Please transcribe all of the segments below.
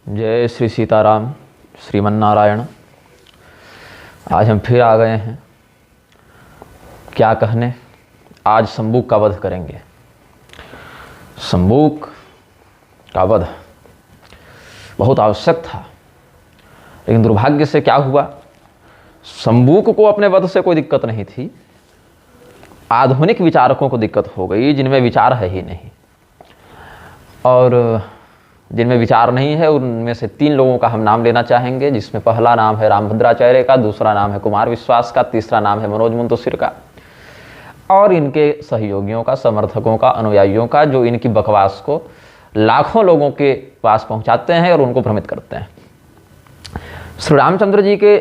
जय श्री सीताराम श्रीमन्नारायण। आज हम फिर आ गए हैं। क्या कहने, आज शंबुक का वध करेंगे। शंबुक का वध बहुत आवश्यक था, लेकिन दुर्भाग्य से क्या हुआ, शंबुक को अपने वध से कोई दिक्कत नहीं थी, आधुनिक विचारकों को दिक्कत हो गई जिनमें विचार है ही नहीं। और जिनमें विचार नहीं है उनमें से 3 लोगों का हम नाम लेना चाहेंगे, जिसमें पहला नाम है रामभद्राचार्य का, दूसरा नाम है कुमार विश्वास का, तीसरा नाम है मनोज मुंतशिर का, और इनके सहयोगियों का, समर्थकों का, अनुयायियों का, जो इनकी बकवास को लाखों लोगों के पास पहुंचाते हैं और उनको भ्रमित करते हैं। श्री रामचंद्र जी के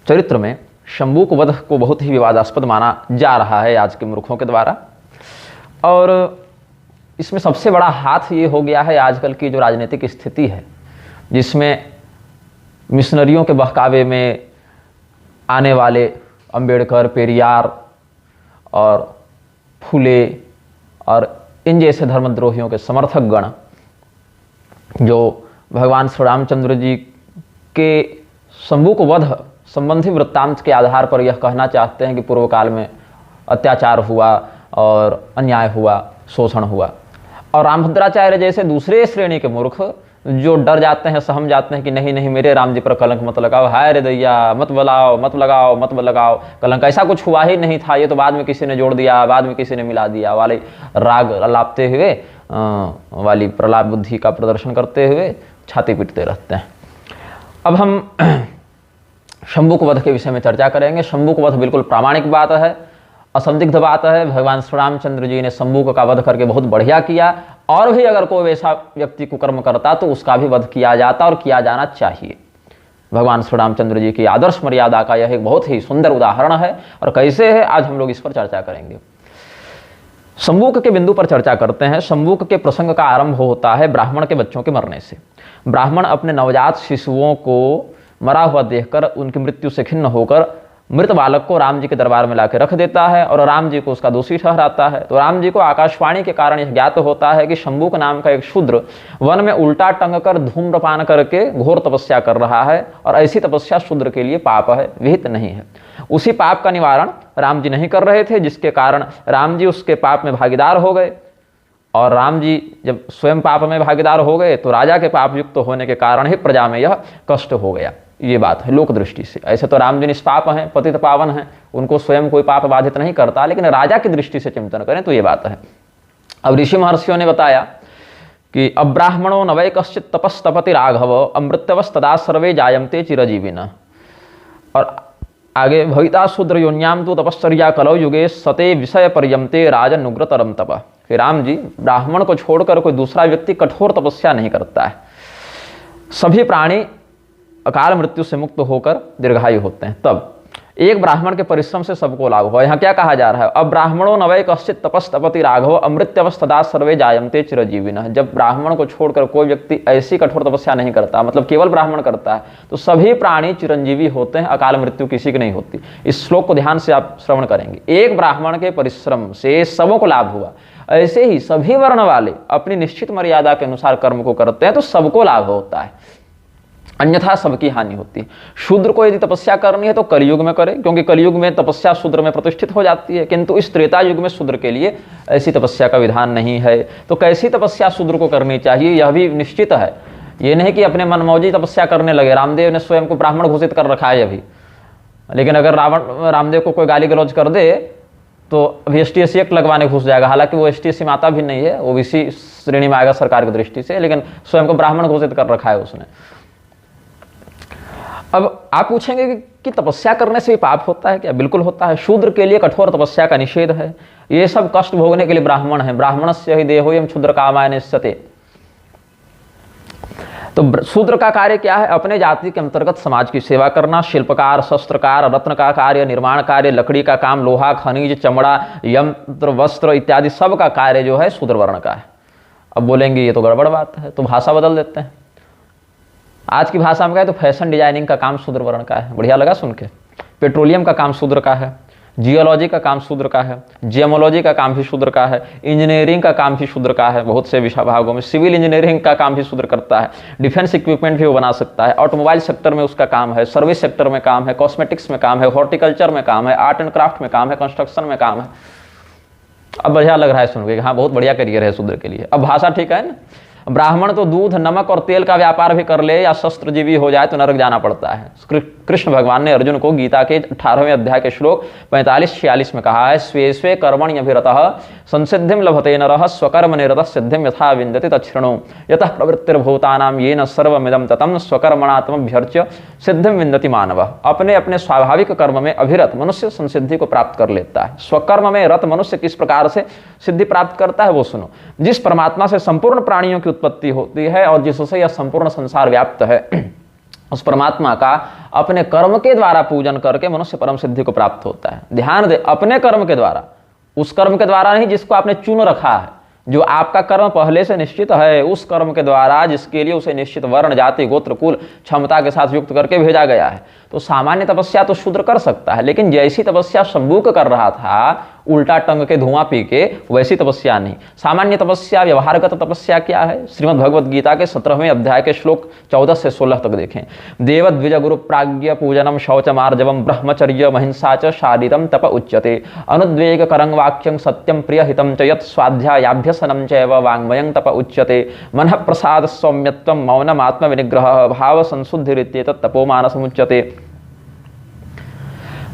चरित्र में शंबुक वध को बहुत ही विवादास्पद माना जा रहा है आज के मूर्खों के द्वारा, और इसमें सबसे बड़ा हाथ ये हो गया है आजकल की जो राजनीतिक स्थिति है, जिसमें मिशनरियों के बहकावे में आने वाले अंबेडकर, पेरियार और फुले और इन जैसे धर्मद्रोहियों के समर्थक गण जो भगवान श्री रामचंद्र जी के शंबुक वध संबंधी वृत्तांत के आधार पर यह कहना चाहते हैं कि पूर्व काल में अत्याचार हुआ और अन्याय हुआ, शोषण हुआ। और रामभद्राचार्य जैसे दूसरे श्रेणी के मूर्ख जो डर जाते हैं, सहम जाते हैं कि नहीं नहीं मेरे राम जी पर कलंक मत लगाओ, हाय रे दैया मत बुलाओ, मत लगाओ, मत लगाओ कलंक, ऐसा कुछ हुआ ही नहीं था, ये तो बाद में किसी ने जोड़ दिया, बाद में किसी ने मिला दिया वाले राग अलापते हुए वाली प्रलाप बुद्धि का प्रदर्शन करते हुए छाती पीटते रहते हैं। अब हम शंबुक वध के विषय में चर्चा करेंगे। शंबुक वध बिल्कुल प्रामाणिक बात है, असंदिग्ध बात है। भगवान श्री रामचंद्र जी ने शंबुक का वध करके बहुत बढ़िया किया, और भी अगर कोई वैसा व्यक्ति कुकर्म करता तो उसका भी वध किया जाता और किया जाना चाहिए। भगवान श्री रामचंद्र जी की आदर्श मर्यादा का यह एक बहुत ही सुंदर उदाहरण है, और कैसे है आज हम लोग इस पर चर्चा करेंगे। शंबुक के बिंदु पर चर्चा करते हैं। शंबुक के प्रसंग का आरंभ होता है ब्राह्मण के बच्चों के मरने से। ब्राह्मण अपने नवजात शिशुओं को मरा हुआ देखकर उनकी मृत्यु से खिन्न होकर मृत बालक को राम जी के दरबार में लाकर रख देता है और राम जी को उसका दोषी ठहराता है। तो राम जी को आकाशवाणी के कारण यह ज्ञात होता है कि शंबुक नाम का एक शूद्र वन में उल्टा टंग कर धूम्रपान करके घोर तपस्या कर रहा है, और ऐसी तपस्या शूद्र के लिए पाप है, विहित नहीं है। उसी पाप का निवारण राम जी नहीं कर रहे थे, जिसके कारण राम जी उसके पाप में भागीदार हो गए, और राम जी जब स्वयं पाप में भागीदार हो गए तो राजा के पाप युक्त होने के कारण ही प्रजा में यह कष्ट हो गया। ये बात है लोक दृष्टि से। ऐसे तो राम जी निष्पाप हैं, पतित पावन हैं, उनको स्वयं कोई पाप बाधित नहीं करता, लेकिन राजा की दृष्टि से चिंतन करें तो ये बात है। अब ऋषि महर्षियों ने बताया कि अब्राह्मणो नवै कश्चित तपस्तपति राघव अमृतवस्तदा सर्वे जायन्ते चिरजीविनः। और आगे भविता शूद्र योन्याम तो तपश्चर्या कलौ युगे सते विषय पर्यंते राजन उग्रतरम तप। कि राम जी ब्राह्मण को छोड़कर कोई दूसरा व्यक्ति कठोर तपस्या नहीं करता है। सभी प्राणी अकाल मृत्यु से मुक्त होकर दीर्घायु होते हैं। तब एक ब्राह्मण के परिश्रम से सबको लाभ हुआ। यहाँ क्या कहा जा रहा है, अब ब्राह्मणों नवै कश्चित तपस्तपति राघव अमृत्यवस्तदा सर्वे जायन्ते चिरजीविनः। जब ब्राह्मण को छोड़कर कोई व्यक्ति ऐसी कठोर तपस्या नहीं करता, मतलब केवल ब्राह्मण करता है, तो सभी प्राणी चिरंजीवी होते हैं, अकाल मृत्यु किसी की नहीं होती। इस श्लोक को ध्यान से आप श्रवण करेंगे। एक ब्राह्मण के परिश्रम से सबों को लाभ हुआ, ऐसे ही सभी वर्ण वाले अपनी निश्चित मर्यादा के अनुसार कर्म को करते हैं तो सबको लाभ होता है, अन्यथा सबकी हानि होती है। शूद्र को यदि तपस्या करनी है तो कलयुग में करे, क्योंकि कलयुग में तपस्या शूद्र में प्रतिष्ठित हो जाती है, किंतु इस त्रेता युग में शूद्र के लिए ऐसी तपस्या का विधान नहीं है। तो कैसी तपस्या शूद्र को करनी चाहिए यह भी निश्चित है। ये नहीं कि अपने मनमौजी तपस्या करने लगे। रामदेव ने स्वयं को ब्राह्मण घोषित कर रखा है अभी, लेकिन अगर रामदेव को कोई गाली गलौज कर दे तो अभी STSC एक्ट लगवाने घुस जाएगा। हालांकि वो STSC माता भी नहीं है, OBC श्रेणी में आएगा सरकार की दृष्टि से, लेकिन स्वयं को ब्राह्मण घोषित कर रखा है उसने। अब आप पूछेंगे कि तपस्या करने से भी पाप होता है क्या? बिल्कुल होता है। शूद्र के लिए कठोर तपस्या का निषेध है। ये सब कष्ट भोगने के लिए ब्राह्मण है। ब्राह्मणस्य हि देहोयं क्षुद्र कामाय निश्चते। तो शूद्र का कार्य क्या है? अपने जाति के अंतर्गत समाज की सेवा करना, शिल्पकार, शस्त्रकार, रत्न का कार्य, निर्माण कार्य, लकड़ी का काम, लोहा, खनिज, चमड़ा, यंत्र, वस्त्र इत्यादि सब का कार्य जो है शूद्र वर्ण का है। अब बोलेंगे ये तो गड़बड़ बात है, तो भाषा बदल देते हैं। आज की भाषा में कहे तो फैशन डिजाइनिंग का काम शूद्र वर्ण का है। बढ़िया लगा सुन के। पेट्रोलियम का काम शूद्र का है, जियोलॉजी का काम शूद्र का है, जेमोलॉजी का काम भी शूद्र का है, इंजीनियरिंग का काम भी शूद्र का है बहुत से विभागों में, सिविल इंजीनियरिंग का काम भी शूद्र करता है, डिफेंस इक्विपमेंट भी वो बना सकता है, ऑटोमोबाइल सेक्टर में उसका काम है, सर्विस सेक्टर में काम है, कॉस्मेटिक्स में काम है, हॉर्टिकल्चर में काम है, आर्ट एंड क्राफ्ट में काम है, कंस्ट्रक्शन में काम है। अब बढ़िया लग रहा है सुन के, हाँ बहुत बढ़िया करियर है शूद्र के लिए। अब भाषा ठीक है ना। ब्राह्मण तो दूध, नमक और तेल का व्यापार भी कर ले या शस्त्रजीवी हो जाए तो नरक जाना पड़ता है। कृष्ण भगवान ने अर्जुन को गीता के 18वें अध्याय के श्लोक 45-46 में कहा है, स्वे स्वे कर्मण्यभिरतः संसिद्धिं लभते नरः स्वकर्म निरतः सिद्धिं यथा विन्दति तच्छृणु यतः प्रवृत्तिर्भूतानां येन सर्वमिदं ततं स्वकर्मणात्मभ्यर्च्य सिद्धिं विन्दति मानवः। अपने अपने स्वाभाविक कर्म में अभिरत मनुष्य संसिद्धि को प्राप्त कर लेता है। स्वकर्म में रत मनुष्य किस प्रकार से सिद्धि प्राप्त करता है वो सुनो। जिस परमात्मा से संपूर्ण प्राणियों की उत्पत्ति होती है और जिससे यह संपूर्ण संसार व्याप्त है, उस परमात्मा का अपने कर्म के द्वारा पूजन करके मनुष्य परम सिद्धि को प्राप्त होता है। ध्यान दे, अपने कर्म के द्वारा, उस कर्म के द्वारा नहीं जिसको आपने चुन रखा है। जो आपका कर्म पहले से निश्चित है, उस कर्म के द्वारा जिसके लिए उसे निश्चित वर्ण, जाति, गोत्र, कुल, क्षमता के साथ युक्त करके भेजा गया है। तो सामान्य तपस्या तो शूद्र कर सकता है, लेकिन जैसी तपस्या शंबुक कर रहा था उल्टा टंग के धुआं पी के, वैसी तपस्या नहीं। सामान्य तपस्या, व्यवहारगत तपस्या क्या है? श्रीमद् भगवद गीता के 17वें अध्याय के श्लोक 14 से 16 तक देखें। देव द्विज गुरु प्राज्ञ पूजनम शौचमार्जवम ब्रह्मचर्य महिंसा च शारीरम तप उच्यते अनुद्वेग करं वाक्यं सत्यम प्रिय हितं च यत् स्वाध्यायाभ्यसनं चैव वाङ्मयं तप उच्यते मनः प्रसाद सौम्यत्वं मौनम् आत्मविनिग्रहः भाव संशुद्धिरित्येतत् तपोमानसमुच्यते।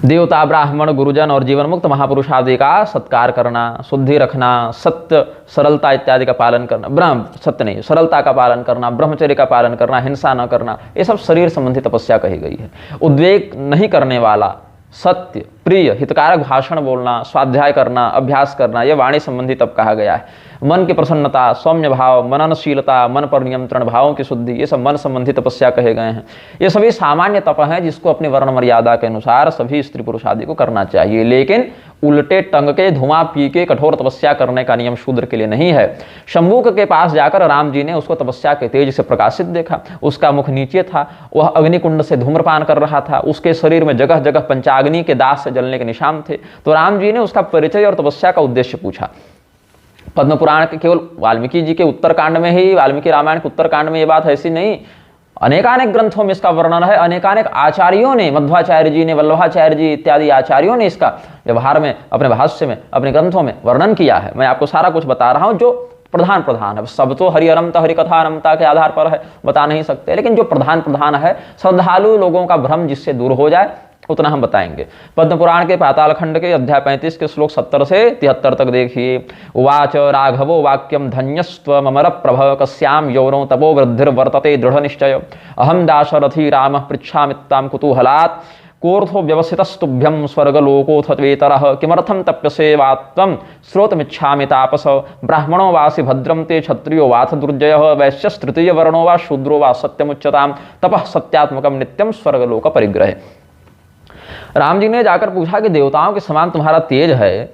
देवता, ब्राह्मण, गुरुजन और जीवन मुक्त महापुरुष आदि का सत्कार करना, शुद्धि रखना, सत्य, सरलता इत्यादि का पालन करना, सत्य नहीं, सरलता का पालन करना, ब्रह्मचर्य का पालन करना, हिंसा न करना, ये सब शरीर संबंधी तपस्या कही गई है। उद्वेग नहीं करने वाला, सत्य, प्रिय, हितकारक भाषण बोलना, स्वाध्याय करना, अभ्यास करना, यह वाणी संबंधी तप कहा गया है। मन की प्रसन्नता, सौम्य भाव, मननशीलता, मन पर नियंत्रण, भावों की शुद्धि, ये सब मन संबंधी तपस्या कहे गए हैं। ये सभी सामान्य तप हैं जिसको अपनी वर्ण मर्यादा के अनुसार सभी स्त्री पुरुष आदि को करना चाहिए, लेकिन उल्टे टंग के धुआं पी के कठोर तपस्या करने का नियम शूद्र के लिए नहीं है। शंबुक के पास जाकर राम जी ने उसको तपस्या के तेज से प्रकाशित देखा। उसका मुख नीचे था, वह अग्निकुंड से धूम्रपान कर रहा था, उसके शरीर में जगह जगह पंचाग्नि के दास से जलने के निशान थे। तो राम जी ने उसका परिचय और तपस्या का उद्देश्य पूछा। पद्म पुराण के केवल वाल्मीकि जी के उत्तरकांड में ही, वाल्मीकि रामायण के उत्तरकांड में ये बात ऐसी नहीं, अनेकानेक ग्रंथों में इसका वर्णन है। अनेकानेक आचार्यों ने, मध्वाचार्य जी ने, वल्लभाचार्य जी इत्यादि आचार्यों ने इसका व्यवहार में, अपने भाष्य में, अपने ग्रंथों में वर्णन किया है। मैं आपको सारा कुछ बता रहा हूं जो प्रधान है। सब तो हरिअरमता, हरिकथारमता के आधार पर है, बता नहीं सकते, लेकिन जो प्रधान है, श्रद्धालु लोगों का भ्रम जिससे दूर हो जाए उतना हम बताएंगे। पद्म पुराण के पाताल खंड के अध्याय 35 के श्लोक 70 से 73 तक देखिए। उवाच राघवो वाक्यम धन्यस्त्वमर प्रभ कस्याम यौनो तपो वृद्धिर्वर्तते दृढ़ निश्चय अहम दाशरथी रामः पृच्छामित्तां कुतूहलात् कोर्थो व्यवसितस्तुभ्यं स्वर्गलोकोऽथ त्वेतरः किमर्थं तप्यसे वा त्वं श्रोतमिच्छामि तापस ब्राह्मणो वासि भद्रं ते क्षत्रियो वाथ दुर्जयः वैश्यस्तृतीय वर्णो वा शूद्रो वा सत्यमुच्यतां तपः सत्यात्मकं नित्यं स्वर्गलोक परिग्रहे। राम जी ने जाकर पूछा कि देवताओं के समान तुम्हारा तेज है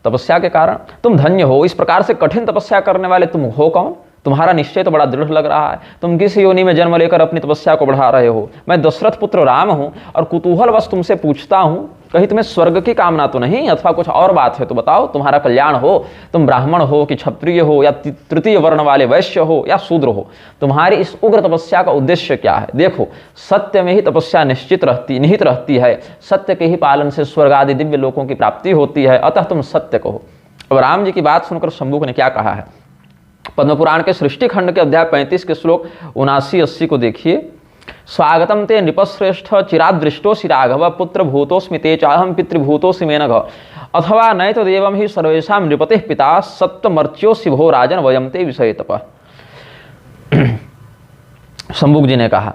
तपस्या के कारण, तुम धन्य हो। इस प्रकार से कठिन तपस्या करने वाले तुम हो कौन? तुम्हारा निश्चय तो बड़ा दृढ़ लग रहा है। तुम किस योनि में जन्म लेकर अपनी तपस्या को बढ़ा रहे हो? मैं दशरथ पुत्र राम हूं और कुतूहल बस तुमसे पूछता हूं, कहीं तुम्हें स्वर्ग की कामना तो नहीं, अथवा कुछ और बात है तो बताओ, तुम्हारा कल्याण हो। तुम ब्राह्मण हो कि क्षत्रिय हो या तृतीय वर्ण वाले वैश्य हो या शूद्र हो, तुम्हारी इस उग्र तपस्या का उद्देश्य क्या है? देखो, सत्य में ही तपस्या निहित रहती है। सत्य के ही पालन से स्वर्ग आदि दिव्य लोकों की प्राप्ति होती है, अतः तुम सत्य कहो। अब राम जी की बात सुनकर शंबुक ने क्या कहा है? पद्म पुराण के सृष्टि खंड के अध्याय 35 के श्लोक 79-80 को देखिए। स्वागतम ते नृपश्रेष्ठ चिरादृष्टोसि राघव पुत्र भूतोस्मि ते चाहम पितृभूतोसि मेनघ अथवा नय तो देवम ही सर्वेषां नृपतेः पिता सत्वमर्च्योसि भो राजन वयम ते विषय तप। शंबुक जी ने कहा,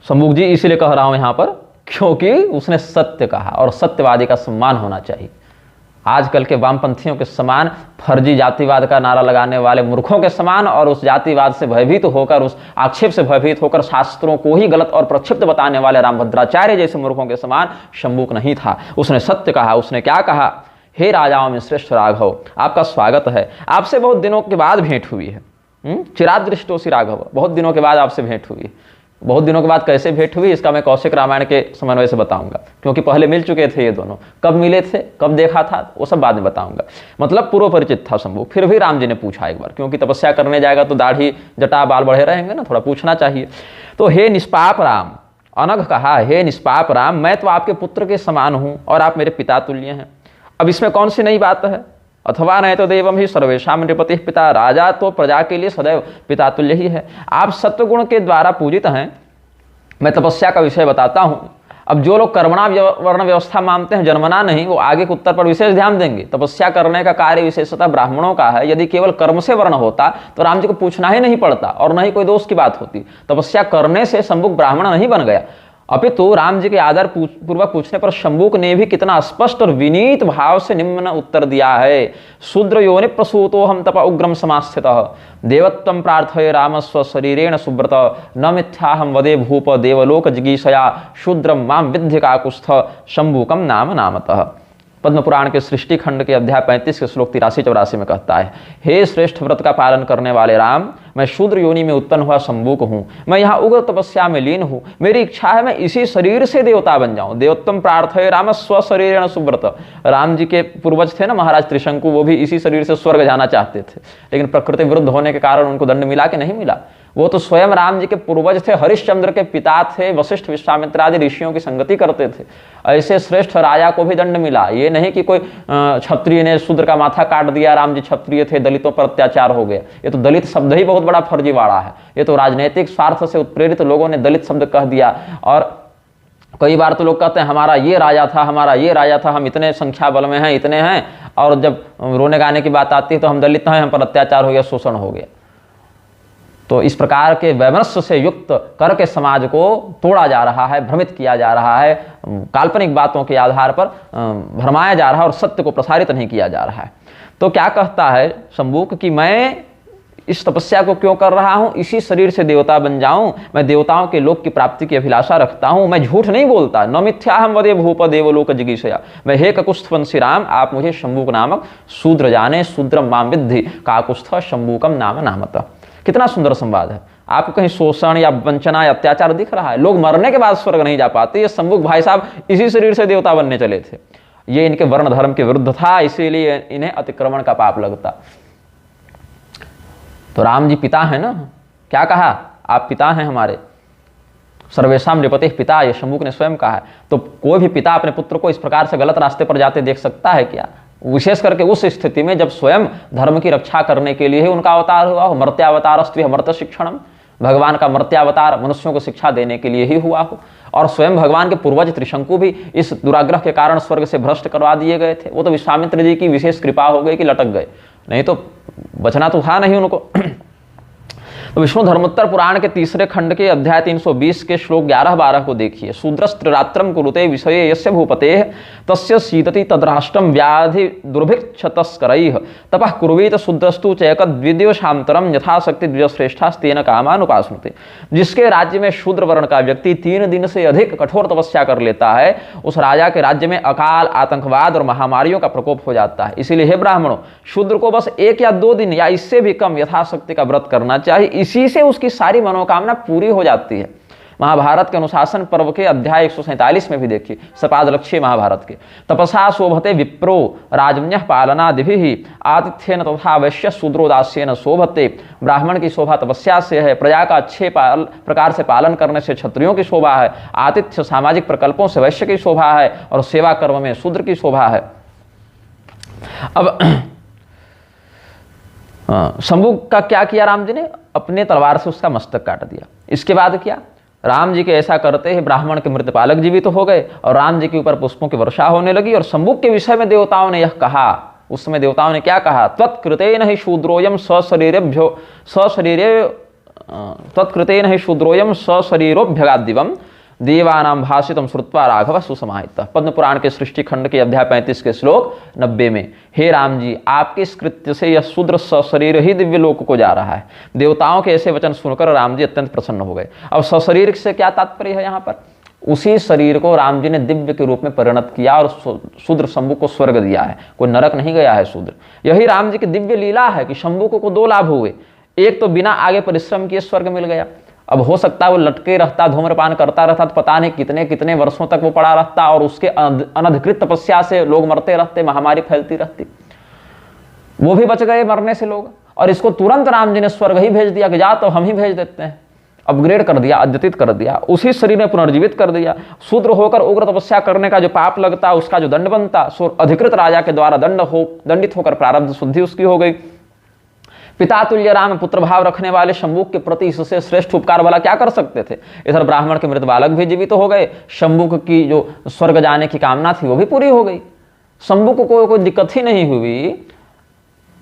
शंबुक जी इसलिए कह रहा हूं यहां पर क्योंकि उसने सत्य कहा और सत्यवादी का सम्मान होना चाहिए। आजकल के वामपंथियों के समान, फर्जी जातिवाद का नारा लगाने वाले मूर्खों के समान और उस जातिवाद से भयभीत होकर, उस आक्षेप से भयभीत होकर शास्त्रों को ही गलत और प्रक्षिप्त बताने वाले रामभद्राचार्य जैसे मूर्खों के समान शंबुक नहीं था। उसने सत्य कहा। उसने क्या कहा? हे राजाओं में श्रेष्ठ राघव, आपका स्वागत है। आपसे बहुत दिनों के बाद भेंट हुई है। चिरादृष्टोसि राघव, बहुत दिनों के बाद आपसे भेंट हुई है। बहुत दिनों के बाद कैसे भेंट हुई इसका मैं कौशिक रामायण के समन्वय से बताऊंगा, क्योंकि पहले मिल चुके थे ये दोनों। कब मिले थे, कब देखा था, वो सब बाद में बताऊंगा। मतलब पूर्व परिचित था शंभू। फिर भी राम जी ने पूछा एक बार, क्योंकि तपस्या करने जाएगा तो दाढ़ी जटा बाल बढ़े रहेंगे ना, थोड़ा पूछना चाहिए। तो हे निष्पाप राम, अनघ कहा, हे निष्पाप राम, मैं तो आपके पुत्र के समान हूं और आप मेरे पिता तुल्य हैं। अब इसमें कौन सी नई बात है? अथवा नहीं तो देवम ही सर्वेशा नृपति पिता, राजा तो प्रजा के लिए सदैव पिता तुल्य ही है। आप सत्वगुण के द्वारा पूजित हैं, मैं तपस्या का विषय बताता हूं। अब जो लोग कर्मणा वर्ण व्यवस्था मानते हैं, जन्मना नहीं, वो आगे के उत्तर पर विशेष ध्यान देंगे। तपस्या करने का कार्य विशेषतः ब्राह्मणों का है। यदि केवल कर्म से वर्ण होता तो राम जी को पूछना ही नहीं पड़ता और न ही कोई दोष की बात होती। तपस्या करने से शंभुक ब्राह्मण नहीं बन गया, अपितु राम जी के आदर पूर्वक पूछने पर शंभुक ने भी कितना स्पष्ट और विनीत भाव से निम्न उत्तर दिया है। शूद्र योनि प्रसूतो हम तप उग्रम समास्थितः, देवत्वं प्रार्थये राम स्व शरीरेण सुब्रत, न मिथ्याहं वदे भूप देवलोक जिगीषया, शूद्रम मां विद्य काकुस्थ शंभुकम नाम नामतः। पद्म पुराण के सृष्टि खंड के अध्याय 35 के श्लोक 83-84 में कहता है, हे श्रेष्ठ व्रत का पालन करने वाले राम, मैं शूद्र योनि में उत्पन्न हुआ शंभुक हूँ। मैं यहाँ उग्र तपस्या में लीन हूँ। मेरी इच्छा है मैं इसी शरीर से देवता बन जाऊँ। देवत्वम प्रार्थये राम स्व शरीरेण सुब्रत। राम जी के पूर्वज थे ना महाराज त्रिशंकु, वो भी इसी शरीर से स्वर्ग जाना चाहते थे, लेकिन प्रकृति विरुद्ध होने के कारण उनको दंड मिला कि नहीं मिला? वो तो स्वयं राम जी के पूर्वज थे, हरिश्चंद्र के पिता थे, वशिष्ठ विश्वामित्र आदि ऋषियों की संगति करते थे। ऐसे श्रेष्ठ राजा को भी दंड मिला। ये नहीं कि कोई क्षत्रिय ने शूद्र का माथा काट दिया, राम जी क्षत्रिय थे, दलितों पर अत्याचार हो गया। ये तो दलित शब्द ही बहुत बड़ा फर्जीवाड़ा है। ये तो राजनीतिक स्वार्थ से उत्प्रेरित लोगों ने दलित शब्द कह दिया। और कई बार तो लोग कहते हैं हमारा ये राजा था, हमारा ये राजा था, हम इतने संख्या बल में हैं, इतने हैं, और जब रोने गाने की बात आती है तो हम दलित हैं, हम पर अत्याचार हो गया, शोषण हो गया। तो इस प्रकार के वैमनस्य से युक्त करके समाज को तोड़ा जा रहा है, भ्रमित किया जा रहा है, काल्पनिक बातों के आधार पर भरमाया जा रहा है और सत्य को प्रसारित नहीं किया जा रहा है। तो क्या कहता है शंभुक कि मैं इस तपस्या को क्यों कर रहा हूं? इसी शरीर से देवता बन जाऊं। मैं देवताओं के लोक की प्राप्ति की अभिलाषा रखता हूं। मैं झूठ नहीं बोलता। न मिथ्याहं वदे भूप देवलोक जिगीषया। मैं हे ककुस्थवंशी राम, आप मुझे शंभुक नामक शूद्र जाने, शूद्रम मां विद्धि काकुस्थ शंभुकम नाम नामतः। कितना सुंदर संवाद है। आपको कहीं शोषण या वंचना या अत्याचार दिख रहा है? लोग मरने के बाद स्वर्ग नहीं जा पाते। ये शंभुक भाई साहब इसी शरीर से देवता बनने चले थे। ये इनके वर्ण धर्म के विरुद्ध था, इसीलिए इन्हें अतिक्रमण का पाप लगता। तो राम जी पिता है ना, क्या कहा? आप पिता हैं हमारे, सर्वेशाम नृपति पिता, ये शंभुक ने स्वयं कहा है। तो कोई भी पिता अपने पुत्र को इस प्रकार से गलत रास्ते पर जाते देख सकता है क्या? विशेष करके उस स्थिति में जब स्वयं धर्म की रक्षा करने के लिए ही उनका अवतार हुआ हो। मर्त्यावतारस्त्व मर्त्य शिक्षणम, भगवान का मर्त्यावतार मनुष्यों को शिक्षा देने के लिए ही हुआ हो। और स्वयं भगवान के पूर्वज त्रिशंकु भी इस दुराग्रह के कारण स्वर्ग से भ्रष्ट करवा दिए गए थे। वो तो विश्वामित्र जी की विशेष कृपा हो गई कि लटक गए, नहीं तो बचना तो था नहीं उनको। तो विष्णु धर्मोत्तर पुराण के तीसरे खंड के अध्याय 320 के श्लोक 11-12 को देखिए। शूद्रस्त्रिरात्रम कुरुते विषये यस्य भूपतेः तस्य सीदति तद्राष्ट्रम व्याधि दुर्भिक्षतस्करैः तपः कुर्वीत शूद्रस्तु चैकद्विद्योषान्तरम यथाशक्ति द्विजश्रेष्ठास्तेन कामानुपास्नुते। जिसके राज्य में शूद्र वर्ण का व्यक्ति 3 दिन से अधिक कठोर तपस्या कर लेता है, उस राजा के राज्य में अकाल, आतंकवाद और महामारियों का प्रकोप हो जाता है। इसीलिए हे ब्राह्मणों, शूद्र को बस 1 या 2 दिन या इससे भी कम यथाशक्ति का व्रत करना चाहिए। इसी से उसकी सारी मनोकामना पूरी हो जाती है। महाभारत के अनुशासन पर्व के अध्याय 147 में भी देखिए, सपादलक्ष्य महाभारत के, तपसा शोभते विप्रो राजन्यः पालनादिभिः आतिथ्येन तथा वैश्य शूद्रोदास्येन शोभते। ब्राह्मण की शोभा तपस्या से है, प्रजा का अच्छे प्रकार से पालन करने से क्षत्रियों की शोभा है, आतिथ्य सामाजिक प्रकल्पों से वैश्य की शोभा है, और सेवा कर्म में शूद्र की शोभा है। अब शंभुक का क्या किया राम जी ने? अपने तलवार से उसका मस्तक काट दिया। इसके बाद क्या? राम जी के ऐसा करते ही ब्राह्मण के मृतपालक जीवित हो गए और राम जी के ऊपर पुष्पों की वर्षा होने लगी। और शंभुक के विषय में देवताओं ने यह कहा, उस समय देवताओं ने क्या कहा? त्वत्कृतेन हि शूद्रोयम सशरीरोभ्यगादिवम देवानां भाषितम श्रुत्वा राघव सुसमाहितः। पद्म पुराण के सृष्टि खंड के अध्याय 35 के श्लोक 90 में, हे राम जी, आपके इस कृत्य से यह शूद्र सशरीर ही दिव्य लोक को जा रहा है। देवताओं के ऐसे वचन सुनकर राम जी अत्यंत प्रसन्न हो गए। अब सशरीर से क्या तात्पर्य है यहाँ पर? उसी शरीर को राम जी ने दिव्य के रूप में परिणत किया और शूद्र शंभु को स्वर्ग दिया है। कोई नरक नहीं गया है शूद्र। यही राम जी की दिव्य लीला है कि शंभु को 2 लाभ हुए। एक तो बिना आगे परिश्रम किए स्वर्ग मिल गया, अब हो सकता है वो लटके रहता, धूम्रपान करता रहता, तो पता नहीं कितने कितने वर्षों तक वो पड़ा रहता और उसके अनधिकृत तपस्या से लोग मरते रहते, महामारी फैलती रहती। वो भी बच गए मरने से लोग, और इसको तुरंत राम जी ने स्वर्ग ही भेज दिया कि जा तो हम ही भेज देते हैं। अपग्रेड कर दिया, अद्यतित कर दिया, उसी शरीर में पुनर्जीवित कर दिया। शूद्र होकर उग्र तपस्या करने का जो पाप लगता, उसका जो दंड बनता, सो अधिकृत राजा के द्वारा दंडित होकर प्रारब्ध शुद्धि उसकी हो गई। पिता तुल्य राम पुत्र भाव रखने वाले शंभुक के प्रति इससे श्रेष्ठ उपकार वाला क्या कर सकते थे। इधर ब्राह्मण के मृत बालक भी जीवित हो गए, शंभुक की जो स्वर्ग जाने की कामना थी वो भी पूरी हो गई, शंभुक को कोई दिक्कत ही नहीं हुई।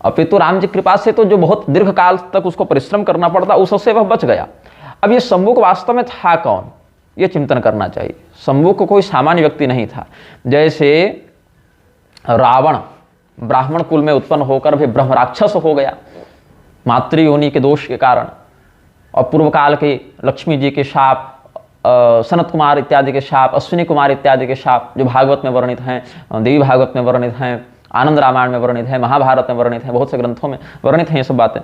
अपितु राम जी कृपा से तो जो बहुत दीर्घ काल तक उसको परिश्रम करना पड़ता, उससे वह बच गया। अब ये शंभुक वास्तव में था कौन, ये चिंतन करना चाहिए। शंभुक कोई सामान्य व्यक्ति नहीं था। जैसे रावण ब्राह्मण कुल में उत्पन्न होकर भी ब्रह्म राक्षस हो गया मातृ योनि के दोष के कारण, और पूर्व काल के लक्ष्मी जी के शाप, सनत कुमार इत्यादि के शाप, अश्विनी कुमार इत्यादि के शाप जो भागवत में वर्णित हैं, देवी भागवत में वर्णित हैं, आनंद रामायण में वर्णित है, महाभारत में वर्णित है, बहुत से ग्रंथों में वर्णित हैं ये सब बातें।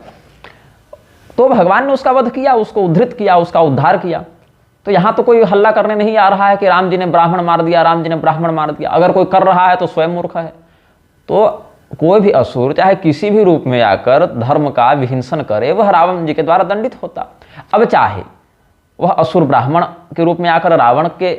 तो भगवान ने उसका वध किया, उसको उद्धृत किया, उसका उद्धार किया। तो यहाँ तो कोई हल्ला करने नहीं आ रहा है कि राम जी ने ब्राह्मण मार दिया, राम जी ने ब्राह्मण मार दिया। अगर कोई कर रहा है तो स्वयं मूर्ख है। तो कोई भी असुर चाहे किसी भी रूप में आकर धर्म का विहिंसन करे, वह रावण जी के द्वारा दंडित होता। अब चाहे वह असुर ब्राह्मण के रूप में आकर रावण के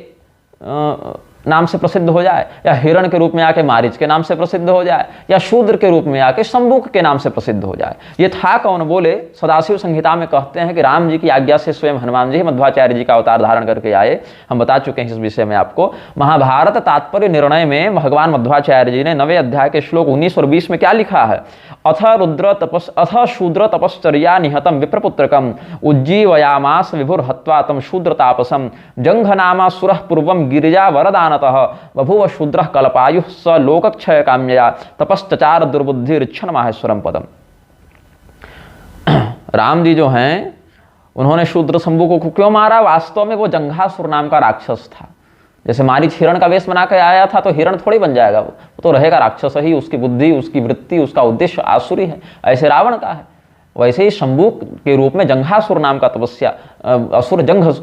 नाम से प्रसिद्ध हो जाए, या हिरण के रूप में आके मारीच के नाम से प्रसिद्ध हो जाए, या शूद्र के रूप में आके शंभुक के नाम से प्रसिद्ध हो जाए। ये था कौन बोले, सदाशिव संहिता में कहते हैं कि राम जी की आज्ञा से स्वयं हनुमान जी मध्वाचार्य जी का अवतार धारण करके आए। हम बता चुके हैं इस विषय में आपको। महाभारत तात्पर्य निर्णय में भगवान मध्वाचार्य जी ने 9वें अध्याय के श्लोक 19 और 20 में क्या लिखा है, अथ शूद्र तपश्चर्या निहतम विप्रपुत्रकम उज्जीवयामास विभुर हत्वा तम शूद्र तापसम जंघनामा सुरः पूर्वम गिरिजा वरदानतः बभुव शूद्रः कल्पायुः स लोकक्षय काम्यया तपश्चचार दुर्बुद्धिरिच्छन माहेश्वरम पदम। राम जी जो हैं उन्होंने शूद्र शंभु को क्यों मारा? वास्तव में वो जंघासुर नाम का राक्षस था। जैसे मारीच हिरण का वेश बना के आया था तो हिरण थोड़ी बन जाएगा, वो तो रहेगा राक्षस ही। उसकी बुद्धि, उसकी वृत्ति, उसका उद्देश्य आसुरी है, ऐसे रावण का है। वैसे ही शंभु के रूप में जंघासुर नाम का तपस्या, असुर जंघ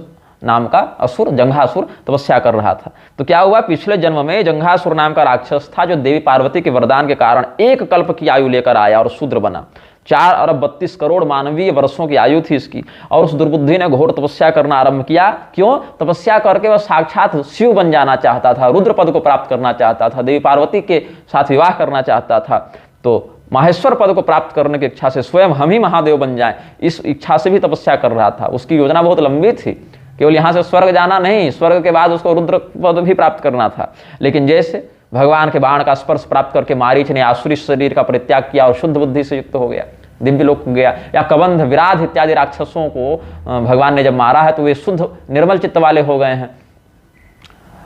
नाम का असुर जंघासुर तपस्या कर रहा था। तो क्या हुआ, पिछले जन्म में जंघासुर नाम का राक्षस था जो देवी पार्वती के वरदान के कारण 1 कल्प की आयु लेकर आया और शूद्र बना। 4 अरब 32 करोड़ मानवीय वर्षों की आयु थी इसकी, और उस दुर्बुद्धि ने घोर तपस्या करना आरंभ किया। क्यों? तपस्या करके वह साक्षात शिव बन जाना चाहता था, रुद्र पद को प्राप्त करना चाहता था, देवी पार्वती के साथ विवाह करना चाहता था। तो माहेश्वर पद को प्राप्त करने की इच्छा से स्वयं हम ही महादेव बन जाएं, इस इच्छा से भी तपस्या कर रहा था। उसकी योजना बहुत लंबी थी, केवल यहाँ से स्वर्ग जाना नहीं, स्वर्ग के बाद उसको रुद्र पद भी प्राप्त करना था। लेकिन जैसे भगवान के बाण का स्पर्श प्राप्त करके मारीच ने आसुरी शरीर का परित्याग किया और शुद्ध बुद्धि से युक्त हो गया, दिव्य लोक गया। या कबंध, विराध इत्यादि राक्षसों को भगवान ने जब मारा है तो वे शुद्ध निर्मल चित्त वाले हो गए हैं।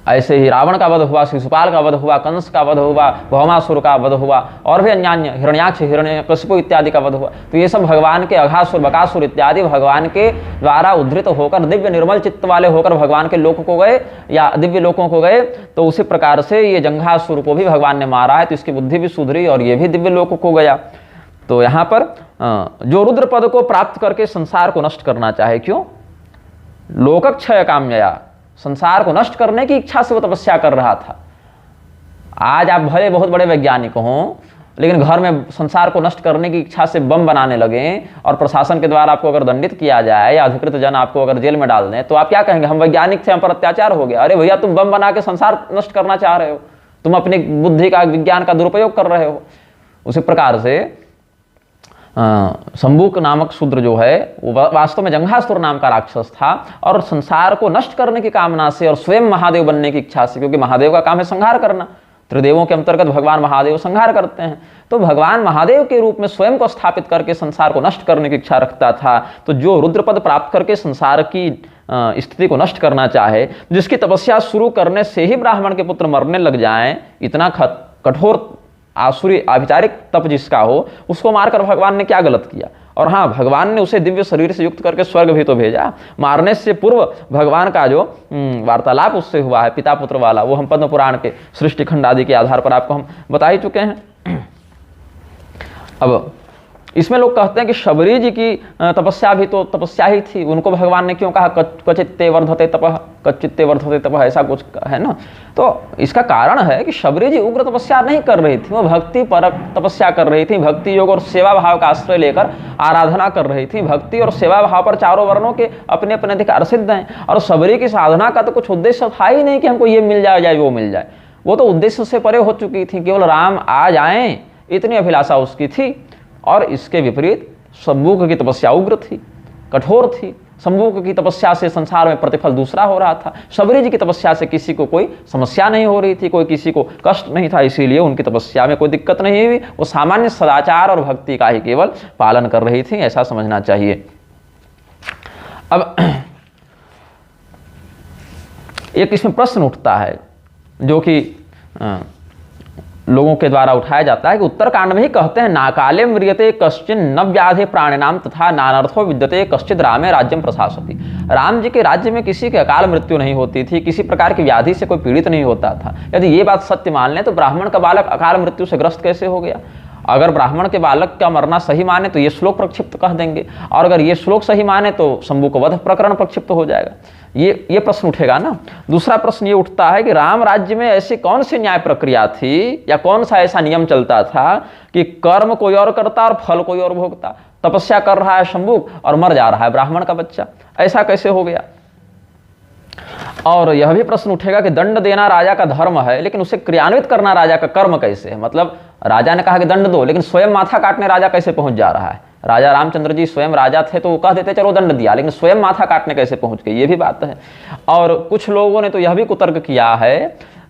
ऐसे ही रावण का वध हुआ, शिशुपाल का वध हुआ, कंस का वध हुआ, भौमासुर का वध हुआ, और भी अन्य हिरण्याक्ष, हिरण्यकशिपु इत्यादि का वध हुआ। तो ये सब भगवान के, अघासुर, बकासुर इत्यादि भगवान के द्वारा उद्धृत होकर दिव्य निर्मल चित्त वाले होकर भगवान के लोक को गए या दिव्य लोकों को गए। तो उसी प्रकार से ये जंघासुर को भी भगवान ने मारा है, तो इसकी बुद्धि भी सुधरी और ये भी दिव्य लोक को गया। तो यहाँ पर जो रुद्र पद को प्राप्त करके संसार को नष्ट करना चाहे, क्यों? लोकक्षय काम्यया, संसार को नष्ट करने की इच्छा से वो तपस्या कर रहा था। आज आप भले बहुत बड़े वैज्ञानिक हों, लेकिन घर में संसार को नष्ट करने की इच्छा से बम बनाने लगे और प्रशासन के द्वारा आपको अगर दंडित किया जाए या अधिकृत जन आपको अगर जेल में डाल दें, तो आप क्या कहेंगे? हम वैज्ञानिक थे, हम पर अत्याचार हो गया। अरे भैया, तुम बम बना के संसार नष्ट करना चाह रहे हो, तुम अपनी बुद्धि का, विज्ञान का दुरुपयोग कर रहे हो। उसी प्रकार से शंभुक नामक शूद्र जो है वो वास्तव में जंघासुर नाम का राक्षस था, और संसार को नष्ट करने की कामना से और स्वयं महादेव बनने की इच्छा से, क्योंकि महादेव का काम है संहार करना, त्रिदेवों के अंतर्गत भगवान महादेव संहार करते हैं। तो भगवान महादेव के रूप में स्वयं को स्थापित करके संसार को नष्ट करने की इच्छा रखता था। तो जो रुद्रपद प्राप्त करके संसार की स्थिति को नष्ट करना चाहे, जिसकी तपस्या शुरू करने से ही ब्राह्मण के पुत्र मरने लग जाएं, इतना कठोर आसुरी आभिचारिक तप जिसका हो, उसको मारकर भगवान ने क्या गलत किया? और हाँ, भगवान ने उसे दिव्य शरीर से युक्त करके स्वर्ग भी तो भेजा। मारने से पूर्व भगवान का जो वार्तालाप उससे हुआ है पिता पुत्र वाला, वो हम पद्म पुराण के सृष्टि खंड आदि के आधार पर आपको हम बता ही चुके हैं। अब इसमें लोग कहते हैं कि शबरी जी की तपस्या भी तो तपस्या ही थी, उनको भगवान ने क्यों कहा क्वचित्ते वर्धते तपः, क्वचित्ते वर्धते तपः, ऐसा कुछ है ना। तो इसका कारण है कि शबरी जी उग्र तपस्या नहीं कर रही थी, वो भक्ति परक तपस्या कर रही थी, भक्ति योग और सेवा भाव का आश्रय लेकर आराधना कर रही थी। भक्ति और सेवा भाव पर चारों वर्णों के अपने अपने अधिकार सिद्ध हैं, और शबरी की साधना का तो कुछ उद्देश्य था ही नहीं कि हमको ये मिल जाए या वो मिल जाए, वो तो उद्देश्य से परे हो चुकी थी, केवल राम आ जाएं इतनी अभिलाषा उसकी थी। और इसके विपरीत शंभुक की तपस्या उग्र थी, कठोर थी। शंभुक की तपस्या से संसार में प्रतिफल दूसरा हो रहा था, शबरी जी की तपस्या से किसी को कोई समस्या नहीं हो रही थी, कोई किसी को कष्ट नहीं था, इसीलिए उनकी तपस्या में कोई दिक्कत नहीं हुई। वो सामान्य सदाचार और भक्ति का ही केवल पालन कर रही थी, ऐसा समझना चाहिए। अब एक इसमें प्रश्न उठता है जो कि लोगों के द्वारा उठाया जाता है कि उत्तरकांड में ही कहते हैं, नाकाले म्रियते कश्चिन न व्याधे प्राणिनाम तथा नानर्थो विद्यते कश्चित रामे राज्यम प्रशासति। राम जी के राज्य में किसी की अकाल मृत्यु नहीं होती थी, किसी प्रकार की व्याधि से कोई पीड़ित नहीं होता था। यदि ये बात सत्य मान लें तो ब्राह्मण का बालक अकाल मृत्यु से ग्रस्त कैसे हो गया? अगर ब्राह्मण के बालक का मरना सही माने तो ये श्लोक प्रक्षिप्त कह देंगे, और अगर ये श्लोक सही माने तो शंभु का वध प्रकरण प्रक्षिप्त हो जाएगा। ये प्रश्न उठेगा ना। दूसरा प्रश्न ये उठता है कि राम राज्य में ऐसी कौन सी न्याय प्रक्रिया थी या कौन सा ऐसा नियम चलता था कि कर्म कोई और करता और फल कोई और भोगता? तपस्या कर रहा है शंभु और मर जा रहा है ब्राह्मण का बच्चा, ऐसा कैसे हो गया? और यह भी प्रश्न उठेगा कि दंड देना राजा का धर्म है, लेकिन उसे क्रियान्वित करना राजा का कर्म कैसे है? मतलब राजा ने कहा कि दंड दो, लेकिन स्वयं माथा काटने राजा कैसे पहुंच जा रहा है? राजा रामचंद्र जी स्वयं राजा थे तो वो कह देते चलो दंड दिया, लेकिन स्वयं माथा काटने कैसे पहुंच गए, ये भी बात है। और कुछ लोगों ने तो यह भी कुतर्क किया है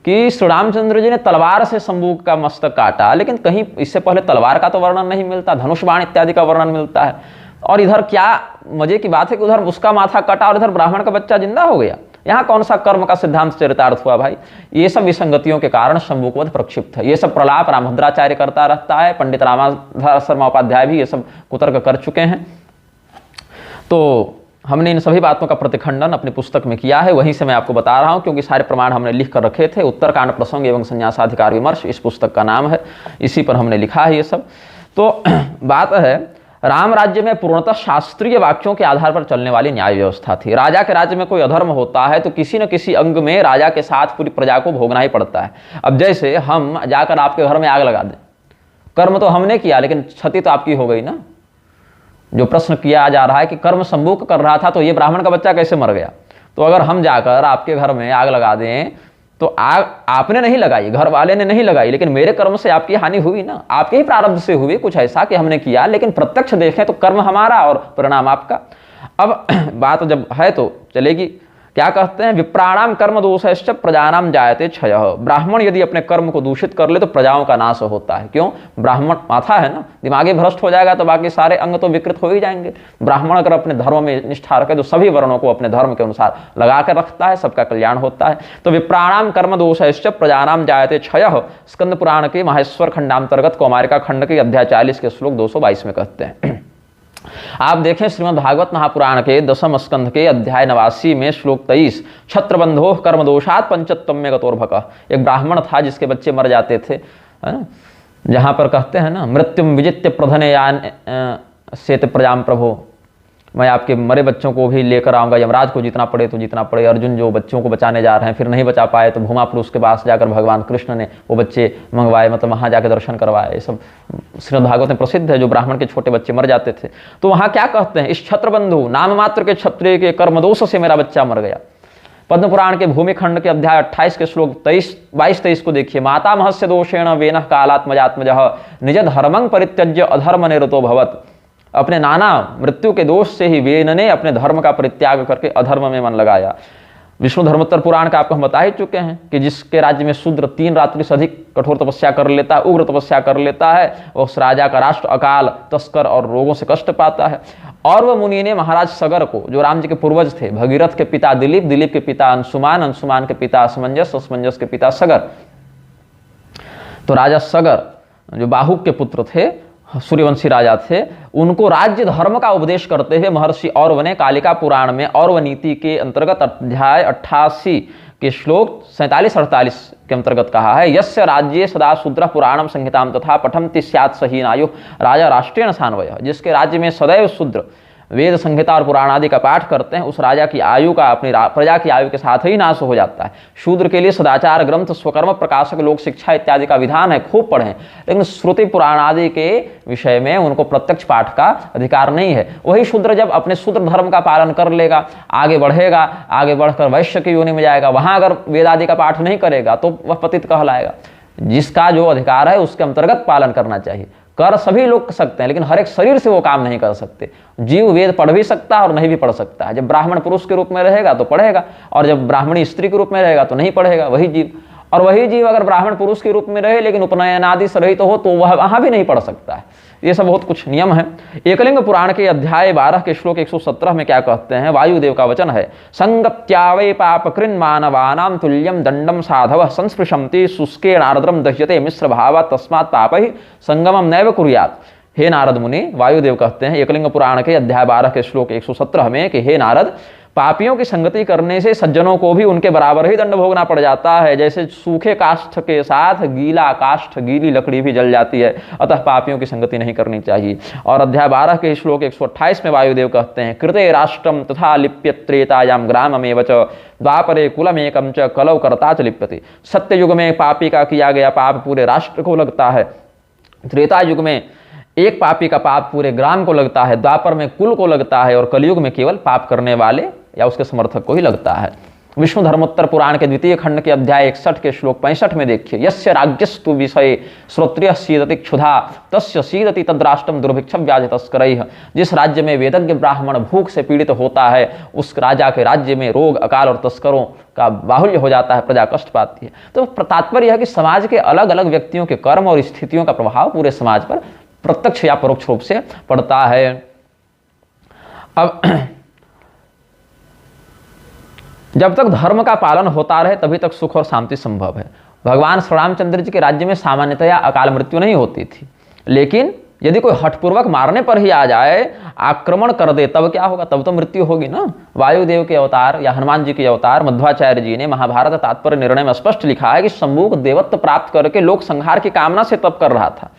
कि श्री रामचंद्र जी ने तलवार से शंभु का मस्तक काटा, लेकिन कहीं इससे पहले तलवार का तो वर्णन नहीं मिलता, धनुष बाण इत्यादि का वर्णन मिलता है। और इधर क्या मजे की बात है कि उधर उसका माथा कटा और इधर ब्राह्मण का बच्चा जिंदा हो गया। यहाँ कौन सा कर्म का सिद्धांत चरितार्थ हुआ भाई? ये सब विसंगतियों के कारण शंभु को वध प्रक्षिप्त है। ये सब प्रलाप रामभद्राचार्य करता रहता है, पंडित रामाधर शर्मा उपाध्याय भी ये सब कुतर्क कर चुके हैं। तो हमने इन सभी बातों का प्रतिखंडन अपनी पुस्तक में किया है, वहीं से मैं आपको बता रहा हूं, क्योंकि सारे प्रमाण हमने लिख कर रखे थे। उत्तरकांड प्रसंग एवं संन्यासाधिकार विमर्श इस पुस्तक का नाम है, इसी पर हमने लिखा है ये सब। तो बात है, राम राज्य में पूर्णतः शास्त्रीय वाक्यों के आधार पर चलने वाली न्याय व्यवस्था थी। राजा के राज्य में कोई अधर्म होता है तो किसी न किसी अंग में राजा के साथ पूरी प्रजा को भोगना ही पड़ता है। अब जैसे हम जाकर आपके घर में आग लगा दें, कर्म तो हमने किया लेकिन क्षति तो आपकी हो गई ना। जो प्रश्न किया जा रहा है कि कर्म शंभु कर रहा था तो ये ब्राह्मण का बच्चा कैसे मर गया, तो अगर हम जाकर आपके घर में आग लगा दें तो आग आपने नहीं लगाई, घर वाले ने नहीं लगाई, लेकिन मेरे कर्म से आपकी हानि हुई ना, आपके ही प्रारब्ध से हुई कुछ ऐसा कि हमने किया, लेकिन प्रत्यक्ष देखें तो कर्म हमारा और परिणाम आपका। अब बात जब है तो चलेगी। क्या कहते हैं, विप्राणाम कर्म दोषश्च प्रजानाम जायते क्षयः। ब्राह्मण यदि अपने कर्म को दूषित कर ले तो प्रजाओं का नाश होता है। क्यों? ब्राह्मण माथा है ना, दिमागी भ्रष्ट हो जाएगा तो बाकी सारे अंग तो विकृत हो ही जाएंगे। ब्राह्मण अगर अपने धर्म में निष्ठा रखे तो सभी वर्णों को अपने धर्म के अनुसार लगा कर रखता है, सबका कल्याण होता है। तो विप्राणाम कर्म दोषश्च प्रजानाम जायते क्षयः स्कंद पुराण के माहेश्वर खंडांतर्गत कौमारिका खंड के अध्याय 40 के श्लोक 222 में कहते हैं। आप देखें श्रीमद् भागवत महापुराण के 10वें स्कंध के अध्याय 89 में श्लोक 23, छत्रबंधो कर्म दोषात पंचत्वम में गतोर्भक। एक ब्राह्मण था जिसके बच्चे मर जाते थे, जहां पर कहते हैं ना, मृत्युम विजित्य प्रधने यान सेत प्रजाम प्रभो, मैं आपके मरे बच्चों को भी लेकर आऊंगा, यमराज को जीतना पड़े तो जीतना पड़े। अर्जुन जो बच्चों को बचाने जा रहे हैं, फिर नहीं बचा पाए तो भूमा पुरुष के पास जाकर भगवान कृष्ण ने वो बच्चे मंगवाए, मतलब वहां जाकर दर्शन करवाए। ये सब श्रीमद् भागवत में प्रसिद्ध है, जो ब्राह्मण के छोटे बच्चे मर जाते थे। तो वहां क्या कहते हैं, इस छत्रबंधु नाम मात्र के क्षत्रिय के कर्मदोष से मेरा बच्चा मर गया। पद्म पुराण के भूमि खंड के अध्याय 28 के श्लोक 22-23 को देखिए, माता महस्य दोषेण वेनः कालात्मजात्मजः निज धर्मं परित्यज्य अधर्म निरतो भवत्। अपने नाना मृत्यु के दोष से ही वेन ने अपने धर्म का परित्याग करके अधर्म में मन लगाया। विष्णु धर्मोत्तर पुराण का आपको हम बता ही चुके हैं कि जिसके राज्य में शूद्र 3 रात्रि से अधिक कठोर तपस्या कर लेता है, उग्र तपस्या कर लेता है, उस राजा का राष्ट्र अकाल, तस्कर और रोगों से कष्ट पाता है। और वह मुनि ने महाराज सगर को, जो राम जी के पूर्वज थे, भगीरथ के पिता दिलीप, दिलीप के पिता अंशुमान, अंशुमान के पिता असमंजस, असमंजस के पिता सगर, तो राजा सगर जो बाहुक के पुत्र थे, सूर्यवंशी राजा थे, उनको राज्य धर्म का उपदेश करते हुए महर्षि औरव ने कालिका पुराण में औरव नीति के अंतर्गत अध्याय 88 के श्लोक 47-48 के अंतर्गत कहा है, यस्य राज्ये सदा शूद्र पुराणम संहिताम तथा पठन्ति स्यात् सहीन आयु राजा राष्ट्रेण सान्वयः, जिसके राज्य में सदैव शूद्र वेद संहिता और पुराण आदि का पाठ करते हैं, उस राजा की आयु का अपनी प्रजा की आयु के साथ ही नाश हो जाता है। शूद्र के लिए सदाचार ग्रंथ, स्वकर्म प्रकाशक, लोक शिक्षा इत्यादि का विधान है, खूब पढ़ें, लेकिन श्रुति पुराण आदि के विषय में उनको प्रत्यक्ष पाठ का अधिकार नहीं है। वही शूद्र जब अपने शूद्र धर्म का पालन कर लेगा, आगे बढ़ेगा, आगे बढ़कर वैश्य की योनि में जाएगा, वहां अगर वेद आदि का पाठ नहीं करेगा तो वह पतित कहलाएगा। जिसका जो अधिकार है उसके अंतर्गत पालन करना चाहिए। कर सभी लोग कर सकते हैं, लेकिन हर एक शरीर से वो काम नहीं कर सकते। जीव वेद पढ़ भी सकता है और नहीं भी पढ़ सकता है। जब ब्राह्मण पुरुष के रूप में रहेगा तो पढ़ेगा, और जब ब्राह्मणी स्त्री के रूप में रहेगा तो नहीं पढ़ेगा वही जीव। और वही जीव अगर ब्राह्मण पुरुष के रूप में रहे लेकिन उपनयन आदि से रहित हो तो वह वहां भी नहीं पढ़ सकता है। ये सब बहुत कुछ नियम है। एकलिंग पुराण के अध्याय 12 के श्लोक 117 में क्या कहते हैं, वायुदेव का वचन है, संगत्यावै पापकृन् मानवानां तुल्यम दंडम साधवः संस्पृशन्ति शुष्केण आर्द्रम दह्यते मिश्र भावा तस्मात् पापैः संगमम नैव कुर्यात्। हे नारद मुनि, वायुदेव कहते हैं एकलिंग पुराण के अध्याय 12 के श्लोक 117 में कि हे नारद, पापियों की संगति करने से सज्जनों को भी उनके बराबर ही दंड भोगना पड़ जाता है। जैसे सूखे काष्ठ के साथ गीला काष्ठ, गीली लकड़ी भी जल जाती है, अतः पापियों की संगति नहीं करनी चाहिए। और अध्याय 12 के श्लोक 128 में वायुदेव कहते हैं, कृते राष्ट्रम तथा लिप्यत्रेतायाम ग्राममेव च द्वापरे कुलमेकम च कलौ कर्ता च लिप्यते। सत्य युग में पापी का किया गया पाप पूरे राष्ट्र को लगता है, त्रेता युग में एक पापी का पाप पूरे ग्राम को लगता है, द्वापर में कुल को लगता है, और कलयुग में केवल पाप करने वाले या उसके समर्थक को ही लगता है। विष्णु धर्मोत्तर पुराण के द्वितीय खंड के अध्याय 61 के श्लोक 65 में देखिए, यस्य राज्यस्तु विषये श्रोत्रियः सीदति क्षुधा तस्य सीदति तद्राष्ट्रम दुर्भिक्षं व्याधि तस्करैः। जिस राज्य में वेदज्ञ ब्राह्मण भूख से पीड़ित होता है, उस राजा के राज्य में रोग, अकाल और तस्करों का बाहुल्य हो जाता है, प्रजा कष्ट पाती है। तो तात्पर्य है कि समाज के अलग अलग व्यक्तियों के कर्म और स्थितियों का प्रभाव पूरे समाज पर प्रत्यक्ष या परोक्ष रूप से पड़ता है। अब जब तक धर्म का पालन होता रहे तभी तक सुख और शांति संभव है। भगवान श्री रामचंद्र जी के राज्य में सामान्यतया अकाल मृत्यु नहीं होती थी, लेकिन यदि कोई हठपूर्वक मारने पर ही आ जाए, आक्रमण कर दे, तब क्या होगा? तब तो मृत्यु होगी ना। वायुदेव के अवतार या हनुमान जी के अवतार मध्वाचार्य जी ने महाभारत तात्पर्य निर्णय में स्पष्ट लिखा है कि शंभू देवत्व प्राप्त करके लोक संहार की कामना से तप कर रहा था।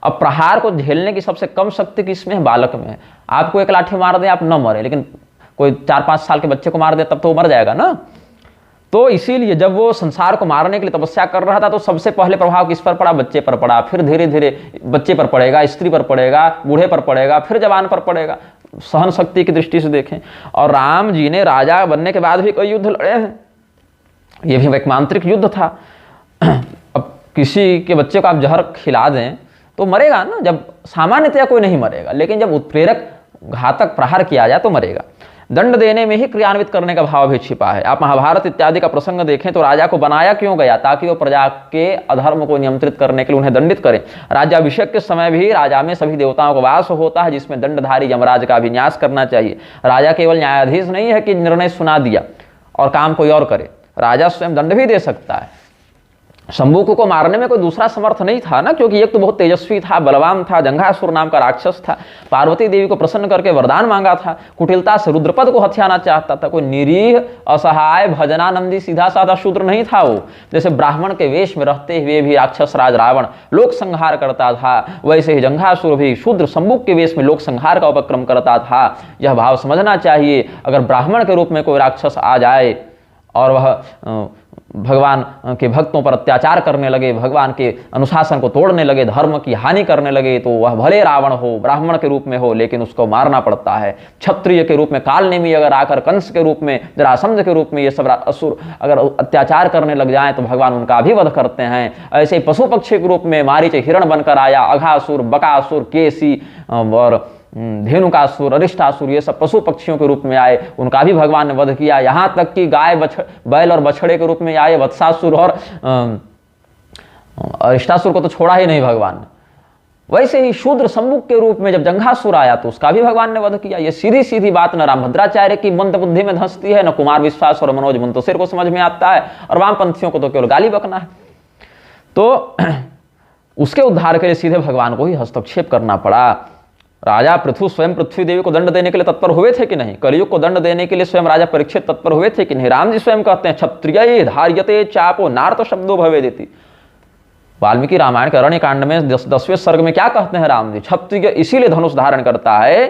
अब प्रहार को झेलने की सबसे कम शक्ति किसमें है? बालक में है। आपको एक लाठी मार दे आप न मरे, लेकिन कोई 4-5 साल के बच्चे को मार दे तब तो वो मर जाएगा ना। तो इसीलिए जब वो संसार को मारने के लिए तपस्या कर रहा था तो सबसे पहले प्रभाव किस पर पड़ा? बच्चे पर पड़ा। फिर धीरे धीरे बच्चे पर पड़ेगा, स्त्री पर पड़ेगा, बूढ़े पर पड़ेगा, फिर जवान पर पड़ेगा। सहन शक्ति की दृष्टि से देखें। और राम जी ने राजा बनने के बाद भी कई युद्ध लड़े हैं। ये भी वैक्मांत्रिक युद्ध था। अब किसी के बच्चे को आप जहर खिला दें तो मरेगा ना। जब सामान्यतया कोई नहीं मरेगा, लेकिन जब उत्प्रेरक घातक प्रहार किया जाए तो मरेगा। दंड देने में ही क्रियान्वित करने का भाव भी छिपा है। आप महाभारत इत्यादि का प्रसंग देखें तो राजा को बनाया क्यों गया? ताकि वो प्रजा के अधर्म को नियंत्रित करने के लिए उन्हें दंडित करें। राज्याभिषेक के समय भी राजा में सभी देवताओं का वास होता है, जिसमें दंडधारी यमराज का भी न्यास करना चाहिए। राजा केवल न्यायाधीश नहीं है कि निर्णय सुना दिया और काम कोई और करे, राजा स्वयं दंड भी दे सकता है। शंभू को मारने में कोई दूसरा समर्थ नहीं था ना, क्योंकि एक तो बहुत तेजस्वी था, बलवान था, जंघासुर नाम का राक्षस था, पार्वती देवी को प्रसन्न करके वरदान मांगा था, कुटिलता से रुद्रपद को हथियाना चाहता था। कोई निरीह असहाय भजनानंदी सीधा साधा शूद्र नहीं था वो। जैसे ब्राह्मण के वेश में रहते हुए भी राक्षस राज रावण लोक संहार करता था, वैसे ही जंघासुर भी शूद्र शंभू के वेश में लोक संहार का उपक्रम करता था। यह भाव समझना चाहिए। अगर ब्राह्मण के रूप में कोई राक्षस आ जाए और वह भगवान के भक्तों पर अत्याचार करने लगे, भगवान के अनुशासन को तोड़ने लगे, धर्म की हानि करने लगे, तो वह भले रावण हो, ब्राह्मण के रूप में हो, लेकिन उसको मारना पड़ता है। क्षत्रिय के रूप में कालनेमी अगर आकर, कंस के रूप में, जरासंध के रूप में ये सब असुर अगर अत्याचार करने लग जाएं तो भगवान उनका भी वध करते हैं। ऐसे ही पशु पक्षी के रूप में मारीच हिरण बनकर आया, अघासुर, बकासुर, केसी और धेनुकासुर, अरिष्टासुर, ये सब पशु पक्षियों के रूप में आए, उनका भी भगवान ने वध किया। यहाँ तक कि गाय बैल और बछड़े के रूप में आए वत्सासुर और अरिष्टासुर को तो छोड़ा ही नहीं भगवान ने। वैसे ही शूद्र सम्मुख के रूप में जब जंघासुर आया तो उसका भी भगवान ने वध किया। ये सीधी सीधी बात न रामभद्राचार्य की मंद बुद्धि में धंसती है, न कुमार विश्वास और मनोज मुंतशिर को समझ में आता है, और वामपंथियों को तो केवल गाली बकना है। तो उसके उद्धार के लिए सीधे भगवान को ही हस्तक्षेप करना पड़ा। राजा पृथु स्वयं पृथ्वी देवी को दंड देने के लिए तत्पर हुए थे कि नहीं? कलयुग को दंड देने के लिए स्वयं राजा परीक्षित तत्पर हुए थे कि नहीं? राम जी स्वयं कहते हैं क्षत्रिय धार्यते चापो नार्त शब्दो भवे देती। वाल्मीकि रामायण के अरण्य कांड में 10वें सर्ग में क्या कहते हैं राम जी? क्षत्रिय इसीलिए धनुष धारण करता है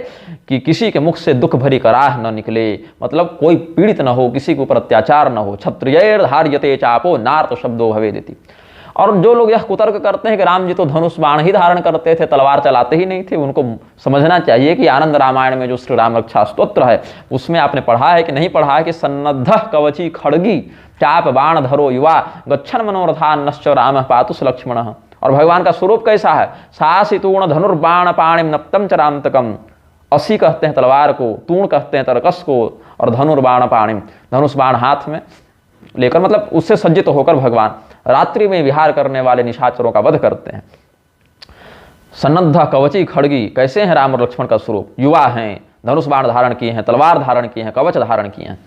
कि किसी के मुख से दुख भरी कराह न निकले, मतलब कोई पीड़ित न हो, किसी के ऊपर अत्याचार न हो। क्षत्रिय धार्यते चापो नार्त शब्दो भवे देती। और जो लोग यह कुतर्क करते हैं कि राम जी तो धनुष बाण ही धारण करते थे, तलवार चलाते ही नहीं थे, उनको समझना चाहिए कि आनंद रामायण में जो श्री राम रक्षा स्तोत्र है उसमें आपने पढ़ा है कि नहीं पढ़ा है कि सन्नद्ध कवची खड़गी चाप बाण धरो युवा गच्छन मनोरथान नश्च राम पातुस लक्ष्मण। और भगवान का स्वरूप कैसा है? सासितूर्ण धनुर्बाण पाणिम नप्तम च रामतकम। असी कहते हैं तलवार को, तूण कहते हैं तरकस को, और धनुर्बाण पाणिम धनुष बाण हाथ में लेकर, मतलब उससे सज्जित होकर भगवान रात्रि में विहार करने वाले निशाचरों का वध करते हैं। सन्नद्ध कवची खड़गी, कैसे हैं राम और लक्ष्मण का स्वरूप? युवा हैं, धनुष बाण धारण किए हैं, तलवार धारण किए हैं, कवच धारण किए हैं।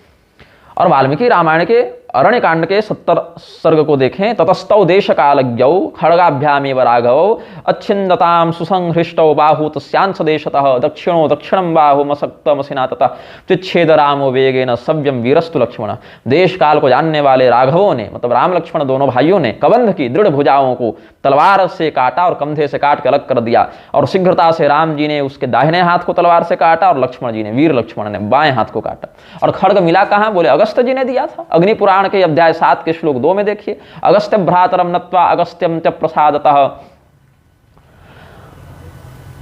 और वाल्मीकि रामायण के अरण्य कांड के 70 सर्ग को देखें। ततस्तौ देश कालज्ञौ खड़गाभ्यामेव राघवौ अच्छिन्दतां सुसंहृष्टौ बाहु तस्यांश देशतः दक्षिणो दक्षिणं बाहु मसक्तमसिना ततः चिच्छेद रामो वेगेन सव्यम वीरस्तु लक्ष्मण। देश काल को जानने वाले राघवों ने, मतलब राम लक्ष्मण दोनों भाइयों ने कबंध की दृढ़ भुजाओं को तलवार से काटा और कंधे से काट के अलग कर दिया। और शीघ्रता से राम जी ने उसके दाहिने हाथ को तलवार से काटा और लक्ष्मण जी ने, वीर लक्ष्मण ने बाएं हाथ को काटा। और खड्ग मिला कहाँ? बोले अगस्त जी ने दिया था। अग्नि पुराण के अध्याय 7 के श्लोक 2 में देखिए, अगस्त्य भ्रातरम नत्वा अगस्त्यम च प्रसादतः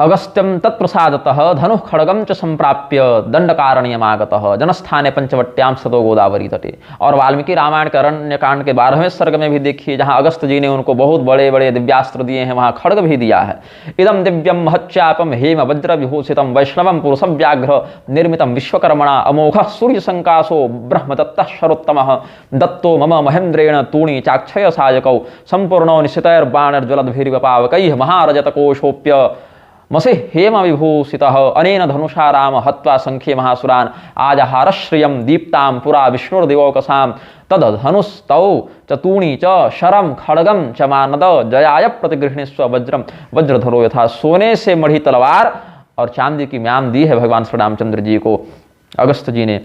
अगस्त्यम तत्प्रसादतः धनुः खड्गम च संप्राप्य दंडकारण्यमागतः जनस्थाने पंचवट्याम सतो गोदावरी तटे। और वाल्मीकि रामायण के अरण्य कांड के 12वें सर्ग में भी देखिए, जहां अगस्त जी ने उनको बहुत बड़े बड़े दिव्यास्त्र दिए हैं, वहां खड्ग भी दिया है। इदम दिव्यम महच्चापम हेम वज्र विभूषितम वैष्णवम पुरुष व्याघ्र निर्मितम विश्वकर्मणा अमोघ सूर्य संकाशो ब्रह्मदत्त शरोत्तमः दत्तो मम महेन्द्रेण तूणी चाक्षय सायकौ संपूर्णो निशितैर्बाणर्ज्वलद्भिर्वपावकैः महारजतकोशोप्य मसे हेम विभूषितः अनेन धनुषा राम हत्वा संख्ये महासुरान आजहारश्रियम दीप्तां पुरा विष्णुर्दिवौकसां तद धनुस्तौ चतूणी च शरम खड्गम च मानद जयाय प्रतिगृह्णीस्व वज्रम वज्रधरो यथा। सोने से मढ़ी तलवार और चांदी की म्याम दी है भगवान श्री रामचंद्र जी को अगस्त जी ने।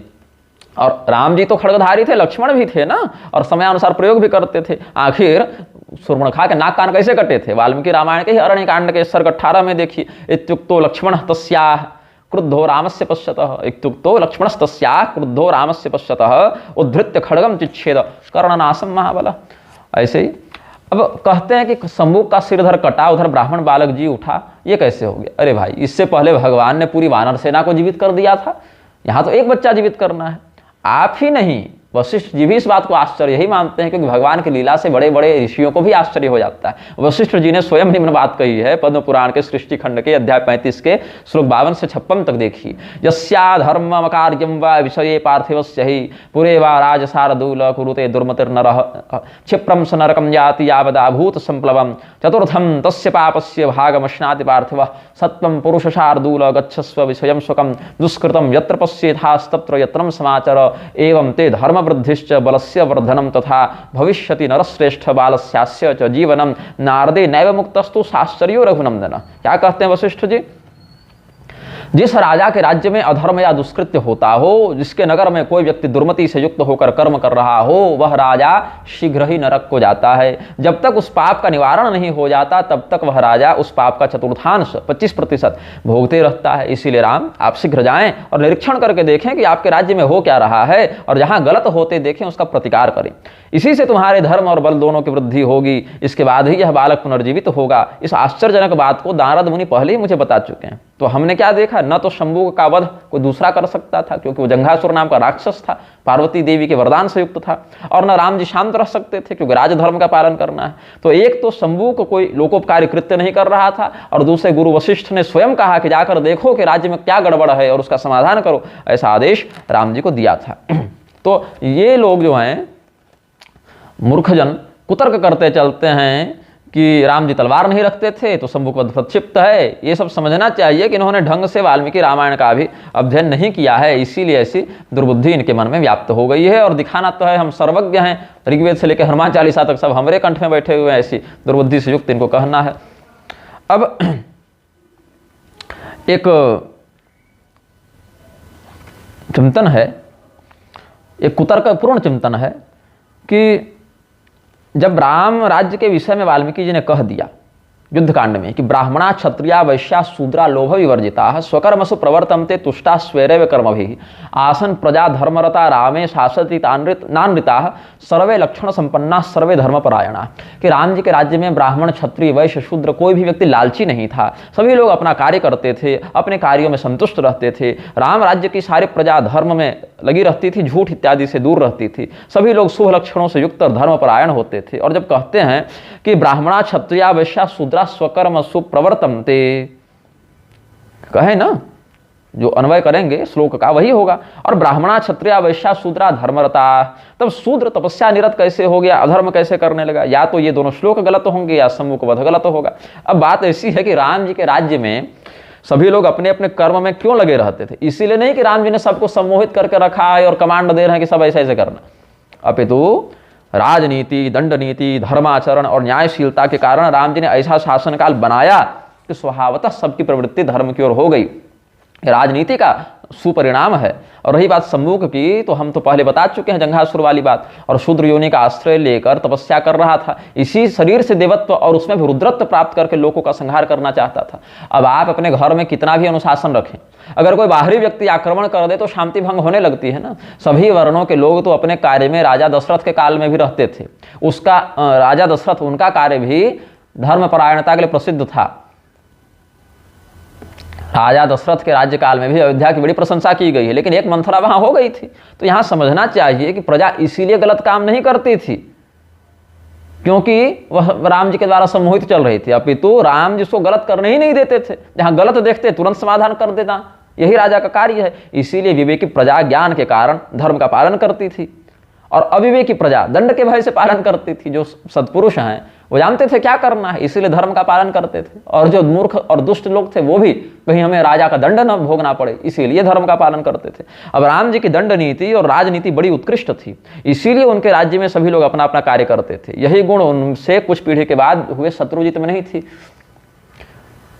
और राम जी तो खड्गधारी थे, लक्ष्मण भी थे ना, और समयानुसार प्रयोग भी करते थे। आखिर सूर्पणखा के नाक कान कैसे कटे थे? वाल्मीकि रामायण के अरण्य कांड के सर्ग 18 में देखिए, इत्युक्तो लक्ष्मण तस्याः क्रुद्धो रामस्य पश्यतः इत्युक्तो लक्ष्मणस्तस्याः क्रुद्धो रामस्य पश्यतः उद्धृत्य खड्गम चिच्छेद कर्णनाशम महाबल। ऐसे ही अब कहते हैं कि शंभुक का सिर इधर कटा, उधर ब्राह्मण बालक जी उठा, ये कैसे हो गया? अरे भाई, इससे पहले भगवान ने पूरी वानर सेना को जीवित कर दिया था, यहाँ तो एक बच्चा जीवित करना है। आप ही नहीं, वशिष्ठ जी भी इस बात को आश्चर्य ही मानते हैं, क्योंकि भगवान की लीला से बड़े बड़े ऋषियों को भी आश्चर्य हो जाता है। वशिष्ठ जी ने स्वयं निम्न बात कही है पद्म पुराण के सृष्टि खंड के अध्याय 35 के श्लोक 52 से 56 तक देखिए। यस्या धर्मम कार्यम वा विषये पार्थिवस्य हि पुरे वा राजसारदूल कुरुते दुर्मतिर्नरः क्षिप्रं स नरकं याति यावदाभूत संप्लवम् चतुर्थं तस्य पापस्य भागमश्नाति पार्थिवः सत्वं पुरुषशार्दूल गच्छस्व विषयं स्वकं दुष्कृतं यत्र पश्येथास्तत्र यत्रं समाचर एवं ते धर्म वृद्धिश्च बलस्य वर्धनम तथा भविष्यति नरश्रेष्ठ बालस्यास्य च जीवनम नारदे नैव मुक्तस्तु साश्चर्यो रघुनंदन। क्या कहते हैं वशिष्ठ जी? जिस राजा के राज्य में अधर्म या दुष्कृत्य होता हो, जिसके नगर में कोई व्यक्ति दुर्मति से युक्त होकर कर्म कर रहा हो, वह राजा शीघ्र ही नरक को जाता है। जब तक उस पाप का निवारण नहीं हो जाता तब तक वह राजा उस पाप का चतुर्थांश 25% भोगते रहता है। इसीलिए राम, आप शीघ्र जाएं और निरीक्षण करके देखें कि आपके राज्य में हो क्या रहा है, और जहां गलत होते देखें उसका प्रतिकार करें। इसी से तुम्हारे धर्म और बल दोनों की वृद्धि होगी। इसके बाद ही यह बालक पुनर्जीवित होगा। इस आश्चर्यजनक बात को नारद मुनि पहले ही मुझे बता चुके हैं। तो हमने क्या देखा? न तो शंभु का वध कोई दूसरा कर सकता था, क्योंकि वो जंघासुर नाम का राक्षस था, पार्वती देवी के वरदान से युक्त था, और न राम जी शांत रह सकते थे, क्योंकि राजधर्म का पालन करना है। तो एक तो शंभु को कोई लोकोपकारी कृत्य नहीं कर रहा था, और दूसरे गुरु वशिष्ठ ने स्वयं कहा कि जाकर देखो कि राज्य में क्या गड़बड़ है और उसका समाधान करो, ऐसा आदेश राम जी को दिया था। तो ये लोग जो हैं मूर्खजन कुतर्क करते चलते हैं कि राम जी तलवार नहीं रखते थे तो शंभु का वध प्रक्षिप्त है। ये सब समझना चाहिए कि इन्होंने ढंग से वाल्मीकि रामायण का भी अध्ययन नहीं किया है, इसीलिए ऐसी दुर्बुद्धि इनके मन में व्याप्त हो गई है। और दिखाना तो है हम सर्वज्ञ हैं, ऋग्वेद से लेकर हनुमान चालीसा तक सब हमारे कंठ में बैठे हुए हैं, ऐसी दुर्बुद्धि से युक्त इनको कहना है। अब एक चिंतन है, एक कुतर्कपूर्ण चिंतन है कि जब राम राज्य के विषय में वाल्मीकि जी ने कह दिया युद्धकांड में कि ब्राह्मणा क्षत्रिया वैश्या शूद्रा लोभ विवर्जिता स्वकर्मसु प्रवर्तन्ते तुष्टा स्वेरैव कर्मभिः आसन प्रजा धर्मरता रामे शासति नानृता सर्वे लक्षण संपन्ना सर्वे धर्मपरायणा। कि राम जी के राज्य में ब्राह्मण क्षत्रिय वैश्य शूद्र कोई भी व्यक्ति लालची नहीं था, सभी लोग अपना कार्य करते थे, अपने कार्यों में संतुष्ट रहते थे। राम राज्य की सारी प्रजा धर्म में लगी रहती थी, झूठ इत्यादि से दूर रहती थी, सभी लोग शुभ लक्षणों से युक्त और धर्मपरायण होते थे। और जब कहते हैं कि ब्राह्मणा क्षत्रिया वैश्या शूद्रा स्वकर्म सुप्रवर्तन्ते, कहे ना, जो अन्वय करेंगे श्लोक का वही होगा। और ब्राह्मणा क्षत्रिया वैश्या शूद्रा धर्मरता, तब शूद्र तपस्या निरत कैसे हो गया, अधर्म कैसे करने लगा? या तो ये दोनों श्लोक गलत होंगे या सम्मुखवध गलत होगा। अब बात ऐसी है कि राम जी के राज्य में सभी लोग अपने अपने कर्म में क्यों लगे रहते थे? इसीलिए नहीं कि राम जी ने सबको सम्मोहित करके रखा है और कमांड दे रहे हैं कि सब ऐसे ऐसे करना, अपितु राजनीति, दंड नीति, धर्माचरण और न्यायशीलता के कारण राम जी ने ऐसा शासनकाल बनाया कि स्वभावतः सबकी प्रवृत्ति धर्म की ओर हो गई। राजनीति का सुपरिणाम है। और रही बात सम्मुख की, तो हम तो पहले बता चुके हैं जंघासुर वाली बात। और शूद्र योनि का आश्रय लेकर तपस्या कर रहा था, इसी शरीर से देवत्व और उसमें भी रुद्रत्व प्राप्त करके लोगों का संहार करना चाहता था। अब आप अपने घर में कितना भी अनुशासन रखें, अगर कोई बाहरी व्यक्ति आक्रमण कर दे तो शांति भंग होने लगती है ना। सभी वर्णों के लोग तो अपने कार्य में राजा दशरथ के काल में भी रहते थे। उसका राजा दशरथ, उनका कार्य भी धर्मपरायणता के लिए प्रसिद्ध था। राजा दशरथ के राज्य काल में भी अयोध्या की बड़ी प्रशंसा की गई है, लेकिन एक मंथरा वहां हो गई थी। तो यहां समझना चाहिए कि प्रजा इसीलिए गलत काम नहीं करती थी क्योंकि वह राम जी के द्वारा सम्मोहित चल रही थी, अपितु राम जिसको गलत करने ही नहीं देते थे। जहां गलत देखते तुरंत समाधान कर देना, यही राजा का कार्य है। इसीलिए विवेकी प्रजा ज्ञान के कारण धर्म का पालन करती थी और अविवेकी प्रजा दंड के भय से पालन करती थी। जो सत्पुरुष हैं वो जानते थे क्या करना है, इसीलिए धर्म का पालन करते थे। और जो मूर्ख और दुष्ट लोग थे वो भी कहीं हमें राजा का दंड न भोगना पड़े, इसीलिए धर्म का पालन करते थे। अब राम जी की दंड नीति और राजनीति बड़ी उत्कृष्ट थी, इसीलिए उनके राज्य में सभी लोग अपना अपना कार्य करते थे। यही गुण उनसे कुछ पीढ़ी के बाद हुए शत्रुजित में नहीं थी।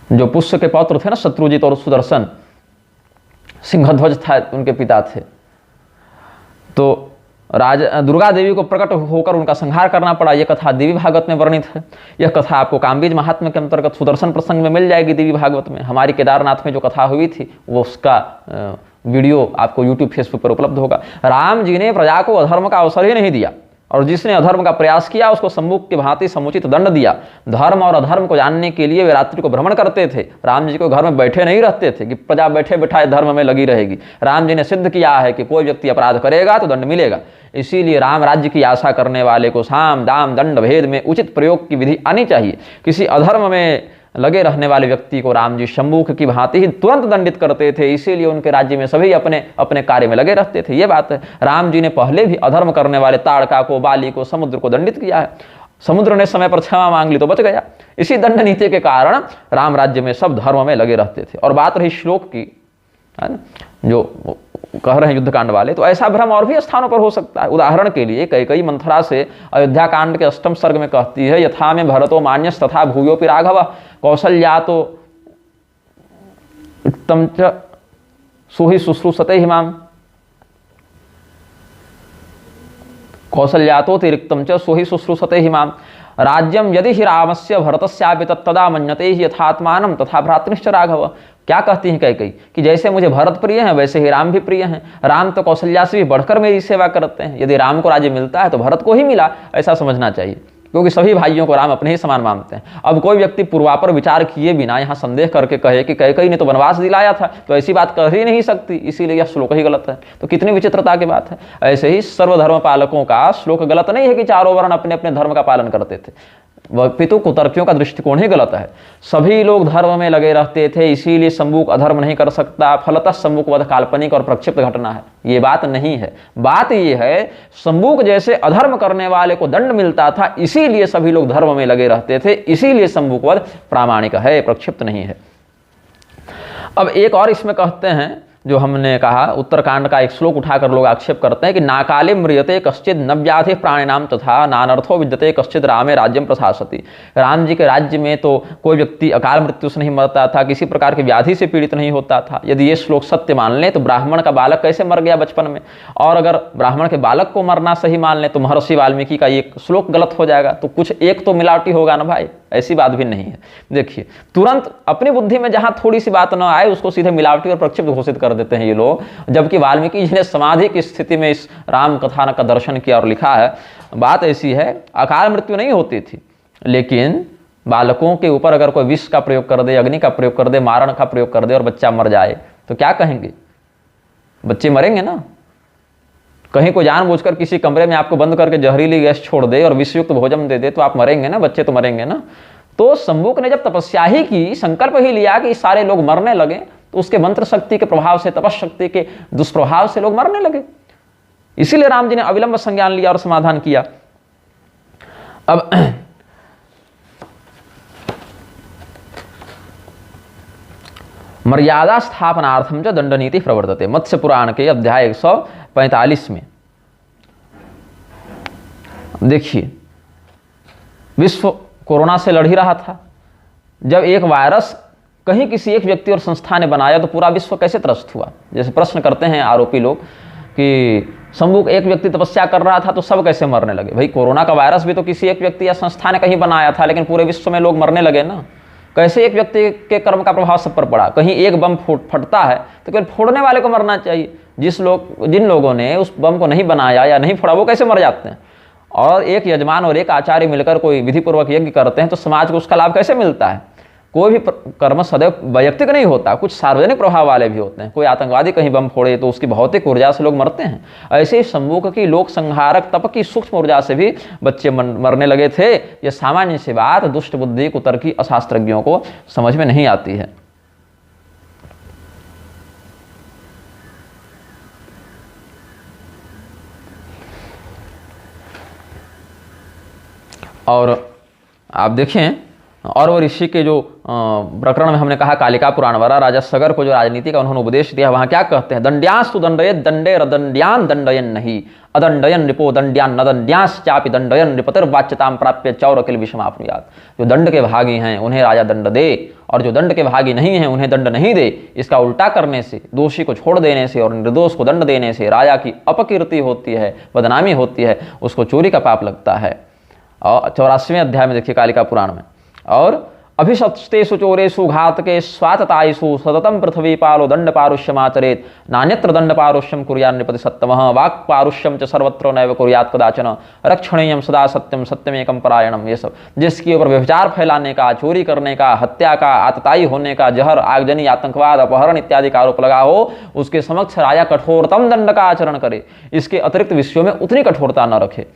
जो पुष्य के पौत्र थे ना, शत्रुजित और सुदर्शन, सिंहध्वज था उनके पिता थे, तो दुर्गा देवी को प्रकट होकर उनका संहार करना पड़ा। यह कथा देवी भागवत में वर्णित है। यह कथा आपको कामबीज महात्म्य के अंतर्गत सुदर्शन प्रसंग में मिल जाएगी देवी भागवत में। हमारी केदारनाथ में जो कथा हुई थी वो उसका वीडियो आपको यूट्यूब फेसबुक पर उपलब्ध होगा। राम जी ने प्रजा को अधर्म का अवसर ही नहीं दिया और जिसने अधर्म का प्रयास किया उसको सम्मुख की भांति समुचित दंड दिया। धर्म और अधर्म को जानने के लिए वे रात्रि को भ्रमण करते थे। राम जी को घर में बैठे नहीं रहते थे कि प्रजा बैठे बैठाए धर्म में लगी रहेगी। राम जी ने सिद्ध किया है कि कोई व्यक्ति अपराध करेगा तो दंड मिलेगा। इसीलिए राम राज्य की आशा करने वाले को साम दाम दंड भेद में उचित प्रयोग की विधि आनी चाहिए। किसी अधर्म में लगे रहने वाले व्यक्ति को राम जी सम्मुख की भांति ही तुरंत दंडित करते थे। इसीलिए उनके राज्य में सभी अपने अपने कार्य में लगे रहते थे। ये बात है। राम जी ने पहले भी अधर्म करने वाले ताड़का को, बाली को, समुद्र को दंडित किया है। समुद्र ने समय पर क्षमा मांग ली तो बच गया। इसी दंड नीति के कारण राम राज्य में सब धर्म में लगे रहते थे। और बात रही श्लोक की, है ना, जो कह रहे हैं युद्धकांड वाले, तो ऐसा भ्रम और भी स्थानों पर हो सकता है। उदाहरण के लिए कई मंथरा से अयोध्या कांड के 8वें सर्ग में कहती है, यथा में भरतो मान्यस तथा भूयोपि राघव कौशल्या तो उत्तम च सुहि शुश्रूषते हिमाम कौशल्या तो तिरिक्तम च सुहि शुश्रूषते हिमाम राज्यम यदि ही रामस्य भरतस्यापि तत्तदा मन्यते ही यथात्मानं तथा भ्रातृश्च राघव। क्या कहती हैं कई कि जैसे मुझे भरत प्रिय हैं वैसे ही राम भी प्रिय हैं। राम तो कौशल्या से भी बढ़कर मेरी सेवा करते हैं। यदि राम को राज्य मिलता है तो भरत को ही मिला, ऐसा समझना चाहिए, क्योंकि सभी भाइयों को राम अपने ही समान मानते हैं। अब कोई व्यक्ति पूर्वापर विचार किए बिना यहाँ संदेह करके कहे कि कई ने तो वनवास दिलाया था, तो ऐसी बात कह ही नहीं सकती, इसीलिए यह श्लोक ही गलत है। तो कितनी विचित्रता की बात है। ऐसे ही सर्वधर्म पालकों का श्लोक गलत नहीं है कि चारों वर्ण अपने अपने धर्म का पालन करते थे, पितु कुतर्कियों का दृष्टिकोण ही गलत है। सभी लोग धर्म में लगे रहते थे, इसीलिए सम्मुख अधर्म नहीं कर सकता। फलतः सम्मुख वध काल्पनिक और प्रक्षिप्त घटना है, ये बात नहीं है। बात ये है सम्मुख जैसे अधर्म करने वाले को दंड मिलता था, इसीलिए सभी लोग धर्म में लगे रहते थे, इसीलिए सम्मुख वध प्रामाणिक है, प्रक्षिप्त नहीं है। अब एक और इसमें कहते हैं, जो हमने कहा उत्तरकांड का एक श्लोक उठाकर लोग आक्षेप करते हैं कि नाकाले म्रियते कश्चित न व्याधि प्राणिनाम तथा नानर्थो विद्यते कश्चित रामे राज्यम प्रशासति। राम जी के राज्य में तो कोई व्यक्ति अकाल मृत्यु से नहीं मरता था, किसी प्रकार की व्याधि से पीड़ित नहीं होता था। यदि ये श्लोक सत्य मान लें तो ब्राह्मण का बालक कैसे मर गया बचपन में, और अगर ब्राह्मण के बालक को मरना सही मान लें तो महर्षि वाल्मीकि का ये श्लोक गलत हो जाएगा। तो कुछ एक तो मिलावटी होगा ना भाई, ऐसी बात भी नहीं है। देखिए तुरंत अपनी बुद्धि में जहां थोड़ी सी बात न आए उसको सीधे मिलावटी और प्रक्षिप्त घोषित कर देते हैं ये लोग, जबकि वाल्मीकि जी ने समाधि की स्थिति में इस राम कथा का दर्शन किया और लिखा है। बात ऐसी है, अकाल मृत्यु नहीं होती थी, लेकिन बालकों के ऊपर अगर कोई विष का प्रयोग कर दे, अग्नि का प्रयोग कर दे, मारण का प्रयोग कर दे और बच्चा मर जाए तो क्या कहेंगे? बच्चे मरेंगे ना। कहीं को जानबूझकर किसी कमरे में आपको बंद करके जहरीली गैस छोड़ दे और विषयुक्त भोजन दे दे तो आप मरेंगे ना, बच्चे तो मरेंगे ना। तो शंभुक ने जब तपस्या ही की, संकल्प ही लिया कि सारे लोग मरने लगे, तो उसके मंत्र शक्ति के प्रभाव से, तपशक्ति के दुष्प्रभाव से लोग मरने लगे। इसीलिए राम जी ने अविलंब संज्ञान लिया और समाधान किया। अब मर्यादा स्थापनार्थम च दंड नीति प्रवर्तते, मत्स्य पुराण के अध्याय 145 में। देखिए विश्व कोरोना से लड़ ही रहा था। जब एक वायरस कहीं किसी एक व्यक्ति और संस्था ने बनाया तो पूरा विश्व कैसे त्रस्त हुआ। जैसे प्रश्न करते हैं आरोपी लोग कि शंभुक एक व्यक्ति तपस्या कर रहा था तो सब कैसे मरने लगे। भाई कोरोना का वायरस भी तो किसी एक व्यक्ति या संस्था ने कहीं बनाया था, लेकिन पूरे विश्व में लोग मरने लगे ना। कैसे एक व्यक्ति के कर्म का प्रभाव सब पर पड़ा। कहीं एक बम फटता है तो केवल फोड़ने वाले को मरना चाहिए, जिन लोगों ने उस बम को नहीं बनाया या नहीं फोड़ा वो कैसे मर जाते हैं। और एक यजमान और एक आचार्य मिलकर कोई विधिपूर्वक यज्ञ करते हैं तो समाज को उसका लाभ कैसे मिलता है। कोई भी कर्म सदैव वैयक्तिक नहीं होता, कुछ सार्वजनिक प्रभाव वाले भी होते हैं। कोई आतंकवादी कहीं बम फोड़े तो उसकी भौतिक ऊर्जा से लोग मरते हैं। ऐसे ही शंभुक की लोक संहारक तप की सूक्ष्म ऊर्जा से भी बच्चे मरने लगे थे। यह सामान्य सी बात दुष्ट बुद्धि कुतर्की अशास्त्रज्ञों को समझ में नहीं आती है। और आप देखें और वो ऋषि के जो प्रकरण में हमने कहा कालिका पुराण वाला राजा सगर को जो राजनीति का उन्होंने उपदेश दिया, वहां क्या कहते हैं, दंड्यांस्तु दंडयेत दंडे रदंड्यान दंडयन नहीं अदंडयन निपो दंड्यान नदंड्यांस चापि दंडयन निपतिर्वाच्यताम प्राप्य चौर अखिल विषमाप्नुयात्। जो दंड के भागी हैं उन्हें राजा दंड दे, और जो दंड के भागी नहीं हैं उन्हें दंड नहीं दे। इसका उल्टा करने से, दोषी को छोड़ देने से और निर्दोष को दंड देने से राजा की अपकीर्ति होती है, बदनामी होती है, उसको चोरी का पाप लगता है। और 84वें अध्याय में देखिए कालिका पुराण में, और अभिशतेषु चोरेषु घातके स्वाततायिषु सततम पृथ्वी पालो दंड पारुष्यमाचरेत नान्यत्र दंड पारुष्यम कुर्यात् नृपति सत्तमः वाक् पारुष्यम च सर्वत्र नैव कुर्यात् कदाचन रक्षणीयम सदा सत्यम सत्यमेकम परायणम। ये सब जिसके ऊपर व्यभिचार फैलाने का, चोरी करने का, हत्या का, आतताई होने का, जहर, आगजनी, आतंकवाद, अपहरण इत्यादि का आरोप लगा हो, उसके समक्ष राजा कठोरतम दंड का आचरण करे, इसके अतिरिक्त विषयों में उतनी कठोरता न रखे।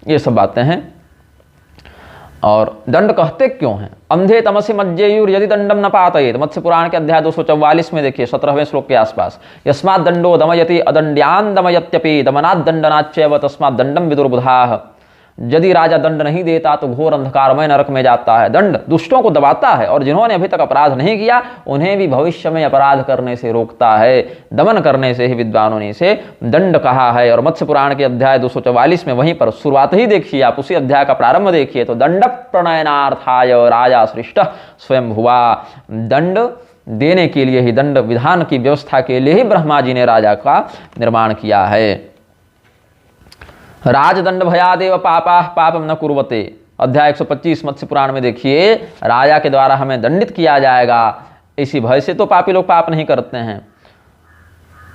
ये सब बातें हैं। और दंड कहते क्यों हैं, अंधे तमसी मज्जेयुर यदि दंडम न पातयेत, मत्स्य पुराण के अध्याय 244 में देखिए 17वें श्लोक के आसपास, यस्मात् दंडो दमयति अदंड्यान दमयत्यपि दमनात् दंडनाच्चैव तस्मात् दंडम विदुर्बुधाः। यदि राजा दंड नहीं देता तो घोर अंधकारमय नरक में जाता है। दंड दुष्टों को दबाता है और जिन्होंने अभी तक अपराध नहीं किया उन्हें भी भविष्य में अपराध करने से रोकता है। दमन करने से ही विद्वानों ने इसे दंड कहा है। और मत्स्य पुराण के अध्याय 244 में वहीं पर शुरुआत ही देखिए आप, उसी अध्याय का प्रारंभ देखिए तो दंड प्रणयनार्थाय राजा सृष्ट स्वयं हुआ। दंड देने के लिए ही, दंड विधान की व्यवस्था के लिए ही ब्रह्मा जी ने राजा का निर्माण किया है। राजदंड भयादेव पापा पापम न कुर्वते, अध्याय 125 मत्स्य पुराण में देखिए, राजा के द्वारा हमें दंडित किया जाएगा, इसी भय से तो पापी लोग पाप नहीं करते हैं।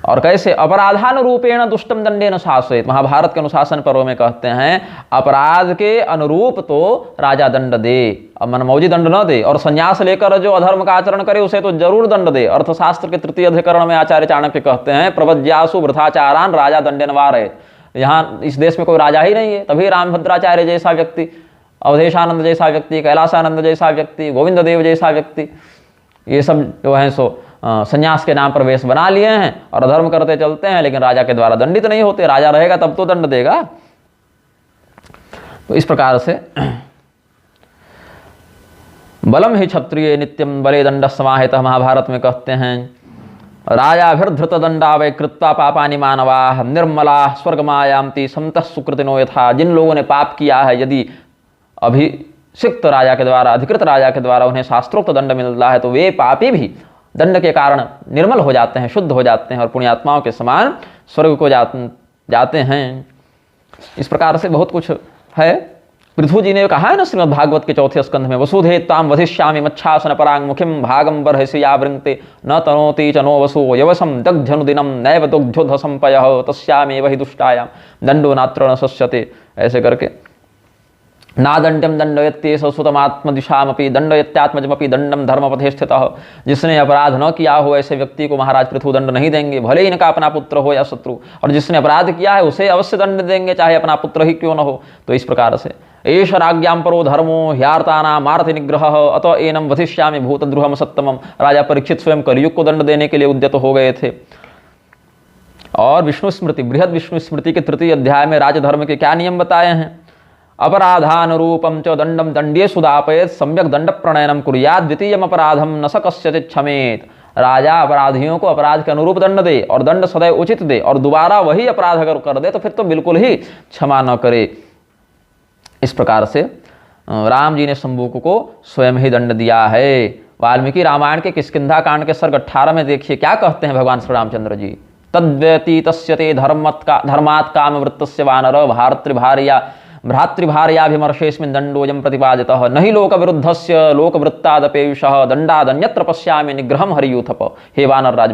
और कैसे, अपराधानुरूपेण दुष्टम दंडेन शासयेत्, महाभारत के अनुशासन पर्व में कहते हैं अपराध के अनुरूप तो राजा दंड दे, मनमौजी दंड न दे। और संन्यास लेकर जो अधर्म का आचरण करे उसे तो जरूर दंड दे। अर्थशास्त्र के 3य अधिकरण में आचार्य चाणक्य कहते हैं प्रवज्यासु वृथाचारान राजा दंडेन वारयेत्। यहाँ इस देश में कोई राजा ही नहीं है, तभी रामभद्राचार्य जैसा व्यक्ति, अवधेशानंद जैसा व्यक्ति, कैलासानंद जैसा व्यक्ति, गोविंद देव जैसा व्यक्ति, ये सब जो है सो संन्यास के नाम पर वेश बना लिए हैं और अधर्म करते चलते हैं, लेकिन राजा के द्वारा दंडित नहीं होते। राजा रहेगा तब तो दंड देगा। तो इस प्रकार से बलम ही क्षत्रिय नित्यम बले दंड समाहितः, महाभारत में कहते हैं राजाभिर्धृतदंडा वै कृत्वा पापानि मानवाः निर्मला स्वर्गमायान्ति संतः सुकृतिनो यथा। जिन लोगों ने पाप किया है, यदि अभिषिक्त राजा के द्वारा, अधिकृत राजा के द्वारा उन्हें शास्त्रोक्त दंड मिलता है तो वे पापी भी दंड के कारण निर्मल हो जाते हैं, शुद्ध हो जाते हैं और पुण्यात्माओं के समान स्वर्ग को जाते हैं। इस प्रकार से बहुत कुछ है। पृथु जी ने कहा है ना श्रीमद् भागवत के चौथे स्कंध में, वसुधे ताम वधिष्यामि मच्छासन परांग मुखिम भागम बर्हसि वृंक्ते न तनोति च नो वसु यवसम दग्ध्यनुदिनम नैव दुग्धोध संपयः तस्यामेव हि दुष्टायाम दंडो नात्र न शस्यते। ऐसे करके नादंड्यम दंडयत्येष सुतमात्मदिशामपि दंडयत्यात्मजमपि दंडम धर्मपथे स्थितः। जिसने अपराध न किया हो ऐसे व्यक्ति को महाराज पृथु दंड नहीं देंगे, भले ही इनका अपना पुत्र हो या शत्रु, और जिसने अपराध किया है उसे अवश्य दंड देंगे, चाहे अपना पुत्र ही क्यों न हो। तो इस प्रकार से एष राज्ञां परो धर्मो ह्यार्तानां आर्ति निग्रह अत एनम वधिष्यामि भूतद्रुहम सत्तमम। राजा परीक्षित स्वयं कलियुग को दंड देने के लिए उद्यत हो गए थे। और विष्णु स्मृति, बृहद विष्णु स्मृति के तृतीय अध्याय में राजधर्म के क्या नियम बताए हैं। अपराधानुरूपम च दंडम दंड्ये सुदापयेत सम्यक दंड प्रणयनम कुर्यात् द्वितीयम अपराधम न स कस्यचित् क्षमेत। राजा अपराधियों को अपराध के अनुरूप दंड दे और दंड सदैव उचित दे, और दोबारा वही अपराध अगर कर दे तो फिर तो बिल्कुल ही क्षमा न करे। इस प्रकार से राम जी ने शंभुक को स्वयं ही दंड दिया है। वाल्मीकि रामायण के किष्किंधा कांड के सर्ग 18 में देखिए क्या कहते हैं भगवान श्री रामचंद्र जी। तद्व्यतीतस्य ते धर्मात् कामवृत्तस्य वानर भ्रातृभार्याभिमर्शेऽस्मिन् दंडोऽयं प्रतिपादितः न हि लोकविरुद्धस्य लोकवृत्तादपेयुषः दंडादन्यत्र पश्यामि निग्रहं हरियूथप। हे वानर राज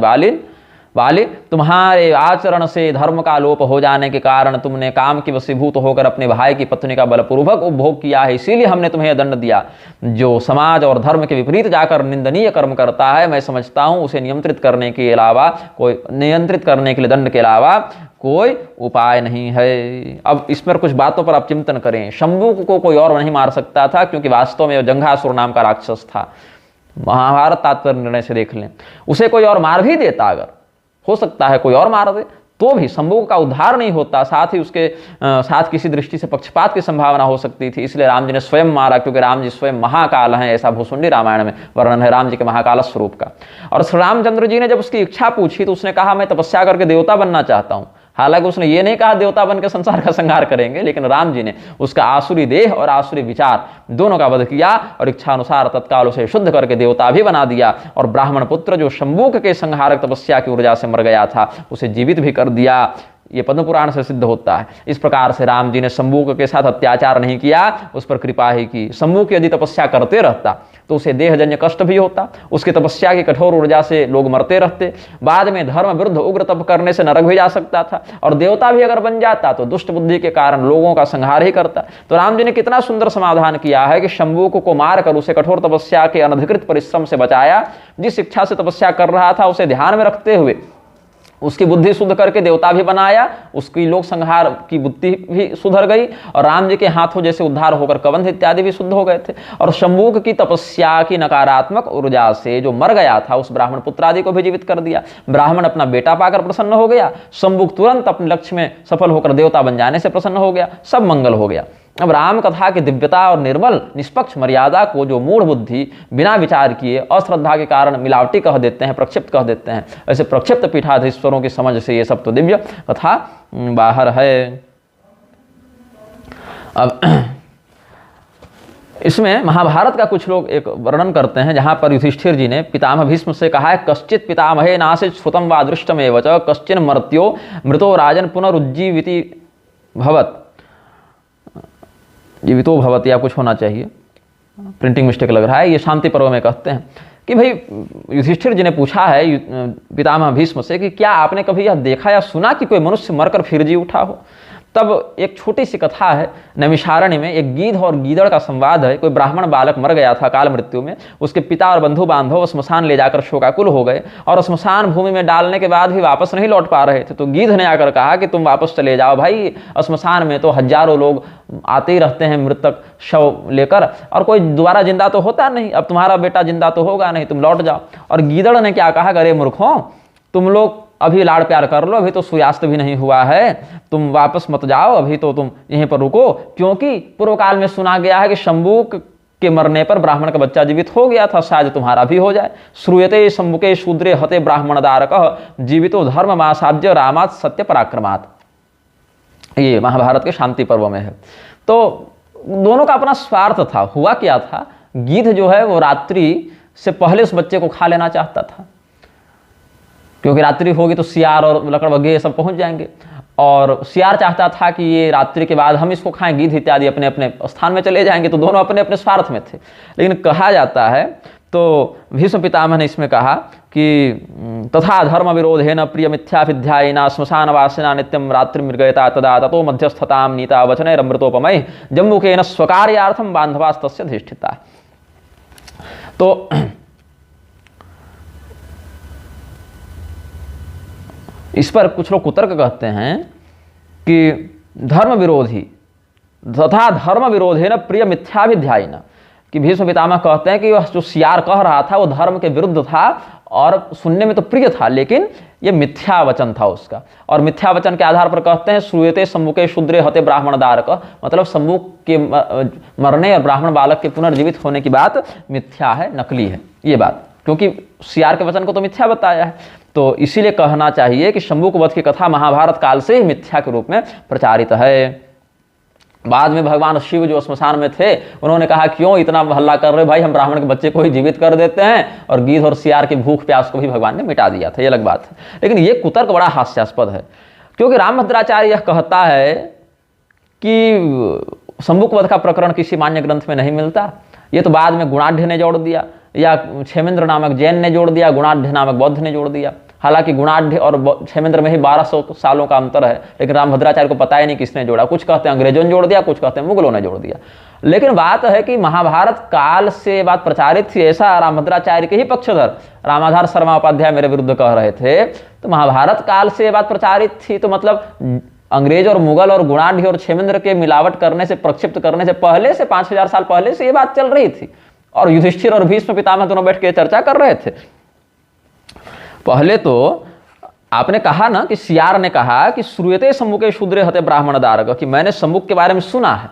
वाले, तुम्हारे आचरण से धर्म का लोप हो जाने के कारण तुमने काम की वशीभूत होकर अपने भाई की पत्नी का बलपूर्वक उपभोग किया है, इसीलिए हमने तुम्हें यह दंड दिया। जो समाज और धर्म के विपरीत जाकर निंदनीय कर्म करता है, मैं समझता हूं उसे नियंत्रित करने के लिए दंड के अलावा कोई उपाय नहीं है। अब इस पर कुछ बातों पर आप चिंतन करें। शंभुक को कोई और नहीं मार सकता था, क्योंकि वास्तव में जंघासुर नाम का राक्षस था। महाभारत तात्पर्य निर्णय से देख लें, उसे कोई और मार भी देता, अगर हो सकता है कोई और मार दे, तो भी शंभुक का उद्धार नहीं होता, साथ ही उसके साथ किसी दृष्टि से पक्षपात की संभावना हो सकती थी। इसलिए राम जी ने स्वयं मारा, क्योंकि राम जी स्वयं महाकाल हैं, ऐसा भूसुंडी रामायण में वर्णन है राम जी के महाकाल स्वरूप का। और श्री रामचंद्र जी ने जब उसकी इच्छा पूछी तो उसने कहा मैं तपस्या करके देवता बनना चाहता हूं। हालांकि उसने ये नहीं कहा देवता बन के संसार का संहार करेंगे, लेकिन राम जी ने उसका आसुरी देह और आसुरी विचार दोनों का वध किया और इच्छा अनुसार तत्काल उसे शुद्ध करके देवता भी बना दिया। और ब्राह्मण पुत्र जो शंभुक के संहारक तपस्या की ऊर्जा से मर गया था, उसे जीवित भी कर दिया। ये पद्म पुराण से सिद्ध होता है। इस प्रकार से राम जी ने शंभुक के साथ अत्याचार नहीं किया, उस पर कृपा ही की। शंभुक यदि तपस्या करते रहता तो उसे देहजन्य कष्ट भी होता, उसकी तपस्या की कठोर ऊर्जा से लोग मरते रहते, बाद में धर्म विरुद्ध उग्र तप करने से नरक भी जा सकता था, और देवता भी अगर बन जाता तो दुष्ट बुद्धि के कारण लोगों का संहार ही करता। तो राम जी ने कितना सुंदर समाधान किया है कि शंभुक को मारकर उसे कठोर तपस्या के अनधिकृत परिश्रम से बचाया। जिस इच्छा से तपस्या कर रहा था उसे ध्यान में रखते हुए उसकी बुद्धि शुद्ध करके देवता भी बनाया, उसकी लोक संहार की बुद्धि भी सुधर गई, और राम जी के हाथों जैसे उद्धार होकर कबंध इत्यादि भी शुद्ध हो गए थे। और शंभुक की तपस्या की नकारात्मक ऊर्जा से जो मर गया था उस ब्राह्मण पुत्र आदि को भी जीवित कर दिया। ब्राह्मण अपना बेटा पाकर प्रसन्न हो गया, शंभुक तुरंत अपने लक्ष्य में सफल होकर देवता बन जाने से प्रसन्न हो गया, सब मंगल हो गया। अब राम कथा की दिव्यता और निर्मल निष्पक्ष मर्यादा को जो मूढ़ बुद्धि बिना विचार किए अश्रद्धा के कारण मिलावटी कह देते हैं, प्रक्षिप्त कह देते हैं, ऐसे प्रक्षिप्त पीठाधीश्वरों की समझ से ये सब तो दिव्य कथा बाहर है। अब इसमें महाभारत का कुछ लोग एक वर्णन करते हैं, जहां पर युधिष्ठिर जी ने पितामह भीष्म से कहा है कश्चित पितामहे नासित श्रुतम वा दृष्टमेव च कश्चिन मर्त्यो मृतो राजन पुनरुज्जीविति भवत, जीवितो भवत या कुछ होना चाहिए, प्रिंटिंग मिस्टेक लग रहा है। ये शांति पर्व में कहते हैं कि भाई युधिष्ठिर जी ने पूछा है पितामह भीष्म से कि क्या आपने कभी यह देखा या सुना कि कोई मनुष्य मरकर फिर जी उठा हो। तब एक छोटी सी कथा है, नैमिषारण्य में एक गीध और गीदड़ का संवाद है। कोई ब्राह्मण बालक मर गया था काल मृत्यु में, उसके पिता और बंधु बांधव स्मशान ले जाकर शोकाकुल हो गए, और स्मशान भूमि में डालने के बाद भी वापस नहीं लौट पा रहे थे। तो गीध ने आकर कहा कि तुम वापस चले जाओ भाई, स्मशान में तो हजारों लोग आते ही रहते हैं मृतक शव लेकर, और कोई दोबारा जिंदा तो होता नहीं, अब तुम्हारा बेटा जिंदा तो होगा नहीं, तुम लौट जाओ। और गीदड़ ने क्या कहा, अरे मूर्खों, तुम लोग अभी लाड़ प्यार कर लो, अभी तो सूर्यास्त भी नहीं हुआ है, तुम वापस मत जाओ, अभी तो तुम यहीं पर रुको, क्योंकि पूर्व काल में सुना गया है कि शंभुक के मरने पर ब्राह्मण का बच्चा जीवित हो गया था, शायद तुम्हारा भी हो जाए। श्रूयते शंभुके शूद्रे हते ब्राह्मणदारक जीवितो धर्म मासाद्य रामात सत्य पराक्रमात्। ये महाभारत के शांति पर्व में है। तो दोनों का अपना स्वार्थ था। हुआ क्या था, गिद्ध जो है वो रात्रि से पहले उस बच्चे को खा लेना चाहता था, क्योंकि रात्रि होगी तो सियार और लकड़बग्घे सब पहुंच जाएंगे, और सियार चाहता था कि ये रात्रि के बाद हम इसको खाएं, गिद्ध इत्यादि अपने अपने स्थान में चले जाएंगे। तो दोनों अपने अपने स्वार्थ में थे। लेकिन कहा जाता है, तो भीष्म पितामह ने इसमें कहा कि तथा धर्म विरोधेन प्रिय मिथ्याभिध्यायिना श्मशानवासिना नित्यं रात्रि मृगयता तदा ततो मध्यस्थतां नीता वचनैरमृतोपमैः जम्बुकेन स्वकार्यार्थं बान्धवास्तस्य धिष्ठिता। तो इस पर कुछ लोग कुतर्क कहते हैं कि धर्म विरोधी तथा धर्म विरोधेन प्रिय मिथ्याभिध्यायिना, कि भीष्म पितामह कहते हैं कि वह जो सियार कह रहा था वो धर्म के विरुद्ध था और सुनने में तो प्रिय था, लेकिन ये मिथ्या वचन था उसका। और मिथ्या वचन के आधार पर कहते हैं श्रूयते शंभुके शूद्रे हते ब्राह्मणदारक, मतलब शंभु के मरने और ब्राह्मण बालक के पुनर्जीवित होने की बात मिथ्या है, नकली है ये बात, क्योंकि सियार के वचन को तो मिथ्या बताया है। तो इसीलिए कहना चाहिए कि शंभुक वध की कथा महाभारत काल से ही मिथ्या के रूप में प्रचारित है। बाद में भगवान शिव जो श्मशान में थे उन्होंने कहा क्यों इतना हल्ला कर रहे भाई, हम ब्राह्मण के बच्चे को ही जीवित कर देते हैं, और गिद्ध और सियार की भूख प्यास को भी भगवान ने मिटा दिया था। ये अलग बात है, लेकिन ये कुतर्क बड़ा हास्यास्पद है, क्योंकि रामभद्राचार्य यह कहता है कि शंभुक वध का प्रकरण किसी मान्य ग्रंथ में नहीं मिलता। ये तो बाद में गुणाढ़ ने जोड़ दिया, या क्षेमेंद्र नामक जैन ने जोड़ दिया, गुणाढ़ नामक बौद्ध ने जोड़ दिया। हालांकि गुणाढ़ और क्षेमेंद्र में ही 1200 सालों का अंतर है, लेकिन रामभद्राचार्य को पता ही नहीं किसने जोड़ा। कुछ कहते हैं अंग्रेजों ने जोड़ दिया, कुछ कहते हैं मुगलों ने जोड़ दिया। लेकिन बात है कि महाभारत काल से बात प्रचारित थी, ऐसा रामभद्राचार्य के ही पक्षधर रामाधार शर्मा उपाध्याय मेरे विरुद्ध कह रहे थे। तो महाभारत काल से ये बात प्रचारित थी, तो मतलब अंग्रेज और मुगल और गुणाढ़ और क्षेमेंद्र के मिलावट करने से, प्रक्षिप्त करने से पहले से 5000 साल पहले से ये बात चल रही थी, और युधिष्ठिर और भीष्म पितामह दोनों बैठ के चर्चा कर रहे थे। पहले तो आपने कहा ना कि सियार ने कहा कि श्रूयते शंभुके शूद्रे हते ब्राह्मणदारक, कि मैंने शंभुक के बारे में सुना है।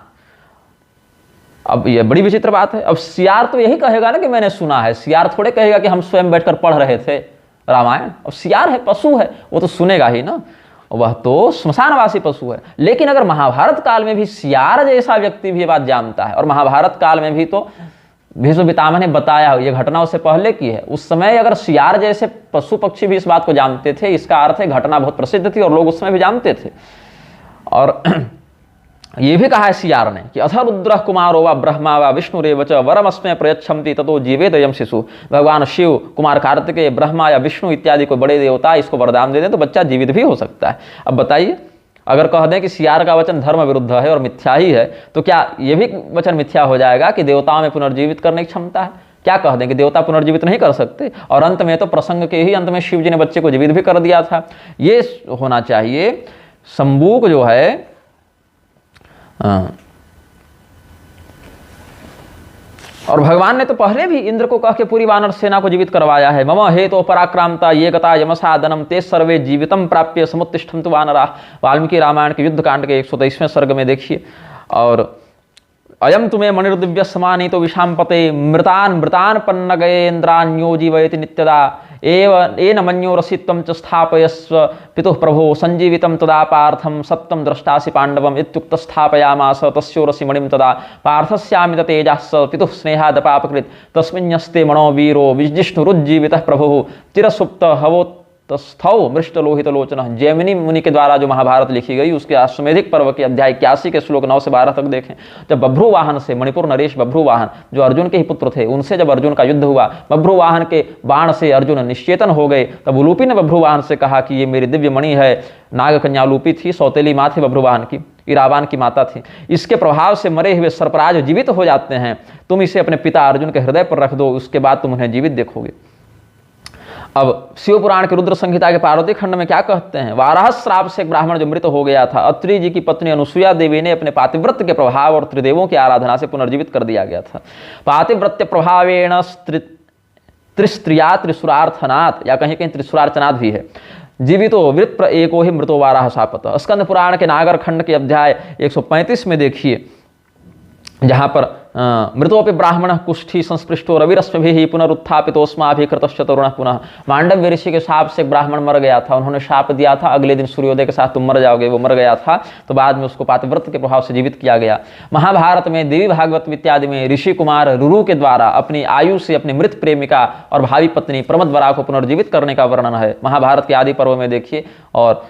अब ये बड़ी विचित्र बात है। अब सियार तो यही कहेगा ना कि मैंने सुना है, सियार थोड़े कहेगा कि हम स्वयं बैठकर पढ़ रहे थे रामायण। अब सियार है, पशु है, वो तो सुनेगा ही ना, वह तो श्मशानवासी पशु है। लेकिन अगर महाभारत काल में भी सियार जैसा व्यक्ति भी ये बात जानता है, और महाभारत काल में भी तो भीष्म पितामह ने बताया ये घटना उससे पहले की है, उस समय अगर सियार जैसे पशु पक्षी भी इस बात को जानते थे, इसका अर्थ है घटना बहुत प्रसिद्ध थी और लोग उस समय भी जानते थे। और ये भी कहा है सियार ने कि अथ रुद्र कुमारो व ब्रह्मा व विष्णुरेव च वरमस्मै प्रयच्छन्ति ततो जीवेत अयं शिशु। भगवान शिव, कुमार कार्तिकेय, ब्रह्मा या विष्णु इत्यादि कोई बड़े देवता इसको वरदान दे दें तो बच्चा जीवित भी हो सकता है। अब बताइए, अगर कह दें कि सियार का वचन धर्म विरुद्ध है और मिथ्या ही है, तो क्या यह भी वचन मिथ्या हो जाएगा कि देवताओं में पुनर्जीवित करने की क्षमता है? क्या कह दें कि देवता पुनर्जीवित नहीं कर सकते? और अंत में तो प्रसंग के ही अंत में शिव जी ने बच्चे को जीवित भी कर दिया था। ये होना चाहिए। शंभुक जो है और भगवान ने तो पहले भी इंद्र को कह के पूरी वानर सेना को जीवित करवाया है। मम हे तो पराक्रांता ये गता यमसादनम ते सर्वे जीवितम प्राप्य समुत्तिष्ठन्तु वानरा। वाल्मीकि रामायण के युद्ध कांड के 123वें सर्ग में देखिए। और अयम तुम्हें मणिर्दिव्य समानी तो विषांपते मृतान मृतान पन्नगेन्द्रान्यो जीवयति नित्यदा एन मन्योरसित्वं च स्थापयस्व पितुः प्रभो संजीवितं तदा पार्थं सत्यं द्रष्टासि पांडवम् इत्युक्त स्थापयामास तस्योरसि मणिं तदा पार्थस्यामित तेजः पितुः स्नेहादपापकृत् तस्मिन्यस्ते मनो वीरो विजिष्णुरुज्जीवितः प्रभुः चिरसुप्त हवोत् तस्थौ मृष्ट लोहित लोचन। जैमिनी मुनि के द्वारा जो महाभारत लिखी गई उसके अश्वमेधिक पर्व के अध्याय 81 के श्लोक 9 से 12 तक देखें। जब बभ्रुवाहन से, मणिपुर नरेश बभ्रुवाहन जो अर्जुन के ही पुत्र थे, उनसे जब अर्जुन का युद्ध हुआ, बभ्रुवाहन के बाण से अर्जुन निश्चेतन हो गए, तब उलूपी ने बभ्रुवाहन से कहा कि ये मेरी दिव्य मणि है। नागकन्या उलूपी थी, सौतेली माँ थी बभ्रुवाहन की, इरावान की माता थी। इसके प्रभाव से मरे हुए सर्पराज जीवित हो जाते हैं। तुम इसे अपने पिता अर्जुन के हृदय पर रख दो, उसके बाद तुम उन्हें जीवित देखोगे। अब शिव पुराण के रुद्र संहिता के पार्वती खंड में क्या कहते हैं? वाराह श्राप से एक ब्राह्मण जो मृत हो गया था, अत्रि जी की पत्नी अनुसुईया देवी ने अपने पातिव्रत्य के प्रभाव और त्रिदेवों की आराधना से पुनर्जीवित कर दिया गया था। पातिव्रत्य प्रभावेण त्रिस्त्रिया त्रिसुरार्थनाथ, या कहीं कहीं त्रिसुरार्चनाथ भी है। जीवितो विप्र एको ही मृतो वाराह शापत। स्कंद पुराण के नागर खंड के अध्याय 135 में देखिए, जहां पर मृतोपि ब्राह्मण कुष्ठी संस्पृष्टो रविरश्मिभिः पुनरुत्थापितोस्माभिकृतश्च तरुणः पुनः। मांडव्य ऋषि के शाप से ब्राह्मण मर गया था, उन्होंने शाप दिया था अगले दिन सूर्योदय के साथ तुम मर जाओगे, वो मर गया था, तो बाद में उसको पातिव्रत के प्रभाव से जीवित किया गया। महाभारत में देवी भागवत इत्यादि में ऋषि कुमार रुरु के द्वारा अपनी आयु से अपनी मृत प्रेमिका और भावी पत्नी प्रमदवरा को पुनर्जीवित करने का वर्णन है महाभारत के आदि पर्व में देखिए। और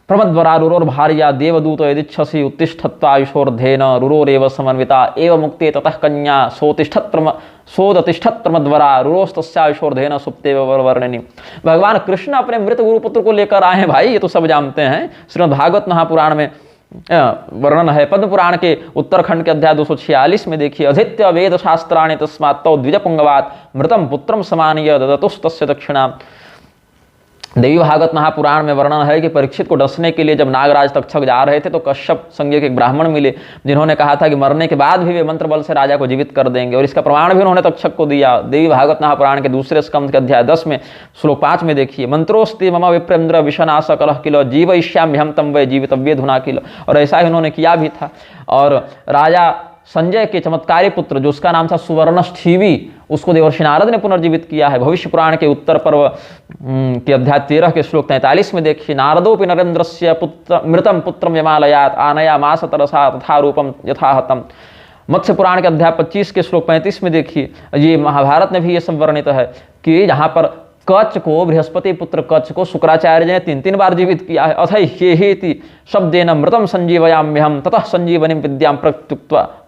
प्रमदवरा रुरोर भार्या देवदूत यदिच्छसि उत्तिष्ठत्वायुषोर्धेन रुरोरेव समन्विता एव मुक्ते ततः कन्या सोदतिष्ठत् प्रमदवरा रुरोस्तस्यायुषोर्धेन सुप्तेव वर्णनि। भगवान कृष्ण अपने मृत गुरुपुत्र को लेकर आए हैं भाई, ये तो सब जानते हैं। श्रीमद् भागवत महापुराण में वर्णन है। पद्म पुराण के उत्तरखंड के अध्याय 246 में देखिए, अधीत्य वेद शास्त्राणि तस्मात् तौ द्विजपुंगवात् मृतम पुत्रम समानीय ददतुस्तस्य दक्षिणा। देवी भागवत महापुराण में वर्णन है कि परीक्षित को डसने के लिए जब नागराज तक्षक जा रहे थे तो कश्यप संज्ञ के एक ब्राह्मण मिले, जिन्होंने कहा था कि मरने के बाद भी वे मंत्र बल से राजा को जीवित कर देंगे, और इसका प्रमाण भी उन्होंने तक्षक को दिया। देवी भागवत महापुराण के दूसरे स्कंद के अध्याय 10 में श्लोक 5 में देखिए, मंत्रोस्ति मम विप्रेन्द्र विषनाश कलह किलो जीवयिष्याम्यहं तम वै जीवितव्ये धुना किलो। और ऐसा ही उन्होंने किया भी था। और राजा संजय के चमत्कारी पुत्र जो उसका नाम था सुवर्णष्ठीवी, उसको देवर्षि नारद ने पुनर्जीवित किया है। भविष्य पुराण के उत्तर पर्व के अध्याय 13 के श्लोक 43 में देखिए, नारदोपि नरेन्द्रस्य पुत्र मृतम पुत्रम यमालयात आनया मास तरसा तथा रूपम यथाहतम। मत्स्य पुराण के अध्याय 25 के श्लोक 35 में देखिए, ये महाभारत में भी ये सब वर्णित है कि जहाँ पर कच्छ को, बृहस्पति पुत्र कच्छ को शुक्राचार्य ने 3 बार जीवित किया है। अथ हेति शब्देन मृतम संजीवयाम्यहम ततः संजीवनीम विद्याम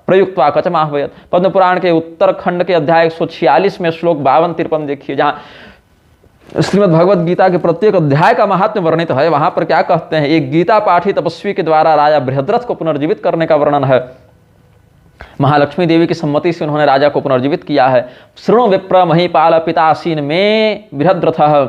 प्रयुक्त्वा कचमाह्वयत्। पद्म पुराण के उत्तरखंड के अध्याय 146 में श्लोक 52-53 देखिए, जहाँ श्रीमद् भगवत गीता के प्रत्येक अध्याय का महात्म्य वर्णित है। वहां पर क्या कहते हैं, एक गीता पाठी तपस्वी के द्वारा राजा बृहद्रथ को पुनर्जीवित करने का वर्णन है। महालक्ष्मी देवी की सम्मति से उन्होंने राजा को पुनर्जीवित किया है। शृणु विप्र महीपाल पितासीन में बृहद्रथः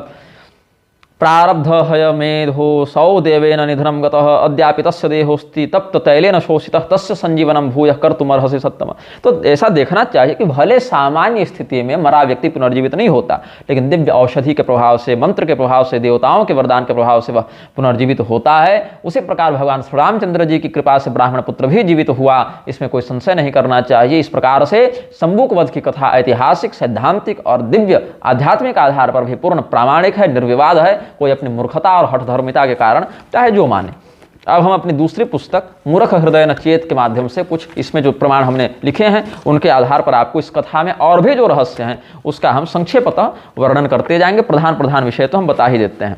प्रारब्ध हय मेधो सौ देवेन निधनम गतः अद्यापि तस्य देहोस्ति तप्त तैलेन शोषितः तस्य संजीवनम भूयः कर्तुमर्हसि सत्तम। तो ऐसा देखना चाहिए कि भले सामान्य स्थिति में मरा व्यक्ति पुनर्जीवित नहीं होता, लेकिन दिव्य औषधि के प्रभाव से, मंत्र के प्रभाव से, देवताओं के वरदान के प्रभाव से वह पुनर्जीवित होता है। उसी प्रकार भगवान श्री रामचंद्र जी की कृपा से ब्राह्मण पुत्र भी जीवित हुआ, इसमें कोई संशय नहीं करना चाहिए। इस प्रकार से शंबुक वध की कथा ऐतिहासिक, सैद्धांतिक और दिव्य आध्यात्मिक आधार पर भी पूर्ण प्रामाणिक है, निर्विवाद है। कोई अपनी मूर्खता और हठधर्मिता के कारण चाहे जो माने। अब हम अपनी दूसरी पुस्तक मूर्ख हृदय न चेत के माध्यम से कुछ इसमें जो प्रमाण हमने लिखे हैं उनके आधार पर आपको इस कथा में और भी जो रहस्य हैं उसका हम संक्षेपतः वर्णन करते जाएंगे। प्रधान विषय तो हम बता ही देते हैं।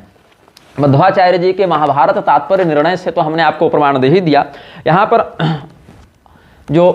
मध्वाचार्य जी के महाभारत तात्पर्य निर्णय से तो हमने आपको प्रमाण दे ही दिया। यहाँ पर जो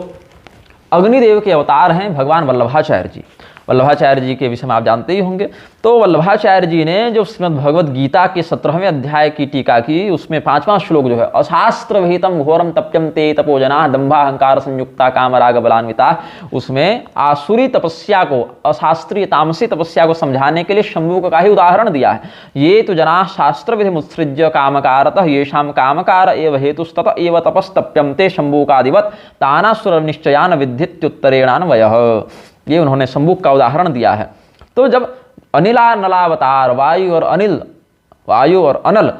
अग्निदेव के अवतार हैं भगवान वल्लभाचार्य जी, वल्लभाचार्य जी के विषय में आप जानते ही होंगे। तो वल्लभाचार्य जी ने जो श्रीमद् भगवद गीता के 17वें अध्याय की टीका की, उसमें 5वां श्लोक जो है, अशास्त्र विहितम घोरम तप्यम ते तपोजना दंभाहंकार संयुक्ता कामराग बलान्विता, उसमें आसुरी तपस्या को, अशास्त्रीय तामसी तपस्या को समझाने के लिए शंभुक का ही उदाहरण दिया है। ये तो जना शास्त्र विधि मुत्सृज्य कामकारतः येषाम कामकार एव हेतुस्तत एव तपस्तप्यम ते शंभुकादिवत तानासुर निश्चयान विद्युत्तरेणान्वयः। ये उन्होंने शंभुक का उदाहरण दिया है। तो जब अनिला नलावतार, वायु और अनल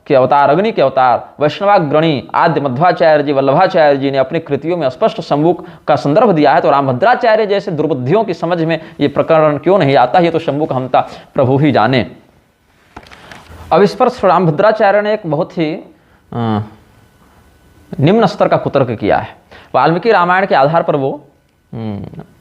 के अवतार, अग्नि के अवतार, वैष्णवाग्रणी आद्य मध्वाचार्य जी, वल्लभाचार्य जी ने अपनी कृतियों में स्पष्ट शंभुक का संदर्भ दिया है, तो रामभद्राचार्य जैसे दुर्बुद्धियों की समझ में ये प्रकरण क्यों नहीं आता, ये तो शंभुक हमता प्रभु ही जाने। अब इस पर रामभद्राचार्य ने एक बहुत ही निम्न स्तर का कुतर्क किया है। वाल्मीकि रामायण के आधार पर वो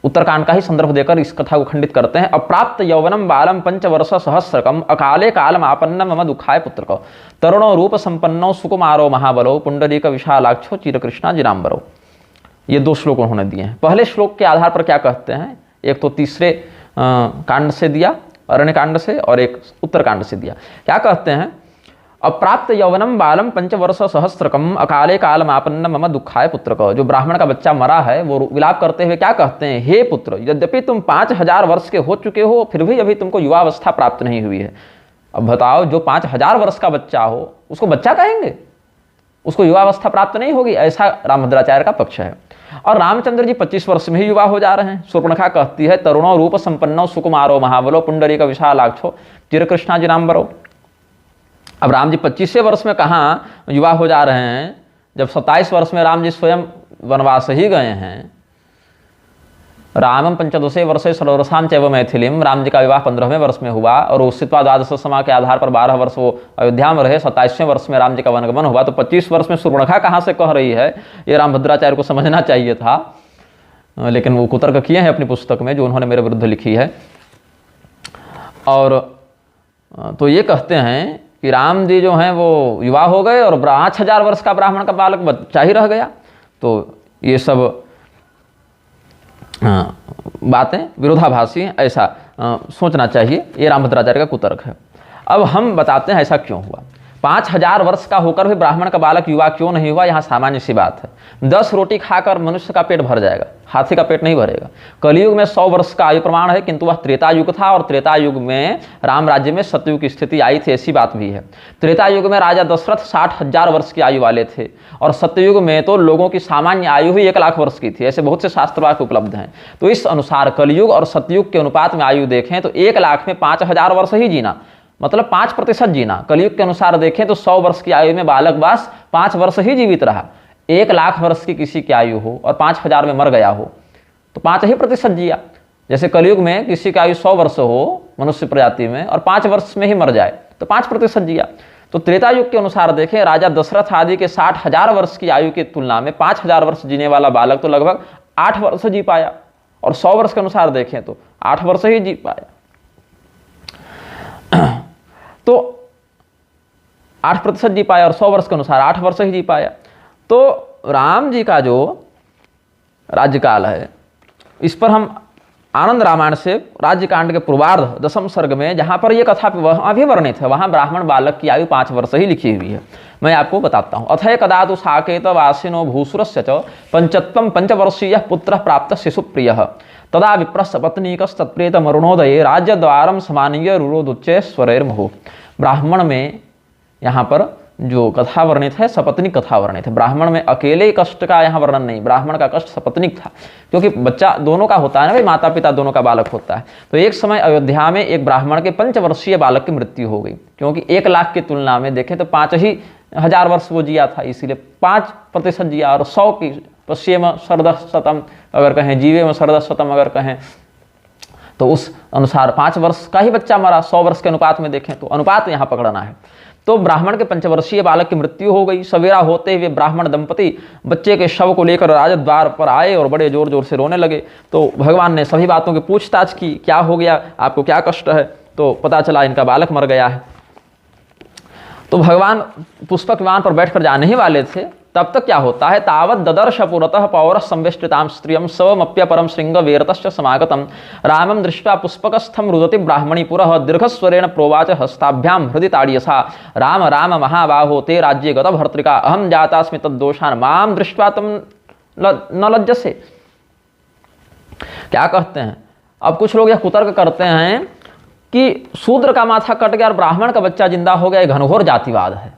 उत्तरकांड का ही संदर्भ देकर इस कथा को खंडित करते हैं। अप्राप्त यौवनम बालम 5 वर्ष सहस्रकम अकाले कालम आपन्न मम दुखाय पुत्रको तरुणो रूप संपन्नो सुकुमारो महाबलो पुंडरीक विशालाक्षो चिरकृष्णा जिनाम्बरो। ये 2 श्लोक उन्होंने दिए हैं। पहले श्लोक के आधार पर क्या कहते हैं, एक तो तीसरे कांड से दिया, अरण्य कांड से, और एक उत्तरकांड से दिया। क्या कहते हैं, अप्राप्त यौवनम बालम 5 वर्ष सहस्रकम अकाले कालमापन्न मम दुखाय पुत्र को। जो ब्राह्मण का बच्चा मरा है वो विलाप करते हुए क्या कहते हैं, हे पुत्र, यद्यपि तुम 5000 वर्ष के हो चुके हो फिर भी अभी तुमको युवावस्था प्राप्त नहीं हुई है। अब बताओ, जो 5000 वर्ष का बच्चा हो उसको बच्चा कहेंगे, उसको युवावस्था प्राप्त नहीं होगी, ऐसा रामभद्राचार्य का पक्ष है। और रामचंद्र जी 25 वर्ष में ही युवा हो जा रहे हैं। शूर्पणखा कहती है, तरुणो रूप संपन्नो सुकुमारो महाबलो पुंडरीक विशालाक्षो चिरकृष्णा जिनाम्बरो। अब राम जी 25वें वर्ष में कहाँ युवा हो जा रहे हैं, जब 27 वर्ष में राम जी स्वयं वनवास ही गए हैं। रामम पंचदशे वर्षे षोडशां चैव मैथिलीम, राम जी का विवाह 15वें वर्ष में हुआ और उषित्वा द्वादश समा के आधार पर 12 वर्ष वो अयोध्या में रहे, 27वें वर्ष में राम जी का वनगमन हुआ। तो 25 वर्ष में शूर्पणखा कहाँ से कह रही है, ये रामभद्राचार्य को समझना चाहिए था, लेकिन वो कुतर्क किए हैं अपनी पुस्तक में जो उन्होंने मेरे विरुद्ध लिखी है। और तो ये कहते हैं कि राम जी जो हैं वो युवा हो गए और 5000 वर्ष का ब्राह्मण का बालक बच्चा ही रह गया। तो ये सब बातें विरोधाभासी हैं, ऐसा सोचना चाहिए। ये रामभद्राचार्य का कुतर्क है। अब हम बताते हैं ऐसा क्यों हुआ। 5000 वर्ष का होकर भी ब्राह्मण का बालक युवा क्यों नहीं हुआ, यहाँ सामान्य सी बात है। 10 रोटी खाकर मनुष्य का पेट भर जाएगा, हाथी का पेट नहीं भरेगा। कलयुग में 100 वर्ष का आयु प्रमाण है, किंतु वह त्रेता युग था और त्रेता युग में राम राज्य में सतयुग की स्थिति आई थी, ऐसी बात भी है। त्रेता युग में राजा दशरथ 60,000 वर्ष की आयु वाले थे और सतयुग में तो लोगों की सामान्य आयु ही 1 लाख वर्ष की थी। ऐसे बहुत से शास्त्र वाक्य उपलब्ध हैं। तो इस अनुसार कलयुग और सतयुग के अनुपात में आयु देखें तो 1 लाख में 5000 वर्ष ही जीना, मतलब 5% जीना। कलयुग के अनुसार देखें तो 100 वर्ष की आयु में बालक बस 5 वर्ष ही जीवित रहा। 1 लाख वर्ष की किसी की आयु हो और 5000 में मर गया हो तो 5% जिया। जैसे कलयुग में किसी की आयु 100 वर्ष हो मनुष्य प्रजाति में और 5 वर्ष में ही मर जाए तो 5% जिया। तो त्रेता युग के अनुसार देखें राजा दशरथ आदि के 60,000 वर्ष की आयु की तुलना में 5000 वर्ष जीने वाला बालक तो लगभग 8 वर्ष जी पाया, और 100 वर्ष के अनुसार देखें तो 8 वर्ष ही जी पाया। तो 8% जी पाया और 100 वर्ष के अनुसार 8 वर्ष ही जी पाया। तो राम जी का जो राज्यकाल है इस पर हम आनंद रामायण से राज्यकांड के पूर्वार्ध 10वें सर्ग में जहाँ पर ये कथा वहाँ भी वर्णित है, वहाँ ब्राह्मण बालक की आयु 5 वर्ष ही लिखी हुई है। मैं आपको बताता हूँ। अथय कदा तु साकेत वासिनो भूसुरस्य च पंचत्वं पंचवर्षीय पुत्र प्राप्त शिशुप्रिय तदा विप्रस्य पत्नीकस्तत्प्रेत मरुणोदये राज्यद्वारम समानीय रुरोदुच्चय स्वरैर्मुहुः। ब्राह्मण में यहाँ पर जो कथा वर्णित है सपत्निक कथा वर्णित है। ब्राह्मण में अकेले कष्ट का यहाँ वर्णन नहीं, ब्राह्मण का कष्ट सपत्निक था, क्योंकि बच्चा दोनों का होता है ना भाई, माता पिता दोनों का बालक होता है। तो एक समय अयोध्या में एक ब्राह्मण के 5 वर्षीय बालक की मृत्यु हो गई, क्योंकि 1 लाख की तुलना में देखें तो 5,000 वर्ष वो जिया था, इसीलिए 5% जिया। और 100 की पश्चिम शरदशतम अगर कहें, जीवे में शरदशतम अगर कहें, तो उस अनुसार 5 वर्ष का ही बच्चा मरा। 100 वर्ष के अनुपात में देखें तो अनुपात यहाँ पकड़ना है। तो ब्राह्मण के 5 वर्षीय बालक की मृत्यु हो गई। सवेरा होते हुए ब्राह्मण दंपति बच्चे के शव को लेकर राजद्वार पर आए और बड़े जोर जोर से रोने लगे। तो भगवान ने सभी बातों की पूछताछ की, क्या हो गया, आपको क्या कष्ट है। तो पता चला इनका बालक मर गया है। तो भगवान पुष्पक विमान पर बैठकर जाने ही वाले थे, तब तक क्या होता है, तावत ददर्श पुरतः पौर संवेष्टितां स्त्रियं स्वमप्य परम श्रृंग वेरतश्च समागतम रामं दृष्ट्वा पुष्पकस्थं रुदति ब्राह्मणी पुरः दीर्घस्वरेण प्रोवाच हस्ताभ्यां हृदि ताड़यसा राम राम महाबाहो ते राज्ये गत भर्तृका अहम जातास्मि तद्दोषान् मां दृष्ट्वा तुम न लज्जसे। क्या कहते हैं, अब कुछ लोग यह कुतर्क करते हैं कि शूद्र का माथा कट गया और ब्राह्मण का बच्चा जिंदा हो गया, ये घनघोर जातिवाद है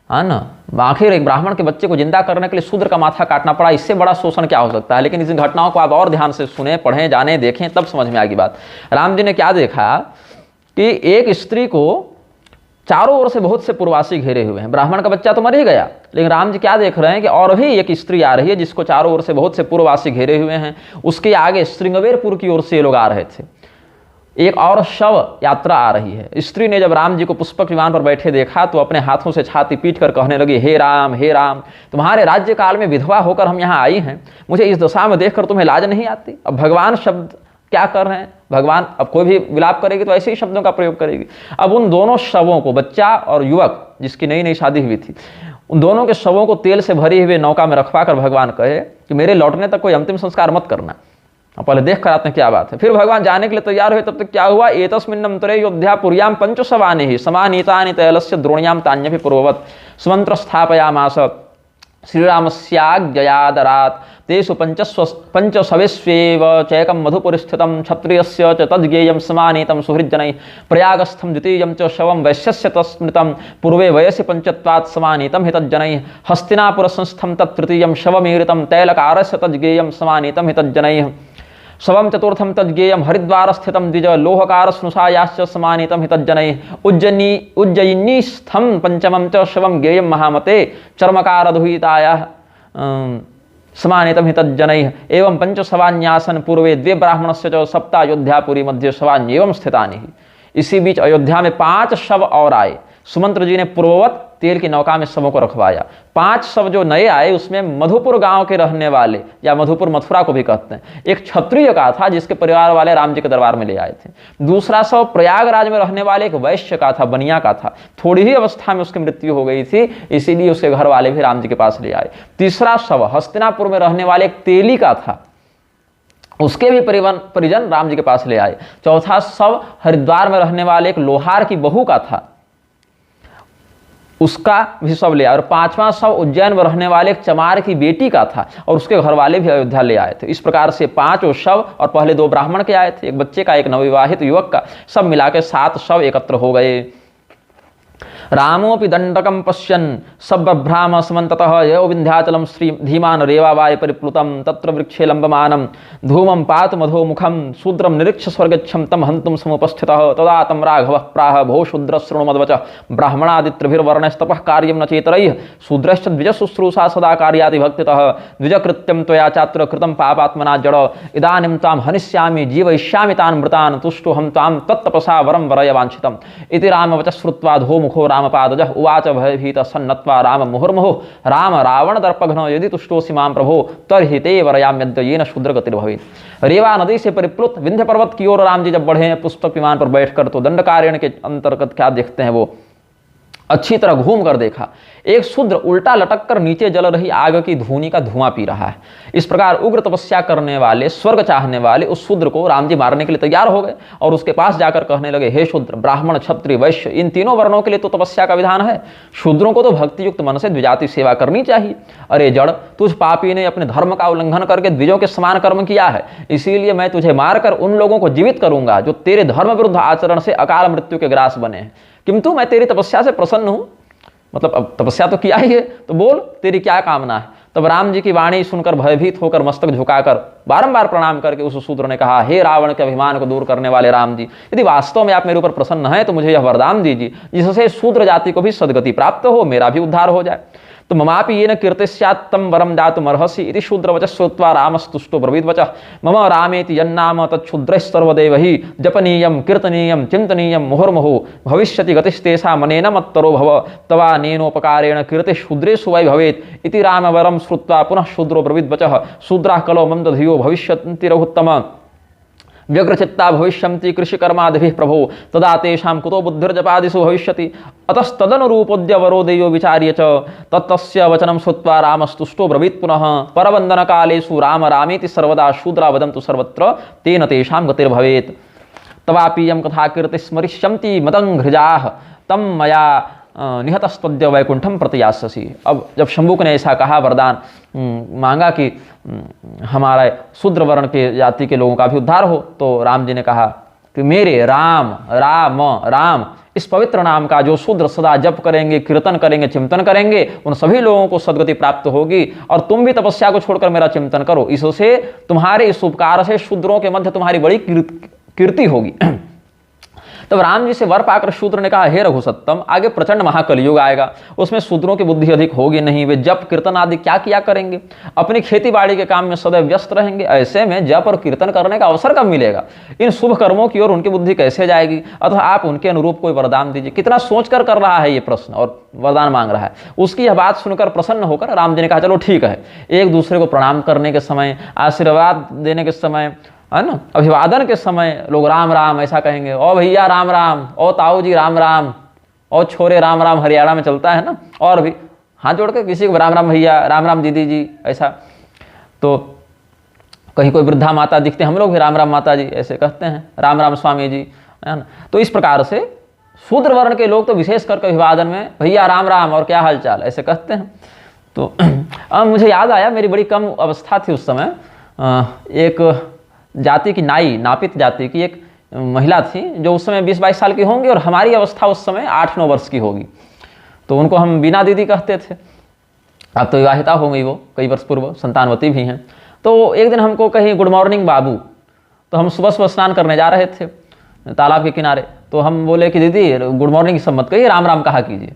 ना। आखिर एक ब्राह्मण के बच्चे को जिंदा करने के लिए शूद्र का माथा काटना पड़ा, इससे बड़ा शोषण क्या हो सकता है। लेकिन इन घटनाओं को आप और ध्यान से सुने, पढ़ें, जानें, देखें, तब समझ में आएगी बात। राम जी ने क्या देखा कि एक स्त्री को चारों ओर से बहुत से पूर्ववासी घेरे हुए हैं। ब्राह्मण का बच्चा तो मर ही गया, लेकिन राम जी क्या देख रहे हैं कि और भी एक स्त्री आ रही है जिसको चारों ओर से बहुत से पूर्ववासी घेरे हुए हैं। उसके आगे श्रृंगवेरपुर की ओर से ये लोग आ रहे थे। एक और शव यात्रा आ रही है। स्त्री ने जब राम जी को पुष्पक विमान पर बैठे देखा तो अपने हाथों से छाती पीट कर कहने लगी, हे राम तुम्हारे राज्य काल में विधवा होकर हम यहाँ आई हैं, मुझे इस दशा में देखकर तुम्हें लाज नहीं आती। अब भगवान शब्द क्या कर रहे हैं, भगवान अब कोई भी विलाप करेगी तो ऐसे ही शब्दों का प्रयोग करेगी। अब उन दोनों शवों को, बच्चा और युवक जिसकी नई नई शादी हुई थी, उन दोनों के शवों को तेल से भरी हुए नौका में रखवा कर भगवान कहे कि मेरे लौटने तक कोई अंतिम संस्कार मत करना। पहले देख कर आते हैं क्या बात है। फिर भगवान जाने के लिए तैयार हुए, तब तक क्या हुआ, एतस्मिन्नंतरे योध्या पुर्याम पंचशवानि समानीतानि तैलस्य द्रोण्याम तान्यपि पूर्ववत् स्वमंत्र स्थापयामास श्रीरामस्याज्ञयादरात् तेषु पंचशवेष्वेव चैकं मधुपुर स्थितं क्षत्रियस्य च तद्गेयं समानीतं सुहृज्जनैः प्रयागस्थं द्वितीयं च शवं वैश्यस्य तस्मृतं पूर्वे वयसि पंचत्वात् समानीतं हितज्जनैः हस्तिनापुर संस्थं तत्तृतीयं शवमीरितं तैलकारस्य तद्गेयं समानीतं हितज्जनैः शवं चतुर्थं तद्गेयं हरिद्वार स्थितं द्विज लोहकार स्नुषायाश्च समानीतं हितज्जनैः उज्जयिनीस्थं पंचमं च शवं गेयं महामते चर्मकार दुहितायाः समानितम हि तज्जनैः एवं पंचसवान्यासन पूर्वे द्वे ब्राह्मणस्य च सप्त अयोध्यापुरी मध्ये सवान्येवं स्थितानि ही। इसी बीच अयोध्या में 5 शव और आए। सुमंत्र जी ने पूर्ववत तेल की नौका में शवों को रखवाया। 5 शव जो नए आए उसमें मधुपुर गांव के रहने वाले, या मधुपुर मथुरा को भी कहते हैं, एक क्षत्रिय का था जिसके परिवार वाले राम जी के दरबार में ले आए थे। दूसरा शव प्रयागराज में रहने वाले एक वैश्य का था, बनिया का था। थोड़ी ही अवस्था में उसकी मृत्यु हो गई थी, इसीलिए उसके घर वाले भी राम जी के पास ले आए। तीसरा शव हस्तिनापुर में रहने वाले एक तेली का था, उसके भी परिजन राम जी के पास ले आए। चौथा शव हरिद्वार में रहने वाले एक लोहार की बहू का था, उसका भी शव ले आए। और 5वां शव उज्जैन में रहने वाले एक चमार की बेटी का था और उसके घर वाले भी अयोध्या ले आए थे। इस प्रकार से 5 शव और पहले 2 ब्राह्मण के आए थे, एक बच्चे का, एक नवविवाहित युवक का, सब मिला के 7 शव एकत्र हो गए। रामोपि दंडकम पश्यन् सब्रभ्राम समन्ततः यो विंध्याचलम श्री धीमान रेवावाय परिप्लुतम तत्र वृक्षे लंबमानं धूमं पात मधो मुखम शूद्रम निरीक्ष्य स्वर्गच्छं तम हन्तुं समुपस्थितः तदा तं राघवः प्राह भो शूद्र शृणु मद्वचः ब्राह्मणादित्रिभिर्वर्णस्तपः कार्यं न चेतरैः शूद्रश्च द्विजशुश्रूषा सदा कार्याति भक्तितः द्विजकृत्यं त्वया चात्र कृतं पापात्मना जड इदानीं तां हनिष्यामि जीवयिष्यामि तान् मृतान् तुष्टोऽहं तां तत्तपसा वरं वरय वाञ्छितम् इति रामवचः श्रुत्वा धूमुखो रामपादजः उवाच भयभीत सन्नत्वा राम मुहुर्मुहुः राम रावण दर्पघ्न यदि तुष्टोऽसि मां प्रभो तर्हि ते वरयाम्यद्य येन शूद्र गतिर्भवेत्। रेवा नदी से परिप्लुत विंध्य पर्वत की ओर राम जी जब बढ़े पुष्पक विमान पर बैठकर, तो दंडकारण्य के अंतर्गत क्या देखते हैं, वो अच्छी तरह घूम कर देखा। एक शूद्र उल्टा लटक कर नीचे जल रही आग की धूनी का धुआं पी रहा है। इस प्रकार उग्र तपस्या करने वाले, स्वर्ग चाहने वाले उस शूद्र को राम जी मारने के लिए तैयार हो गए और उसके पास जाकर कहने लगे, हे शूद्र, ब्राह्मण, क्षत्रिय, वैश्य, इन तीनों वर्णों के लिए तो तपस्या का विधान है। शूद्रों को तो भक्ति युक्त मन से द्विजाति सेवा करनी चाहिए। अरे जड़, तुझ पापी ने अपने धर्म का उल्लंघन करके द्विजों के समान कर्म किया है, इसीलिए मैं तुझे मारकर उन लोगों को जीवित करूंगा जो तेरे धर्म विरुद्ध आचरण से अकाल मृत्यु के ग्रास बने हैं। किंतु मैं तेरी तपस्या से प्रसन्न हूं, मतलब अब तपस्या तो किया ही है, तो बोल तेरी क्या कामना है। तब राम जी की वाणी सुनकर भयभीत होकर मस्तक झुकाकर बारंबार प्रणाम करके उस शूद्र ने कहा, हे रावण के अभिमान को दूर करने वाले राम जी, यदि वास्तव में आप मेरे ऊपर प्रसन्न हैं तो मुझे यह वरदान दीजिए जिससे शूद्र जाति को भी सद्गति प्राप्त हो, मेरा भी उद्धार हो जाए। तो ममापि येन कीर्तिस्यात्तम वरम दातुमर्हसि इति शूद्रवचः श्रुत्वा रामस्तुष्टो ब्रवीद्वचः मम रामेति यन्नाम तच्छूद्रैस्सर्वदेव हि जपनीयं कीर्तनीयं चिन्तनीयं मुहुर्मुहुः भविष्यति गतिस्तेषां मनेन मत्तरो भव तवानेनोपकारेण कीर्तिः शूद्रेषु वै भवेत् इति रामवरं श्रुत्वा पुनः शूद्रो ब्रवीद्वचः शूद्राः कलो मन्दधियो भविष्यन्ति रघुत्तम व्यग्रचित्ता भविष्यन्ति कृषिकर्मादिभिः प्रभो तदा तेषां कुतो बुद्धिर्जपादिषु भविष्यति अतस्तदनुरूपोऽद्य वरो देयो विचार्य च तत्तस्य वचनं श्रुत्वा रामस्तुष्टो ब्रवीत् पुनः परवन्दनकालेषु राम रामेति सर्वदा शूद्रा वदन्तु सर्वत्र तेन तेषां गतिर्भवेत्। तवापीयं कथा कीर्ति स्मरिष्यन्ति मतंघ्रिजाः तं मया निहतस्तद्य वैकुंठम प्रतियास्यसि। अब जब शंभुक ने ऐसा कहा, वरदान मांगा कि हमारा शूद्र वर्ण के जाति के लोगों का भी उद्धार हो, तो राम जी ने कहा कि मेरे राम राम राम इस पवित्र नाम का जो शूद्र सदा जप करेंगे, कीर्तन करेंगे, चिंतन करेंगे, उन सभी लोगों को सद्गति प्राप्त होगी। और तुम भी तपस्या को छोड़कर मेरा चिंतन करो, इससे तुम्हारे इस उपकार से शूद्रों के मध्य तुम्हारी बड़ी कीर्ति होगी। तब राम जी से वर पाकर शूद्र ने कहा, हे रघुसत्तम, आगे प्रचंड महाकलियुग आएगा, उसमें शूद्रों की बुद्धि अधिक होगी नहीं, वे जप कीर्तन आदि क्या किया करेंगे, अपनी खेती बाड़ी के काम में सदैव व्यस्त रहेंगे। ऐसे में जप और कीर्तन करने का अवसर कब मिलेगा, इन शुभ कर्मों की ओर उनकी बुद्धि कैसे जाएगी। अतः आप उनके अनुरूप कोई वरदान दीजिए। कितना सोचकर कर रहा है ये प्रश्न और वरदान मांग रहा है। उसकी यह बात सुनकर प्रसन्न होकर राम जी ने कहा, चलो ठीक है। एक दूसरे को प्रणाम करने के समय, आशीर्वाद देने के समय, है ना, अभिवादन के समय लोग राम राम ऐसा कहेंगे, ओ भैया राम राम, ओ ताऊ जी राम राम, ओ छोरे राम राम, हरियाणा में चलता है ना। और भी हाथ जोड़ के किसी को राम राम भैया, राम राम दीदी जी, ऐसा। तो कहीं कोई वृद्धा माता दिखते, हम लोग भी राम राम माता जी ऐसे कहते हैं, राम राम स्वामी जी, है ना। तो इस प्रकार से शूद्र वर्ण के लोग तो विशेष करके अभिवादन में भैया राम राम और क्या हाल चाल ऐसे कहते हैं। तो अब मुझे याद आया, मेरी बड़ी कम अवस्था थी उस समय, एक जाति की नाई, नापित जाति की एक महिला थी जो उस समय 20-22 साल की होंगी और हमारी अवस्था उस समय 8-9 वर्ष की होगी। तो उनको हम बीना दीदी कहते थे। अब तो विवाहिता हो गई वो कई वर्ष पूर्व, संतानवती भी हैं। तो एक दिन हमको कही गुड मॉर्निंग बाबू, तो हम सुबह सुबह स्नान करने जा रहे थे तालाब के किनारे। तो हम बोले कि दीदी गुड मॉर्निंग सब मत कहिए, राम राम कहा कीजिए।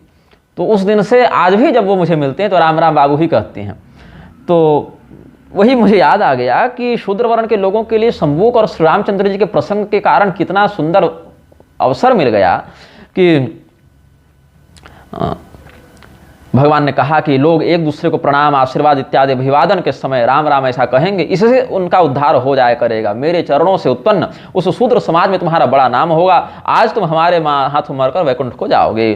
तो उस दिन से आज भी जब वो मुझे मिलते हैं तो राम राम बाबू ही कहते हैं। तो वही मुझे याद आ गया कि शूद्र वर्ण के लोगों के लिए शंबुक और श्री रामचंद्र जी के प्रसंग के कारण कितना सुंदर अवसर मिल गया कि भगवान ने कहा कि लोग एक दूसरे को प्रणाम, आशीर्वाद इत्यादि अभिवादन के समय राम राम ऐसा कहेंगे, इससे उनका उद्धार हो जाया करेगा। मेरे चरणों से उत्पन्न उस शूद्र समाज में तुम्हारा बड़ा नाम होगा, आज तुम हमारे हाथों मरकर वैकुंठ को जाओगे।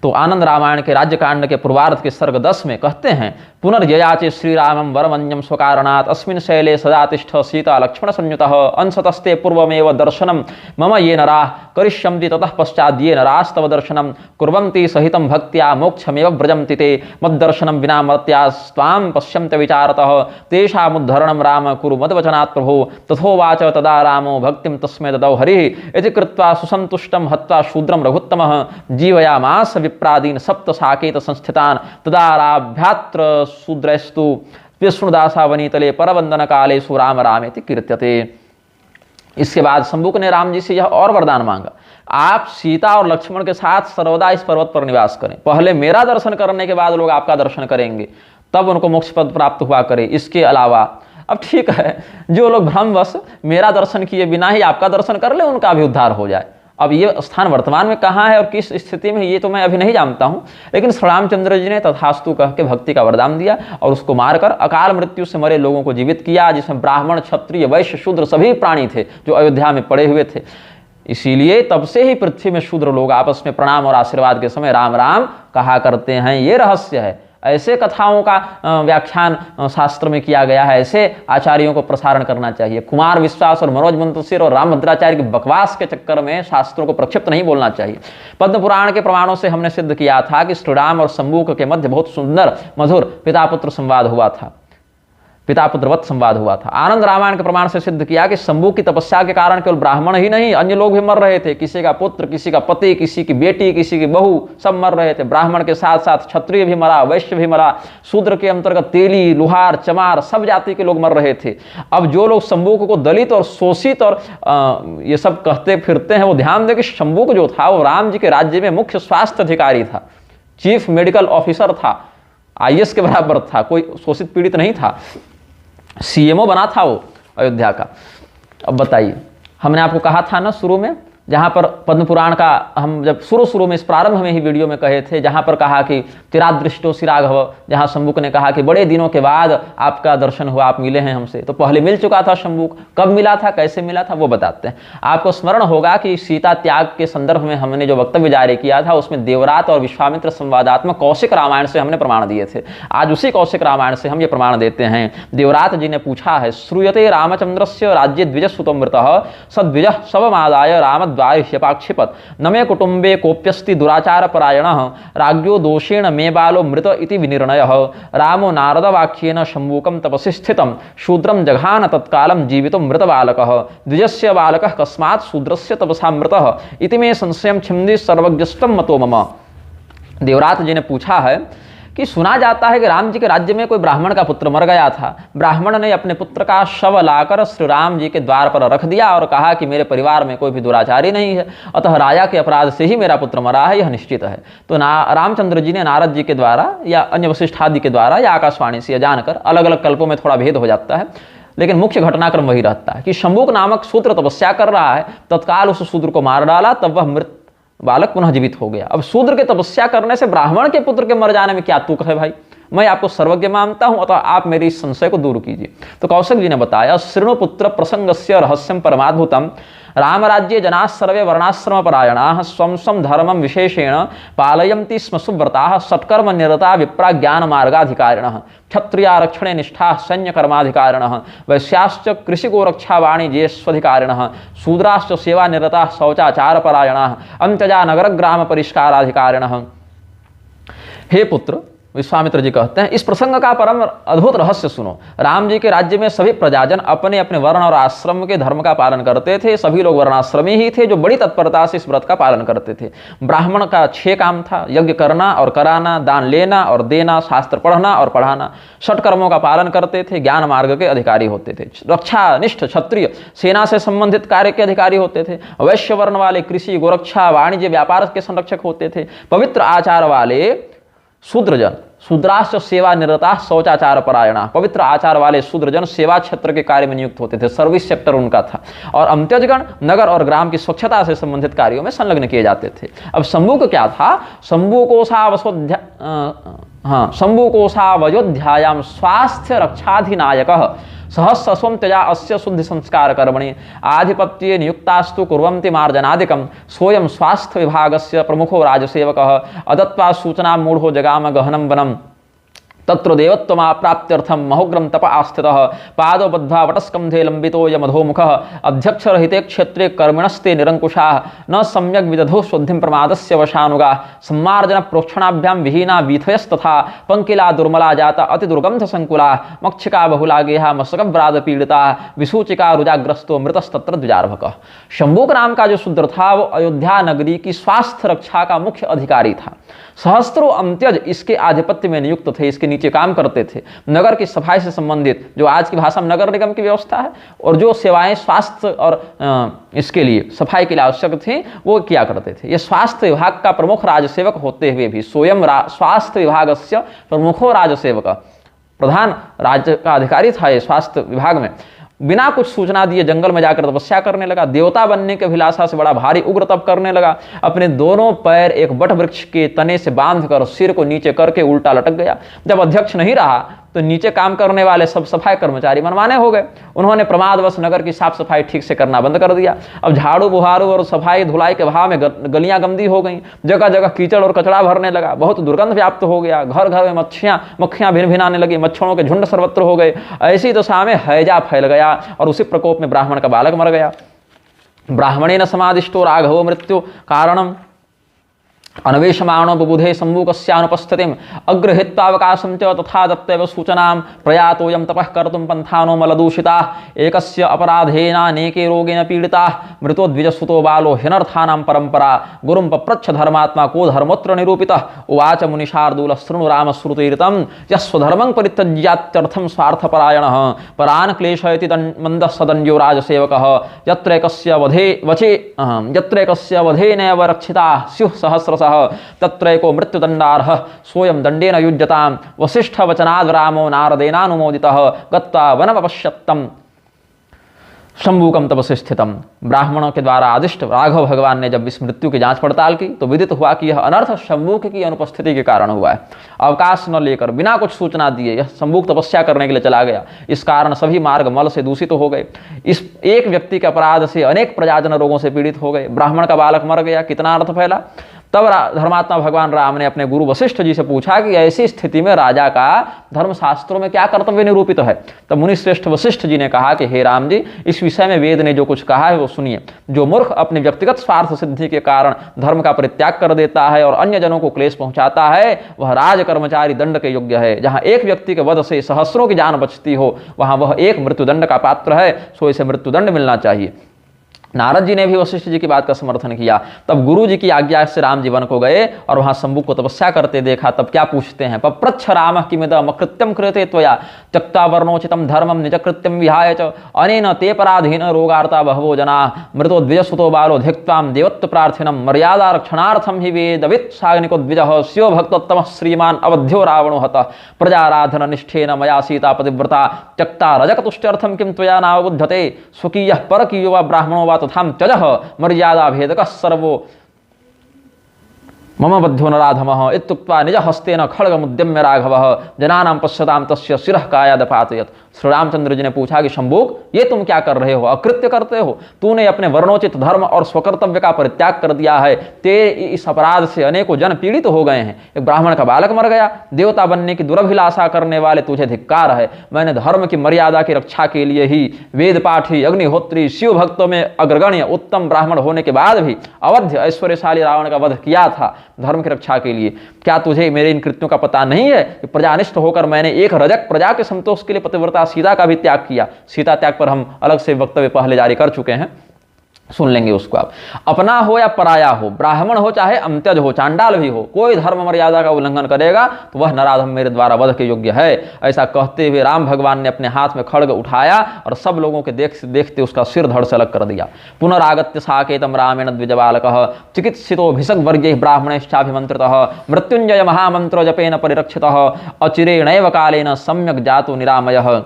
तो आनंद रामायण के राज्यकांड के पूर्वार्ध के सर्ग 10 में कहते हैं, पुनर्जयाचे श्रीरामं वरमन्यम स्वकारणात् अस्मिन् शैले सदा तिष्ठ सीता लक्ष्मण संयुतः अंशतस्ते पूर्वमेव दर्शनम मम ये नराः करिष्यन्ति ततः पश्चात् ये नरास्तव दर्शनम कुर्वन्ति सहितं भक्त्या मोक्षमेव व्रजन्ति ते मद्दर्शनं विना मर्त्यास्त्वां पश्यन्ति विचारतः तेषामुद्धरणं राम कुरु मद्वचनात् प्रभो तथोवाच तदा रामो भक्तिं तस्मै ददौ हरिः इति कृत्वा सुसन्तुष्टं हत्वा शूद्रं रघुत्तमः जीवयामास विप्रादीन सप्त साकेत संस्थितान तदाराभ्यात्र शूद्रस्तु विष्णुदासा वनीतले परवंदन कालेषु राम रामेति कीर्त्यते। इसके बाद शंबुक ने राम जी से यह और वरदान मांगा, आप सीता और लक्ष्मण के साथ सर्वदा इस पर्वत पर निवास करें, पहले मेरा दर्शन करने के बाद लोग आपका दर्शन करेंगे, तब उनको मोक्ष पद प्राप्त हुआ करे। इसके अलावा अब ठीक है, जो लोग भ्रमवश मेरा दर्शन किए बिना ही आपका दर्शन कर ले, उनका भी उद्धार हो जाए। अब ये स्थान वर्तमान में कहाँ है और किस स्थिति में, ये तो मैं अभी नहीं जानता हूँ, लेकिन श्री रामचंद्र जी ने तथास्तु कह के भक्ति का वरदान दिया और उसको मारकर अकाल मृत्यु से मरे लोगों को जीवित किया, जिसमें ब्राह्मण, क्षत्रिय, वैश्य, शूद्र सभी प्राणी थे जो अयोध्या में पड़े हुए थे। इसीलिए तब से ही पृथ्वी में शूद्र लोग आपस में प्रणाम और आशीर्वाद के समय राम राम कहा करते हैं। ये रहस्य है। ऐसे कथाओं का व्याख्यान शास्त्र में किया गया है, ऐसे आचार्यों को प्रसारण करना चाहिए। कुमार विश्वास और मनोज मुंतशिर और रामभद्राचार्य की बकवास के चक्कर में शास्त्रों को प्रक्षिप्त नहीं बोलना चाहिए। पद्म पुराण के प्रमाणों से हमने सिद्ध किया था कि श्री राम और शंबुक के मध्य बहुत सुंदर मधुर पिता पुत्र संवाद हुआ था, पिता पुत्रवत संवाद हुआ था। आनंद रामायण के प्रमाण से सिद्ध किया कि शंबुक की तपस्या के कारण केवल ब्राह्मण ही नहीं, अन्य लोग भी मर रहे थे। किसी का पुत्र, किसी का पति, किसी की बेटी, किसी की बहू, सब मर रहे थे। ब्राह्मण के साथ साथ क्षत्रिय भी मरा, वैश्य भी मरा, शूद्र के अंतर्गत तेली, लुहार, चमार, सब जाति के लोग मर रहे थे। अब जो लोग शंबुक को दलित और शोषित और ये सब कहते फिरते हैं, वो ध्यान दें कि शंबुक जो था वो राम जी के राज्य में मुख्य स्वास्थ्य अधिकारी था, चीफ मेडिकल ऑफिसर था, IAS के बराबर था, कोई शोषित पीड़ित नहीं था, CMO बना था वो अयोध्या का। अब बताइए, हमने आपको कहा था ना शुरू में, जहाँ पर पद्म पुराण का हम जब शुरू में इस प्रारंभ में ही वीडियो में कहे थे, जहाँ पर कहा कि चिरादृष्टोऽसि राघव, जहाँ शंबुक ने कहा कि बड़े दिनों के बाद आपका दर्शन हुआ, आप मिले हैं हमसे। तो पहले मिल चुका था शंबुक, कब मिला था, कैसे मिला था, वो बताते हैं। आपको स्मरण होगा कि सीता त्याग के संदर्भ में हमने जो वक्तव्य जारी किया था, उसमें देवरात और विश्वामित्र संवादात्मक कौशिक रामायण से हमने प्रमाण दिए थे। आज उसी कौशिक रामायण से हम ये प्रमाण देते हैं। देवरात जी ने पूछा है, श्रूयते रामचंद्रस्य राज्ये द्विजसुतमृतः सद्विजः शवमादाय राम द्वारिह्यपाक्षिपत न मे कुटुंबे कोप्यस्ति दुराचार परायणः राज्ञो दोषेण मे बालो मृत इति विनिर्णयः रामो नारद वाक्येन शंबुकं तपसि स्थितं शूद्रं जघान तत्कालं जीवितो मृत बालकः द्विजस्य बालकः कस्मात् शूद्रस्य तपसा मृतः इति मे संशयं छिन्दी सर्वज्ञष्टं मतो मम। देवरात जी ने पूछा है कि सुना जाता है कि राम जी के राज्य में कोई ब्राह्मण का पुत्र मर गया था। ब्राह्मण ने अपने पुत्र का शव लाकर श्री राम जी के द्वार पर रख दिया और कहा कि मेरे परिवार में कोई भी दुराचारी नहीं है, अतः राजा के अपराध से ही मेरा पुत्र मरा है, यह निश्चित है। तो रामचंद्र जी ने नारद जी के द्वारा या अन्य वशिष्ठ आदि के द्वारा या आकाशवाणी से जानकर, अलग अलग कल्पों में थोड़ा भेद हो जाता है, लेकिन मुख्य घटनाक्रम वही रहता है कि शंबुक नामक शूद्र तपस्या कर रहा है, तत्काल उस शूद्र को मार डाला, तब वह मृत बालक पुनः जीवित हो गया। अब शूद्र के तपस्या करने से ब्राह्मण के पुत्र के मर जाने में क्या तुक है भाई? मैं आपको सर्वज्ञ मानता हूं, अतः आप मेरी इस संशय को दूर कीजिए। तो कौशिक जी ने बताया, शृणुपुत्र प्रसंगस्य रहस्यम परमाद्भुतम रामराज्ये जनाः सर्वे वर्णाश्रम परायणाः स्वं स्वं धर्मं विशेषेण पालयन्ति स्म सुव्रताः सत्कर्म निरता विप्रा ज्ञान मार्गाधिकारिणः क्षत्रियारक्षणे निष्ठाः सैन्यकर्माधिकारिणः वैश्याश्च कृषिगोरक्षा वाणिज्येष्वधिकारिणः शूद्राश्च सेवा निरताः शौचाचार परायणाः अंत्यजा नगरग्राम परिष्काराधिकारिणः। हे पुत्र, विश्वामित्र जी कहते हैं, इस प्रसंग का परम अद्भुत रहस्य सुनो। राम जी के राज्य में सभी प्रजाजन अपने अपने वर्ण और आश्रम के धर्म का पालन करते थे। सभी लोग वर्णाश्रमी ही थे जो बड़ी तत्परता से इस व्रत का पालन करते थे। ब्राह्मण का 6 काम था, यज्ञ करना और कराना, दान लेना और देना, शास्त्र पढ़ना और पढ़ाना। षटकर्मों का पालन करते थे, ज्ञान मार्ग के अधिकारी होते थे। रक्षानिष्ठ क्षत्रिय सेना से संबंधित कार्य के अधिकारी होते थे। वैश्य वर्ण वाले कृषि, गोरक्षा, वाणिज्य, व्यापार के संरक्षक होते थे। पवित्र आचार वाले शूद्रजन शूद्राश्च सेवा निरता शौचाचार परायणा, पवित्र आचार वाले शूद्रजन सेवा क्षेत्र के कार्य में नियुक्त होते थे, सर्विस सेक्टर उनका था। और अमत्यजगण नगर और ग्राम की स्वच्छता से संबंधित कार्यों में संलग्न किए जाते थे। अब शंभू को क्या था, शंभु कोशावयोध्यायाम स्वास्थ्य रक्षाधिनायकः सहस्रस्वं त्यजा अस्य शुद्धि संस्कार कर्मणि आधिपत्ये नियुक्तास्तु कुर्वन्ति मार्जनादिकं सोयं स्वास्थ्य विभागस्य प्रमुखो राजसेवकः अदत्वा सूचनां मूढ़ो जगाम गहनं वनं तत्र देवत्वमाप्राप्त्यर्थं महोग्रं तप आस्थितः पादो बद्ध्वा वटस्कन्धे लम्बितो यमधोमुखः अध्यक्षरहिते क्षेत्रे कर्मिणस्ते निरङ्कुशाः न सम्यग् विदधो शुद्धिं प्रमादस्य वशानुगाः सम्मार्जन प्रोक्षणाभ्यां विहीना वीथयस्तथा पंकिला दुर्मला जाता अतिदुर्गन्धसङ्कुलाः मक्षिका बहुला गेहा मशकव्राद पीड़िताः विसूचिका रुजाग्रस्तो मृतस्तत्र द्विजार्भकः। शंभुक नाम का जो शूद्र था वो अयोध्या नगरी की स्वास्थ्य रक्षा का मुख्य अधिकारी था। सहस्त्रों अमत्यज इसके आधिपत्य में नियुक्त थे, इसके नीचे काम करते थे। नगर की सफाई से संबंधित जो आज की भाषा में नगर निगम की व्यवस्था है और जो सेवाएं स्वास्थ्य और इसके लिए सफाई के लिए आवश्यक थी वो किया करते थे। ये स्वास्थ्य विभाग का प्रमुख राजसेवक होते हुए भी स्वयं स्वास्थ्य विभागस्य प्रमुखो राजसेवक, प्रधान राज्य का अधिकारी था ये स्वास्थ्य विभाग में, बिना कुछ सूचना दिए जंगल में जाकर तपस्या करने लगा। देवता बनने के अभिलाषा से बड़ा भारी उग्र तप करने लगा। अपने दोनों पैर एक बट वृक्ष के तने से बांधकर सिर को नीचे करके उल्टा लटक गया। जब अध्यक्ष नहीं रहा तो नीचे काम करने वाले सब सफाई कर्मचारी मनमाने हो गए। उन्होंने प्रमादवश नगर की साफ सफाई ठीक से करना बंद कर दिया। अब झाड़ू बुहारू और सफाई धुलाई के भाव में गलियां गंदी हो गई, जगह जगह कीचड़ और कचड़ा भरने लगा, बहुत दुर्गंध व्याप्त हो गया। घर घर में मक्खियां भिन भिनाने लगी, मच्छरों के झुंड सर्वत्र हो गए। ऐसी दशा में हैजा फैल गया और उसी प्रकोप में ब्राह्मण का बालक मर गया। ब्राह्मणेन समादिष्टो राघवो मृत्यु कारणम अन्वेषमाणो बुबुधे शंभुकस्यानुपस्थितिम् अग्रहित्वावकाशं च तथा दत्तैव सूचनां प्रयातोऽयं तपः कर्तुं पन्थानो मलदूषिताः एकस्य अपराधेनानेके रोगेण पीडिताः मृतो द्विजसुतो बालो ह्यनर्थानां परम्परा गुरुं पप्रच्छ धर्मात्मा को धर्मोऽत्र निरूपितः उवाच मुनिशार्दूलः शृणु रामश्रुतिरितं यः स्वधर्मं परित्यज्यात्यर्थं स्वार्थपरायणः परान् क्लेशयति मन्दः सदन्यो राजसेवकः यत्रैकस्य वधेनैव रक्षिताः स्युः सहस्रशः तत्रैको मृत्युदण्डार्ह सोऽयं दण्डेन युज्यतां वसिष्ठ वचनाद् रामो नारदेनानुमोदितः गत्वा वनमपश्यत्तम् शंभुकम तपसे स्थितम। ब्राह्मणों के द्वारा आदिष्ट राघव भगवान ने जब इस मृत्यु की जांच पड़ताल की तो विदित हुआ कि यह अनर्थ शंभुक की अनुपस्थिति के कारण हुआ है। अवकाश न लेकर बिना कुछ सूचना दिए यह शंभुक तपस्या करने के लिए चला गया। इस कारण सभी मार्ग मल से दूषित हो गए। इस एक व्यक्ति के अपराध से अनेक प्रजाजन रोगों से पीड़ित हो गए। ब्राह्मण का बालक मर गया, कितना अर्थ फैला। तब धर्मात्मा भगवान राम ने अपने गुरु वशिष्ठ जी से पूछा कि ऐसी स्थिति में राजा का धर्मशास्त्रों में क्या कर्तव्य निरूपित है। तब मुनि श्रेष्ठ वशिष्ठ जी ने कहा कि हे राम जी, इस विषय में वेद ने जो कुछ कहा है वो सुनिए। जो मूर्ख अपने व्यक्तिगत स्वार्थ सिद्धि के कारण धर्म का परित्याग कर देता है और अन्य जनों को क्लेश पहुंचाता है वह राज कर्मचारी दंड के योग्य है। जहां एक व्यक्ति के वध से सहस्रों की जान बचती हो वहां वह एक मृत्युदंड का पात्र है, सो इसे मृत्युदंड मिलना चाहिए। नारद जी ने भी वशिष्ठ जी की बात का समर्थन किया। तब गुरु जी की आज्ञा से राम जी वन को गए और वहां शंभुक को तपस्या करते देखा। तब क्या पूछते हैं, पप्रच्छ राम किमिदम अकृत्यम कृते त्वया त्यक्ता वर्णोचितम धर्मम निज कृत्यम विहाय च अनेन ते पराधीन रोगार्ता बहवो जना मृतो द्विजसुतो बालो धिक्त्वाम देवत्व प्रार्थिनम मर्यादा रक्षणार्थम हि वेदवित् साग्निको द्विजः स्यो भक्तोत्तमः श्रीमान अवध्यो रावणो हतः प्रजाराधन निष्ठेन मया सीता पतिव्रता त्यक्ता रजकतुष्ट्यर्थम किम त्वया नावबुध्यते स्वकीयः परकीयो वा ब्राह्मणो वा तथां त्यजः मर्यादा भेदकः सर्वो मम बद्धो नराधमः इत्युक्त्वा निज हस्तेन खड्गमुद्यम्य राघवः जनानां पश्यतां तस्य शिरः कायादपातयत्। श्री रामचंद्र जी ने पूछा कि शंभुक, ये तुम क्या कर रहे हो, अकृत्य करते हो। तूने अपने वर्णोचित धर्म और स्वकर्तव्य का परित्याग कर दिया है। तेरे इस अपराध से अनेकों जन पीड़ित हो गए हैं। एक ब्राह्मण का बालक मर गया। देवता बनने की दुरभिलाषा करने वाले तुझे धिक्कार है। मैंने धर्म की मर्यादा की रक्षा के लिए ही वेद पाठी, अग्निहोत्री, शिव भक्तों में अग्रगण्य उत्तम ब्राह्मण होने के बाद भी अवध्य ऐश्वर्यशाली रावण का वध किया था धर्म की रक्षा के लिए। क्या तुझे मेरे इन कृत्यों का पता नहीं है कि प्रजानिष्ठ होकर मैंने एक रजक प्रजा के संतोष के लिए पतिव्रता सीता का भी त्याग किया। सीता त्याग पर हम अलग से वक्तव्य पहले जारी कर चुके हैं। सुन लेंगे उसको आप। अपना हो या पराया हो, ब्राह्मण हो चाहे अंत्यज हो, चांडाल भी हो, कोई धर्म मर्यादा का उल्लंघन करेगा तो वह नराधम मेरे द्वारा वध के योग्य है। ऐसा कहते हुए राम भगवान ने अपने हाथ में खड्ग उठाया और सब लोगों के देखते उसका सिर धड़ से अलग कर दिया। पुनरागत्य साकेतम रामेण द्विजबालकः चिकित्सितो भिषग वर्गैः ब्राह्मणैश्चाभिमंत्रितः मृत्युंजय महामंत्र जपेन परिरक्षितः अचिरेणैव कालेन सम्यक जातो निरामयः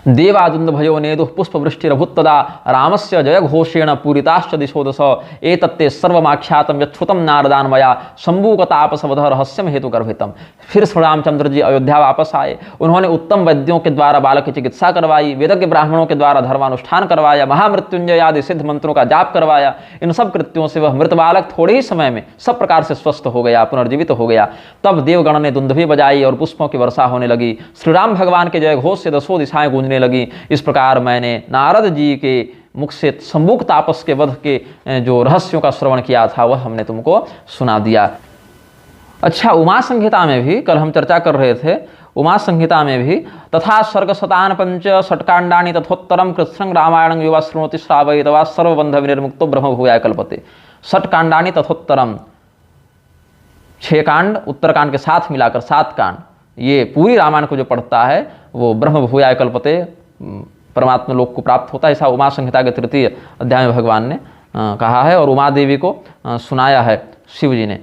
देवादुंद भयो नेदु पुष्पवृष्टिरभूत्तदा रामस्य जयघोषेण पूरिताश्च दिशो दश एतत्ते सर्वमाख्यातम यच्छ्रुतम नारदान्मया शंभूकतापसवध रहस्यम हेतु गर्भितम। फिर श्री रामचंद्र जी अयोध्या वापस आए। उन्होंने उत्तम वैद्यों के द्वारा बालक की चिकित्सा करवाई, वेदज्ञ ब्राह्मणों के द्वारा धर्मानुष्ठान करवाया, महामृत्युंजय आदि सिद्ध मंत्रों का जाप करवाया। इन सब कृत्यों से वह मृत बालक थोड़े ही समय में सब प्रकार से स्वस्थ हो गया, पुनर्जीवित हो गया। तब देवगण ने दुंदुभी बजाई और पुष्पों की वर्षा होने लगी। श्री राम भगवान के जय घोष से दसों दिशाएं गूंजने लगी। इस प्रकार मैंने नारद जी के मुख से शंभूक तापस के वध के जो रहस्यों का श्रवण किया था वह हमने तुमको सुना दिया। अच्छा, उमा संहिता में भी कल हम चर्चा कर रहे थे, उमा संहिता में भी तथा सर्ग शतान पंच षटकांडानि तथोत्तरम कृत्संग रामायणं युवा श्रृणोति श्रावयेत वा सर्वबंध विनिर्मुक्तो ब्रह्म भूयाय कल्पते। षटकांडानि तथोत्तरम, 6 कांड उत्तरकांड के साथ मिलाकर 7 कांड, ये पूरी रामायण को जो पढ़ता है वो ब्रह्म भूयाय कल्पते, परमात्मा लोक को प्राप्त होता है। ऐसा उमा संहिता के 3 अध्याय में भगवान ने कहा है और उमा देवी को सुनाया है शिव जी ने।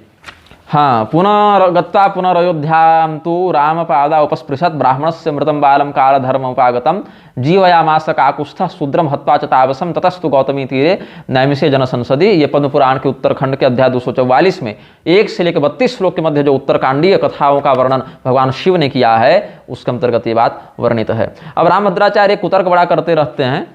हाँ, पुनर्गत्वा पुनरयोध्यां तु रामपादा उपस्पृशत् ब्राह्मणस्य मृतं बालं कालधर्ममुपागतं जीवयामास काकुत्स्थः शूद्रं हत्वा च तावसं ततस्तु गौतमी तीरे नैमिषे जनसंसदि। ये पद्म पुराण के उत्तरखंड के अध्याय 244 में 1 से लेकर 32 श्लोक के मध्य जो उत्तरकांडीय कथाओं का वर्णन भगवान शिव ने किया है उसके अंतर्गत ये बात वर्णित है। अब रामभद्राचार्य कुतर्क बड़ा करते रहते हैं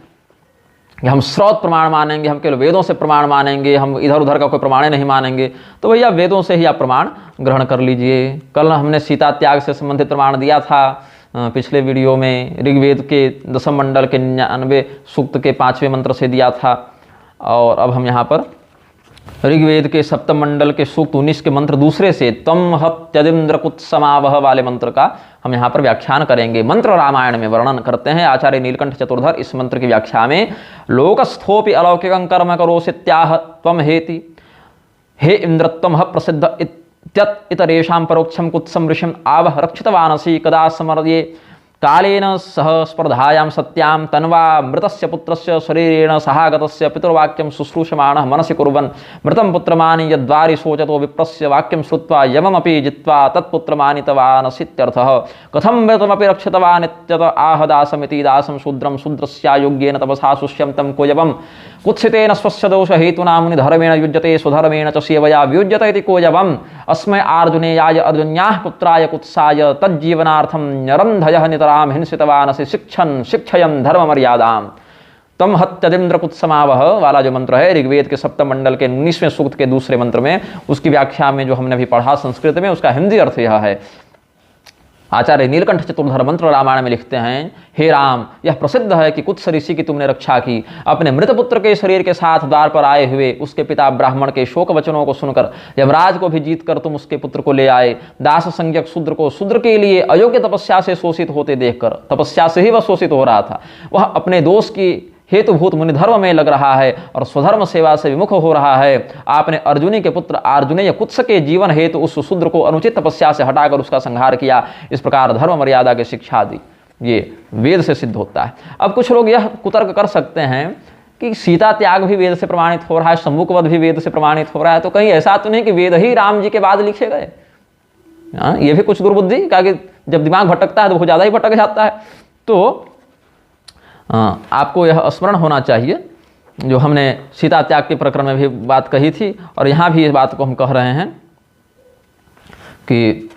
कि हम स्रोत प्रमाण मानेंगे, हम केवल वेदों से प्रमाण मानेंगे, हम इधर उधर का कोई प्रमाण नहीं मानेंगे। तो भैया वेदों से ही आप प्रमाण ग्रहण कर लीजिए। कल हमने सीता त्याग से संबंधित प्रमाण दिया था पिछले वीडियो में, ऋग्वेद के 10वें मंडल के 99 सूक्त के 5वें मंत्र से दिया था। और अब हम यहाँ पर ऋग्वेद के 7वें मंडल के सूक्त 19 के मंत्र दूसरे से तम हत्यदिंद्र कुत्समावह वाले मंत्र का हम यहाँ पर व्याख्यान करेंगे। मंत्र रामायण में वर्णन करते हैं आचार्य नीलकंठ चतुर्धर इस मंत्र की व्याख्या में, लोकस्थोपि अलौकिकं कर्म करोसीत्याह त्वम हेति हे इंद्रत्वम प्रसिद्ध इतरेषां परोक्षं कुत्सम ऋषिम् आवह रक्षितवानसि कदा समर्ये कालेन सह स्पर्धायां सत्यां तन्वा मृतस्य पुत्रस्य शरीरेण सहागतस्य पितृवाक्यं शुश्रूषमाणः मनसि कुर्वन् मृतं पुत्रमानि यद्वारि शोचतो विप्रस्य वाक्यं श्रुत्वा यममपि जित्वा तत्पुत्रमानितवानसीत्यर्थः। कथं मृतमपि रक्षितवानित्यत आह दासमिति दासं शूद्रं शूद्रस्यायोग्येन तपसा शुष्यं तं कोयवं कुत्सितेन स्वस्य दोषहेतुना मुनिधर्मेण युज्यते स्वधर्मेण च सेवया वियुज्यते इति कोयवम् अस्मै आर्जुनेयाय अर्जुन्याः पुत्राय कुत्साय तज्जीवनार्थं नरन्धयः नितरां हिंसितवानसि शिक्षन् शिक्षयन् धर्म मर्यादाम्। तम हत्यदिंद्र कुत्समावह वाला जो मंत्र है ऋग्वेद के 7वें मंडल के 19वें सूक्त के दूसरे मंत्र में, उसकी व्याख्या में जो हमने अभी पढ़ा संस्कृत में, उसका हिंदी अर्थ यह है। आचार्य नीलकंठ चतुर्धर मंत्र रामायण में लिखते हैं, हे राम, यह प्रसिद्ध है कि कुत्स ऋषि की तुमने रक्षा की। अपने मृत पुत्र के शरीर के साथ द्वार पर आए हुए उसके पिता ब्राह्मण के शोक वचनों को सुनकर यमराज को भी जीतकर तुम उसके पुत्र को ले आए। दास संज्ञक शूद्र को शूद्र के लिए अयोग्य तपस्या से शोषित होते देखकर, तपस्या से ही वह शोषित हो रहा था, वह अपने दोष की हेतुभूत मुनिधर्म में लग रहा है और स्वधर्म सेवा से विमुख हो रहा है। आपने अर्जुनी के पुत्र अर्जुनेय कुत्स के जीवन हेतु उस शूद्र को अनुचित तपस्या से हटाकर उसका संहार किया। इस प्रकार धर्म मर्यादा की शिक्षा दी। ये वेद से सिद्ध होता है। अब कुछ लोग यह कुतर्क कर सकते हैं कि सीता त्याग भी वेद से प्रमाणित हो रहा है, शंभुकवध भी वेद से प्रमाणित हो रहा है, तो कहीं ऐसा तो नहीं कि वेद ही राम जी के बाद लिखे गए। ये भी कुछ दुर्बुद्धि, क्योंकि जब दिमाग भटकता है तो बहुत ज़्यादा ही भटक जाता है। तो आपको यह स्मरण होना चाहिए जो हमने सीता त्याग के प्रकरण में भी बात कही थी, और यहाँ भी इस बात को हम कह रहे हैं कि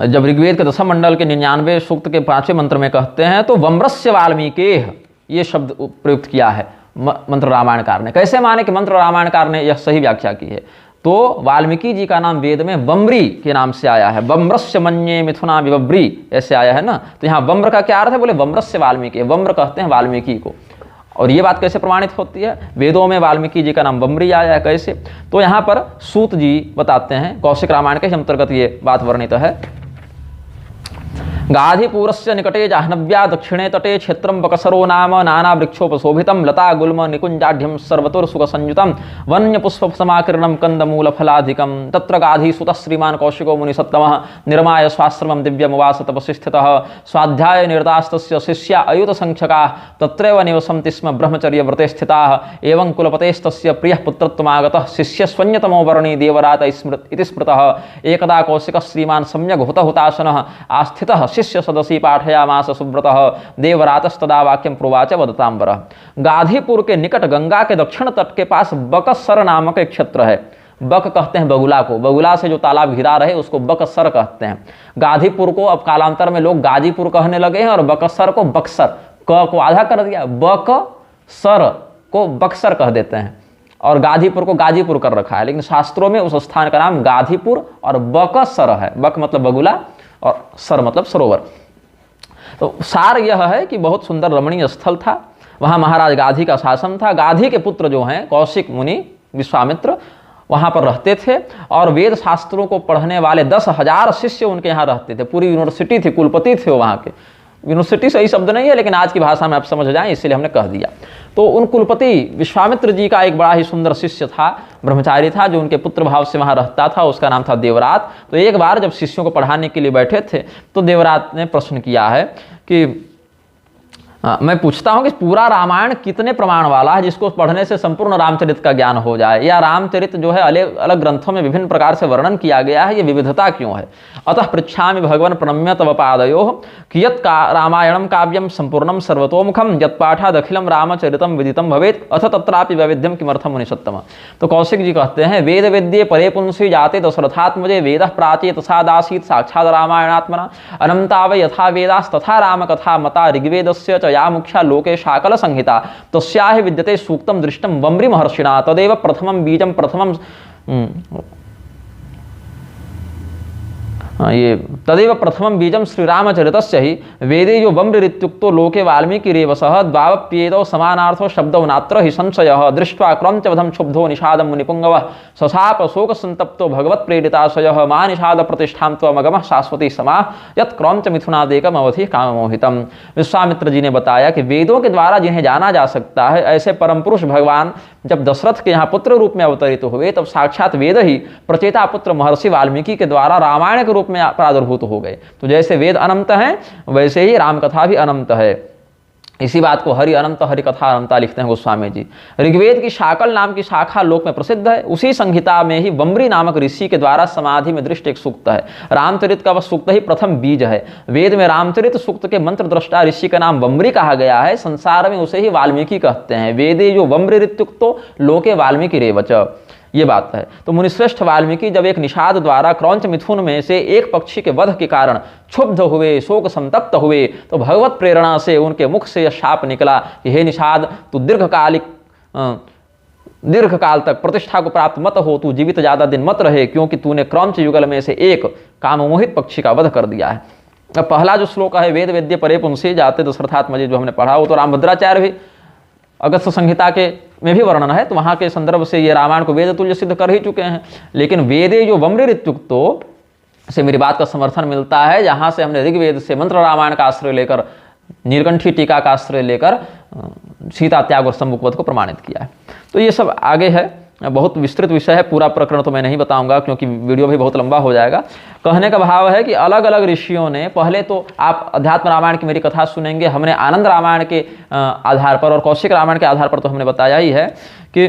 जब ऋग्वेद के 10वें मंडल के 99 सूक्त के 5वें मंत्र में कहते हैं तो वम्रस्य वाल्मीकेः ये शब्द प्रयुक्त किया है मंत्र रामायणकार ने। कैसे माने कि मंत्र रामायणकार ने यह सही व्याख्या की है, तो वाल्मीकि जी का नाम वेद में वम्री के नाम से आया है। वम्रस्य मन्ये मिथुना विवव्री ऐसे आया है ना। तो यहाँ वम्र का क्या अर्थ है, बोले वम्रस्य वाल्मीकि, वम्र कहते हैं वाल्मीकि को। और ये बात कैसे प्रमाणित होती है, वेदों में वाल्मीकि जी का नाम वम्री आया है कैसे, तो यहाँ पर सूत जी बताते हैं, कौशिक रामायण के अंतर्गत ये बात वर्णित है गाधिपुरस्य निकटे जाह्नव्या दक्षिणे तटे क्षेत्रं बकसरो नाम नाना वृक्षोपशोभितं लता गुल्म निकुंजाढ्यं सर्वतोर्सुखसंयुतं वन्यपुष्पसमाकीर्णं कंदमूलफलाधिकं तत्र गाधिसुतः श्रीमान् कौशिको मुनिसत्तमः निर्माय स्वाश्रमं दिव्यमुवास तपसि स्थितः स्वाध्याय निरतास्तस्य शिष्या अयुतसंख्यकाः तत्रैव निवसन्ति स्म ब्रह्मचर्यव्रते स्थिताः एवं कुलपतेस्तस्य प्रियः पुत्रत्वमागतः शिष्यस्वन्यतमो वर्णी देवरात इति स्मृतः एकदा कौशिकः श्रीमान् सम्यग् हुतहुतासनः आस्थितः शिष्य सदसी पाठयामास सुव्रतः देवरातस्तदा वाक्यं प्रोवाच वदतांबर। गाधीपुर के निकट गंगा के दक्षिण तट के पास बकसर नामक एक क्षेत्र है। बक कहते हैं बगुला को, बगुला से जो तालाब घिरा रहे उसको बकसर कहते हैं। गाधीपुर को अब कालांतर में लोग गाजीपुर कहने लगे हैं और बकसर को बक्सर, क को आधा कर दिया, बकसर को बक्सर कह देते हैं और गाधीपुर को गाजीपुर कर रखा है। लेकिन शास्त्रों में उस स्थान का नाम गाधीपुर और बकसर है। बक मतलब बगुला और सर मतलब सरोवर। तो सार यह है कि बहुत सुंदर रमणीय स्थल था, वहाँ महाराज गाधी का शासन था। गाधी के पुत्र जो हैं कौशिक मुनि विश्वामित्र वहाँ पर रहते थे और वेद शास्त्रों को पढ़ने वाले 10,000 शिष्य उनके यहाँ रहते थे। पूरी यूनिवर्सिटी थी, कुलपति थे वो वहाँ के। यूनिवर्सिटी सही शब्द नहीं है लेकिन आज की भाषा में आप समझ जाएं इसलिए हमने कह दिया। तो उन कुलपति विश्वामित्र जी का एक बड़ा ही सुंदर शिष्य था, ब्रह्मचारी था, जो उनके पुत्र भाव से वहाँ रहता था। उसका नाम था देवरात। तो एक बार जब शिष्यों को पढ़ाने के लिए बैठे थे तो देवरात ने प्रश्न किया है कि मैं पूछता हूँ कि पूरा रामायण कितने प्रमाण वाला है जिसको पढ़ने से संपूर्ण रामचरित का ज्ञान हो जाए, या रामचरित जो है अलग अलग ग्रंथों में विभिन्न प्रकार से वर्णन किया गया है, ये विविधता क्यों है। अतः पृच्छामि भगवन् प्रणम्य तव पादयोः कियत् रामायणं काव्यं संपूर्णं सर्वतोमुखं यत्पाठादखिलं रामचरितं विदितं भवेत् अथ तत्रापि वैविध्यं किमर्थं मुनिसत्तम। तो कौशिक जी कहते हैं, वेद वेद्ये परे पुंसि जाते दशरथात्मजे वेदः प्राचेत सादासीत् साक्षात् रामायणात्मना अनंता वै यथा वेदास्तथा रामकथा मता ऋग्वेदस्य या मुख्या लोके शाकल संहिता तस्याहि विद्यते सूक्तम दृष्टम वम्री महर्षिणा तदेव प्रथमं बीजं प्रथमं ये तदेव प्रथमं बीजं श्रीरामचरितस्य ही वेदे यो वम्रिरित्युक्तो लोके वाल्मीकिरेव सह द्वावप्येदौ समानार्थो शब्दौ नात्र हि संशयः दृष्ट्वा क्रौञ्चवधं क्षुब्धो निषादं मुनिपुङ्गवः ससाप शोक संतप्तो भगवत् प्रेरिताशयः मा निषाद प्रतिष्ठां त्वमगमः शाश्वती समाः यत् क्रौञ्च मिथुनादेकम् अवधि काममोहितम्। विश्वामित्र जी ने बताया कि वेदों के द्वारा जिन्हें जाना जा सकता है ऐसे परम पुरुष भगवान जब दशरथ के यहाँ पुत्र रूप में अवतरित हुए तब साक्षात वेद ही प्रचेता पुत्र महर्षि वाल्मीकि के द्वारा रामायण के रूप में प्रादुर्भूत हो गए। तो जैसे वेद अनंत हैं वैसे ही रामकथा भी अनंत है। इसी बात को हरि अनंत हरि कथा अनंता लिखते हैं गोस्वामी जी। ऋग्वेद की शाकल नाम की शाखा लोक में प्रसिद्ध है। उसी संहिता में ही वम्री नामक ऋषि के द्वारा समाधि में दृष्ट एक सूक्त है। रामचरित का वह सूक्त ही प्रथम बीज है। वेद में रामचरित सूक्त के मंत्र दृष्टा ऋषि का नाम वम्री कहा गया है। संसार में उसे ही वाल्मीकि कहते हैं। वेदे जो वम्री ऋत्युक्तो लोके वाल्मीकि रेवच, ये बात है। तो मुनिश्रेष्ठ वाल्मीकि जब एक निषाद द्वारा क्रौंच मिथुन में से एक पक्षी के वध के कारण क्षुब्ध हुए, शोक संतप्त हुए, तो भगवत प्रेरणा से उनके मुख से यह शाप निकला कि हे निषाद, तू दीर्घ काल तक प्रतिष्ठा को प्राप्त मत हो, तू जीवित ज्यादा दिन मत रहे, क्योंकि तूने क्रौंच युगल में से एक काममोहित पक्षी का वध कर दिया है। अब पहला जो श्लोक है वेद वेद्य परे पुंसि जाते दशरथात्मजे जो हमने पढ़ा, वो तो रामभद्राचार्य भी अगस्त्य संहिता के में भी वर्णन है, तो वहाँ के संदर्भ से ये रामायण को वेद तुल्य सिद्ध कर ही चुके हैं। लेकिन वेदे जो वम्री ऋत्युक्तो से मेरी बात का समर्थन मिलता है, जहाँ से हमने ऋग्वेद से मंत्र रामायण का आश्रय लेकर, नीलकंठी टीका का आश्रय लेकर सीता त्याग और सम्मुखवध को प्रमाणित किया है। तो ये सब आगे है, बहुत विस्तृत विषय है, पूरा प्रकरण तो मैं नहीं बताऊंगा क्योंकि वीडियो भी बहुत लंबा हो जाएगा। कहने का भाव है कि अलग अलग ऋषियों ने, पहले तो आप अध्यात्म रामायण की मेरी कथा सुनेंगे, हमने आनंद रामायण के आधार पर और कौशिक रामायण के आधार पर तो हमने बताया ही है कि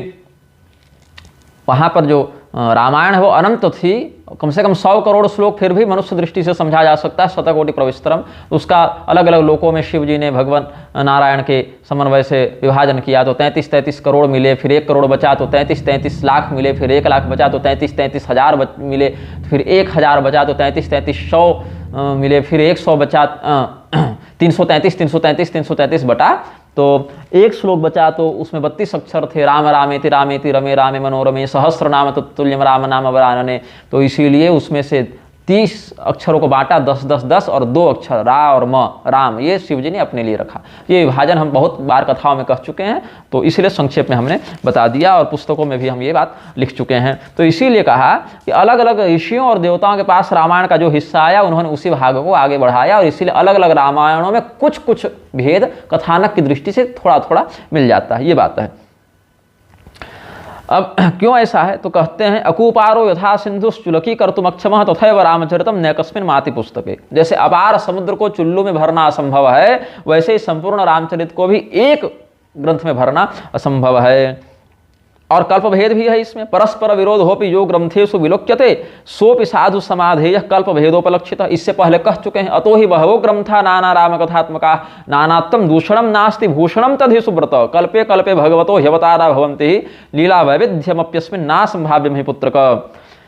वहाँ पर जो रामायण है वो अनंत थी, कम से कम 100 करोड़ श्लोक फिर भी मनुष्य दृष्टि से समझा जा सकता है, शतकोटि प्रविस्तरम। उसका अलग अलग लोकों में शिव जी ने भगवान नारायण के समन्वय से विभाजन किया तो 33 करोड़ मिले, फिर 1 करोड़ बचा तो 33 लाख मिले, फिर 1 लाख बचा तो 33 हजार मिले, फिर 1000 बचा तो 33 मिले, फिर 100 बचा 333 बटा तो एक श्लोक बचा तो उसमें 32 अक्षर थे। राम रामेति रामेति रमे रामे मनोरमे सहस्र नाम तत्तुल्यम राम नाम वरानने। तो इसीलिए उसमें से 30 अक्षरों को बांटा, 10 10 10 और 2 अक्षर रा और म, राम, ये शिव जी ने अपने लिए रखा। ये विभाजन हम बहुत बार कथाओं में कह चुके हैं, तो इसीलिए संक्षेप में हमने बता दिया और पुस्तकों में भी हम ये बात लिख चुके हैं। तो इसीलिए कहा कि अलग अलग ऋषियों और देवताओं के पास रामायण का जो हिस्सा आया उन्होंने उसी भाग को आगे बढ़ाया, और इसीलिए अलग अलग रामायणों में कुछ कुछ भेद कथानक की दृष्टि से थोड़ा थोड़ा मिल जाता है, ये बात है। अब क्यों ऐसा है तो कहते हैं अकूपारो यथा सिंधुश्चुलकी कर्तुमक्षमः तथैव रामचरितम नैकस्मिन् माति पुस्तके। जैसे अपार समुद्र को चुल्लू में भरना असंभव है, वैसे ही संपूर्ण रामचरित को भी एक ग्रंथ में भरना असंभव है। और कल्पभेद भी है इसमें। परस्पर विरोध होपि यो ग्रंथेषु विलोक्यते सोपि साधु समाधेयः कल्पभेदोपलक्षितः। इससे पहले कह चुके हैं अतो हि बहवो ग्रंथा नाना राम कथात्मका नानात्म दूषणम नास्ति भूषणम तद्धि सुब्रत कल्पे कल्पे भगवतो ह्यवतारा भवन्ति लीला वैविध्यमप्यस्मिन् नासंभाव्यम हि पुत्रक।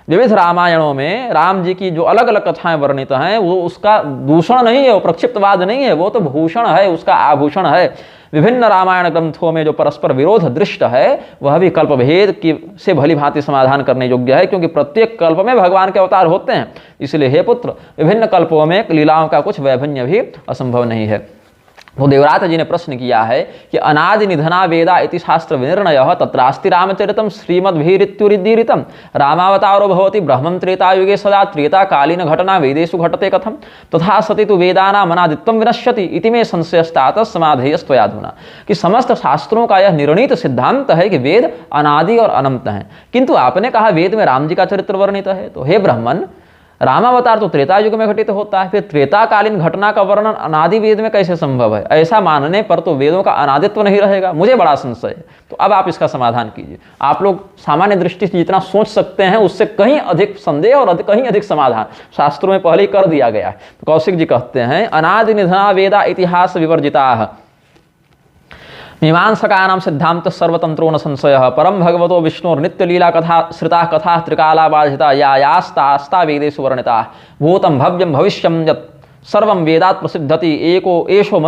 विविध रामायणों में राम जी की जो अलग अलग कथाएं वर्णित हैं वो उसका दूषण नहीं है, वो प्रक्षिप्तवाद नहीं है, वो तो भूषण है, उसका आभूषण है। विभिन्न रामायण ग्रंथों में जो परस्पर विरोध दृष्ट है वह भी कल्पभेद की से भली भांति समाधान करने योग्य है, क्योंकि प्रत्येक कल्प में भगवान के अवतार होते हैं। इसलिए हे पुत्र, विभिन्न कल्पों में लीलाओं का कुछ वैभिन्न भी असंभव नहीं है। वो देवरात जी ने प्रश्न किया है कि अनादि निधना वेदा इति शास्त्र विनिर्णय तत्रास्ति रामचरितम श्रीमद्भिरित्युदीरितम रामावतारो भवति ब्रह्मं त्रेतायुगे सदा त्रेताकालीन घटना वेदेषु घटते कथम तथा सति तु वेदानाम् अनादित्वं विनश्यति इति मे संशयस्तात समाधेयस्त्वयाधुना। कि समस्त शास्त्रों का यह निर्णीत सिद्धांत है कि वेद अनादि और अनंत हैं, किंतु आपने कहा वेद में राम जी का चरित्र वर्णित है, तो हे ब्राह्मण, रामावतार तो त्रेता युग में घटित होता है, फिर त्रेताकालीन घटना का वर्णन अनादि वेद में कैसे संभव है? ऐसा मानने पर तो वेदों का अनादित्व नहीं रहेगा। मुझे बड़ा संशय है। तो अब आप इसका समाधान कीजिए। आप लोग सामान्य दृष्टि से जितना सोच सकते हैं उससे कहीं अधिक संदेह और कहीं अधिक समाधान शास्त्रों में पहले ही कर दिया गया है। तो कौशिक जी कहते हैं अनादि निधना वेदा इतिहास विवर्जिता मीमांसकानां सिद्धांत सर्वतंत्रो न संशयः परम भगवतो विष्णोर नित्य लीला कथा श्रिता कथा त्रिकाला बाधिता यास्ता वेदेषु वर्णिता भूतं भव्यं भविष्यं यत् सर्वं वेदात् प्रसिद्धति एको एषो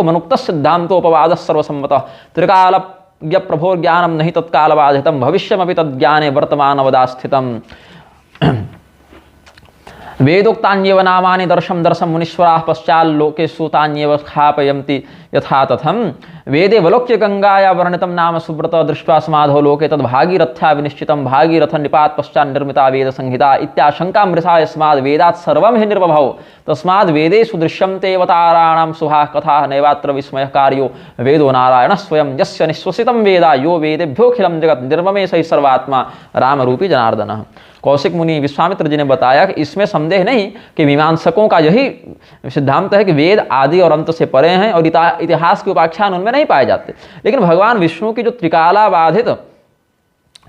मनुक्त सिद्धांतोपवादः सर्वसम्मतः त्रिकाल प्रभो ज्ञानं नहि तत्काल बाधितं भविष्यमपि तद्ज्ञाने वर्तमानवदास्थितम्। वेदोक्तान्येव नामानि दर्शम मुनीश्वराः पश्चाल्लोके सूतान्येव स्थापयन्ति यथा तथम वेदे वलोक्य गंगाया वर्णितं नाम सुब्रत दृष्ट्वा समाधो लोके तद्भागीरथ्या विनिश्चितं भागीरथ निपात पश्चात् निर्मिता वेद संहिता इत्याशंका मृषा यस्माद् वेदात् सर्वं हि निर्वभौ तस्माद् वेदेषु दृश्यन्ते अवताराणां शुभाः कथाः नैवात्र विस्मयः कार्यो वेदो नारायणः स्वयं यस्य निःश्वसितं वेदा यो वेदेभ्योऽखिलं जगत् निर्ममे सहि सर्वात्मा रामरूपी जनार्दनः। कौशिक मुनि विश्वामित्र जी ने बताया कि इसमें संदेह नहीं कि मीमांसकों का यही सिद्धांत है कि वेद आदि और अंत से परे हैं और इतिहास के उपाख्यान उनमें नहीं पाए जाते, लेकिन भगवान विष्णु की जो त्रिकाला बाधित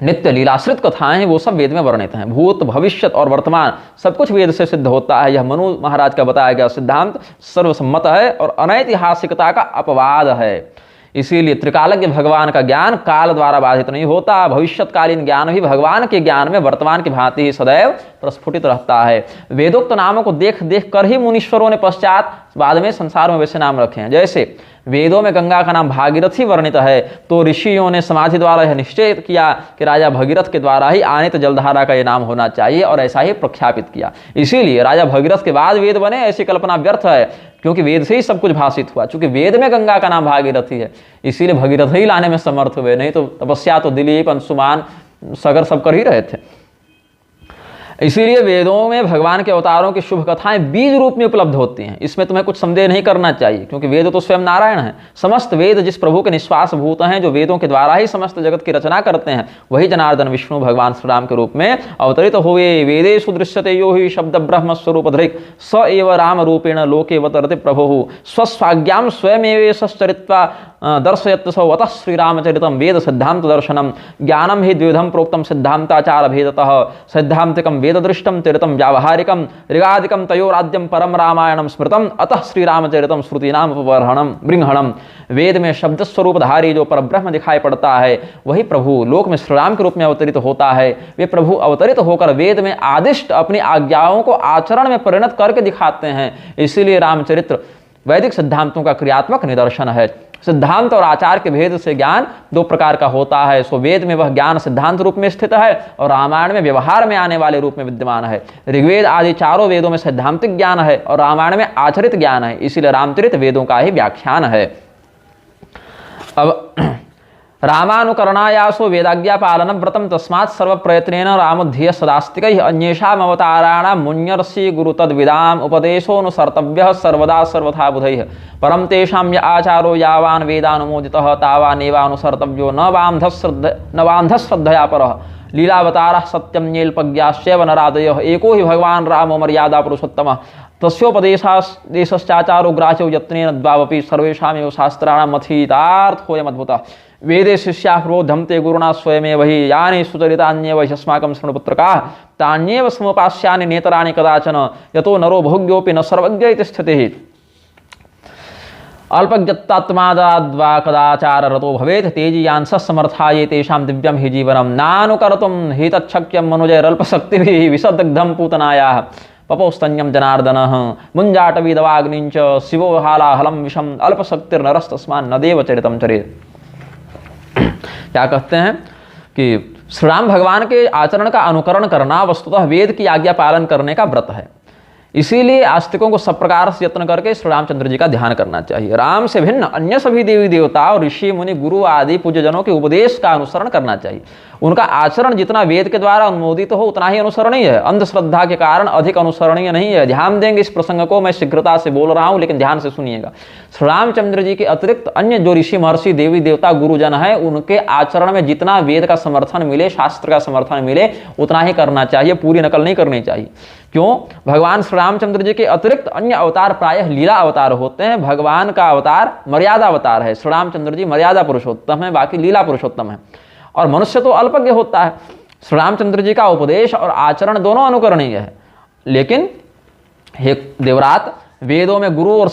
नित्य लीलाश्रित कथाएं हैं वो सब वेद में वर्णित हैं। भूत भविष्य और वर्तमान सब कुछ वेद से सिद्ध होता है। यह मनु महाराज का बताया गया सिद्धांत सर्वसम्मत है और अनैतिहासिकता का अपवाद है। इसीलिए त्रिकालज्ञ भगवान का ज्ञान काल द्वारा बाधित नहीं होता। भविष्यत्कालीन ज्ञान भी भगवान के ज्ञान में वर्तमान की भांति ही सदैव प्रस्फुटित रहता है। वेदोक्त नामों को देख देख कर ही मुनीश्वरों ने पश्चात बाद में संसार में वैसे नाम रखे हैं। जैसे वेदों में गंगा का नाम भागीरथी वर्णित है, तो ऋषियों ने समाधि द्वारा यह निश्चय किया कि राजा भगीरथ के द्वारा ही आनित जलधारा का यह नाम होना चाहिए और ऐसा ही प्रख्यापित किया। इसीलिए राजा भगीरथ के बाद वेद बने, ऐसी कल्पना व्यर्थ है, क्योंकि वेद से ही सब कुछ भाषित हुआ। चूंकि वेद में गंगा का नाम भागीरथी है इसीलिए भगीरथ ही लाने में समर्थ हुए, नहीं तो तपस्या तो दिलीप अंशुमान सगर सब कर ही रहे थे। इसीलिए वेदों में भगवान के अवतारों की शुभ कथाएं बीज रूप में उपलब्ध होती हैं। इसमें तुम्हें कुछ संदेह नहीं करना चाहिए, क्योंकि वेद तो स्वयं नारायण है। समस्त वेद जिस प्रभु के निश्वास भूत हैं, जो वेदों के द्वारा ही समस्त जगत की रचना करते हैं, वही जनार्दन विष्णु भगवान श्री राम के रूप में अवतरित हुए। वेदेषु दृश्यते यो हि शब्द ब्रह्म स्वरूप धृक् स एव राम रूपेण लोके अवतरति प्रभुः स्वस्वाज्ञां स्वयमेवेशश्चरित्वा दर्शयत्यसौ अतः श्रीरामचरितं वेद सिद्धांत दर्शनम ज्ञानम हि द्विधम प्रोक्तम सिद्धांताचार भेदतः सैद्धांतिकम वेद दृष्टम चरितम व्यावहारिकम ऋगादिकम तयोराद्यम परम रामायणम स्मृतम अतः श्रीरामचरितम श्रुतीनाम उपबर्हणम बृंहणम। वेद में शब्द स्वरूपधारी जो परब्रह्म दिखाई पड़ता है वही प्रभु लोक में श्रीराम के रूप में अवतरित होता है। वे प्रभु अवतरित होकर वेद में आदिष्ट अपनी आज्ञाओं को आचरण में परिणत करके दिखाते हैं। इसीलिए रामचरित्र वैदिक सिद्धांतों का क्रियात्मक निदर्शन है। सिद्धांत और आचार के भेद से ज्ञान दो प्रकार का होता है। सो वेद में वह ज्ञान सिद्धांत रूप में स्थित है और रामायण में व्यवहार में आने वाले रूप में विद्यमान है। ऋग्वेद आदि चारों वेदों में सैद्धांतिक ज्ञान है और रामायण में आचरित ज्ञान है, इसीलिए रामचरित वेदों का ही व्याख्यान है। अब रामानुकरणायासो वेदाज्ञा पालनम व्रतम तस्मात् सर्व प्रयत्नेन रामध्येय सदास्तिकैः अन्येषाम् अवताराणां मुन्यर्षि गुरु तद्विदाम् उपदेशोऽनुसर्तव्यः सर्वदा सर्वथा बुधैः परं तेषां य आचारो यावान् वेदानुमोदितः तावानेवानुसर्तव्यो न वान्धश्रद्धया परः लीलावतारः सत्यं न्येल्पज्ञाश्चैव नरादयः एको हि भगवान् रामो मर्यादा पुरुषोत्तमः तस्योपदेशाचारो ग्राह्यो यत्नेन द्वावपि सर्वेषामेव शास्त्राणां मथीतार्थोऽयमद्भुतः वेदे शिष्याः प्रोद्धन्ते गुरुणा स्वयमेव हि यानि सुचरितान्येव ह्यस्माकं शृणुपुत्रकाः तान्येव समुपास्यानि नेतराणि कदाचन यतो नरो बहुज्ञोऽपि न सर्वज्ञ इति स्थितिः अल्पज्ञत्वात्मादाद्वा कदाचाररतो भवेत् तेजीयांसः समर्थाये तेषां दिव्यं हि जीवनं नानुकर्तुं हि तच्छक्यं मनुजैरल्पशक्तिभिः विसदग्धं पूतनायाः पपोस्तन्यं जनार्दनः मुञ्जाटवीदवाग्निञ्च शिवो हालाहलं विषम् अल्पशक्तिर्नरस्तस्मान् न देव चरितं चरेत्। क्या कहते हैं कि श्री राम भगवान के आचरण का अनुकरण करना वस्तुतः वेद की आज्ञा पालन करने का व्रत है, इसीलिए आस्तिकों को सब प्रकार से यत्न करके श्री रामचंद्र जी का ध्यान करना चाहिए। राम से भिन्न अन्य सभी देवी देवता और ऋषि मुनि गुरु आदि पूज्यजनों के उपदेश का अनुसरण करना चाहिए। उनका आचरण जितना वेद के द्वारा अनुमोदित हो उतना ही अनुसरणीय है, अंधश्रद्धा के कारण अधिक अनुसरणीय नहीं है। ध्यान देंगे इस प्रसंग को, मैं शीघ्रता से बोल रहा हूं लेकिन ध्यान से सुनिएगा। श्री रामचंद्र जी के अतिरिक्त अन्य जो ऋषि महर्षि देवी देवता गुरुजन है उनके आचरण में जितना वेद का समर्थन मिले, शास्त्र का समर्थन मिले उतना ही करना चाहिए, पूरी नकल नहीं करनी चाहिए। क्यों? भगवान श्री रामचंद्र जी के अतिरिक्त अन्य अवतार प्रायः लीला अवतार होते हैं, भगवान का अवतार मर्यादा अवतार है। श्री रामचंद्र जी मर्यादा पुरुषोत्तम है, बाकी लीला पुरुषोत्तम है। और मनुष्य तो अल्पज्ञ होता है। श्री रामचंद्र जी का उपदेश और आचरण दोनों अनुकरणीय है, लेकिन हे देवरात, वेदों में गुरु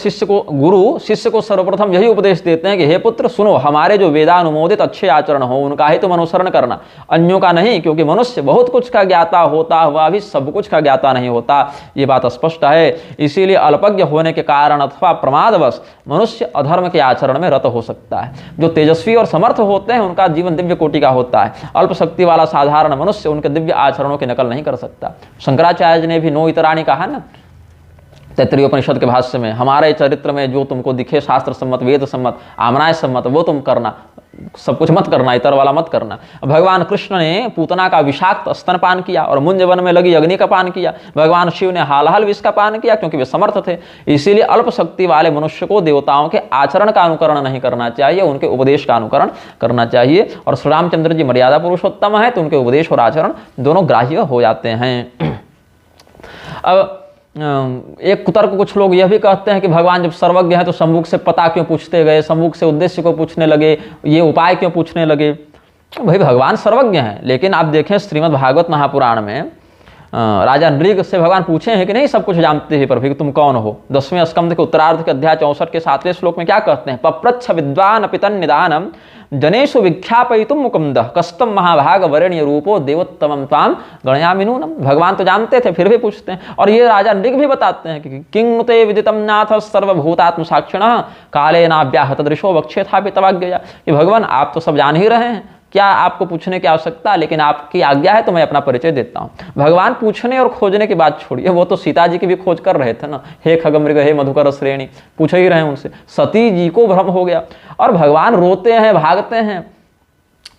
शिष्य को सर्वप्रथम यही उपदेश देते हैं कि हे पुत्र सुनो, हमारे जो वेदानुमोदित अच्छे आचरण हो उनका ही तुम अनुसरण करना, अन्यों का नहीं। क्योंकि मनुष्य बहुत कुछ का ज्ञाता होता हुआ भी सब कुछ का ज्ञाता नहीं होता, ये बात स्पष्ट है। इसीलिए अल्पज्ञ होने के कारण अथवा प्रमादवश मनुष्य अधर्म के आचरण में रत हो सकता है। जो तेजस्वी और समर्थ होते हैं उनका जीवन दिव्य कोटि का होता है। अल्पशक्ति वाला साधारण मनुष्य उनके दिव्य आचरणों की नकल नहीं कर सकता। शंकराचार्य जी ने भी नो इतराणी कहा ना तैत्तरीय उपनिषद के भाष्य में, हमारे चरित्र में जो तुमको दिखे शास्त्र सम्मत, वेद सम्मत, आमनाय सम्मत वो तुम करना, सब कुछ मत करना, इतर वाला मत करना। भगवान कृष्ण ने पूतना का विषाक्त स्तनपान किया और मुंज वन में लगी अग्नि का पान किया। भगवान शिव ने हाल विष का पान किया क्योंकि वे समर्थ थे। इसीलिए अल्प शक्ति वाले मनुष्य को देवताओं के आचरण का अनुकरण नहीं करना चाहिए, उनके उपदेश का अनुकरण करना चाहिए। और श्री रामचंद्र जी मर्यादा पुरुषोत्तम है तो उनके उपदेश और आचरण दोनों ग्राह्य हो जाते हैं। अब एक कुतर्क कुछ लोग यह भी कहते हैं कि भगवान जब सर्वज्ञ हैं तो सम्मुख से पता क्यों पूछते गए, सम्मुख से उद्देश्य को पूछने लगे, ये उपाय क्यों पूछने लगे। भाई भगवान सर्वज्ञ हैं, लेकिन आप देखें श्रीमद् भागवत महापुराण में राजा नृग से भगवान पूछे हैं कि नहीं सब कुछ जानते हैं पर भी तुम कौन हो। 10वें स्कंद के उत्तरार्ध के अध्याय 64 के 7वें श्लोक में क्या कहते हैं, पप्रच्छ विद्वान पितन निदानम जनेषु विख्यापयितुम मुकुंदः कस्तम महाभाग वरेण्य रूपो देवोत्तमं त्वाम गणयामि नूनम। भगवान तो जानते थे फिर भी पूछते हैं। और ये राजा नृग भी बताते हैं कि किं नुते विदितम नाथ सर्वभूतात्म साक्षिणः कालेनाव्याहत दृशो वक्षे था तवाज्ञया। कि भगवान आप तो सब जान ही रहे हैं, क्या आपको पूछने की आवश्यकता, लेकिन आपकी आज्ञा है तो मैं अपना परिचय देता हूँ। भगवान पूछने और खोजने की बात छोड़िए, वो तो सीता जी की भी खोज कर रहे थे ना, हे खगमृग हे मधुकर श्रेणी, पूछ ही रहे उनसे। सती जी को भ्रम हो गया और भगवान रोते हैं, भागते हैं।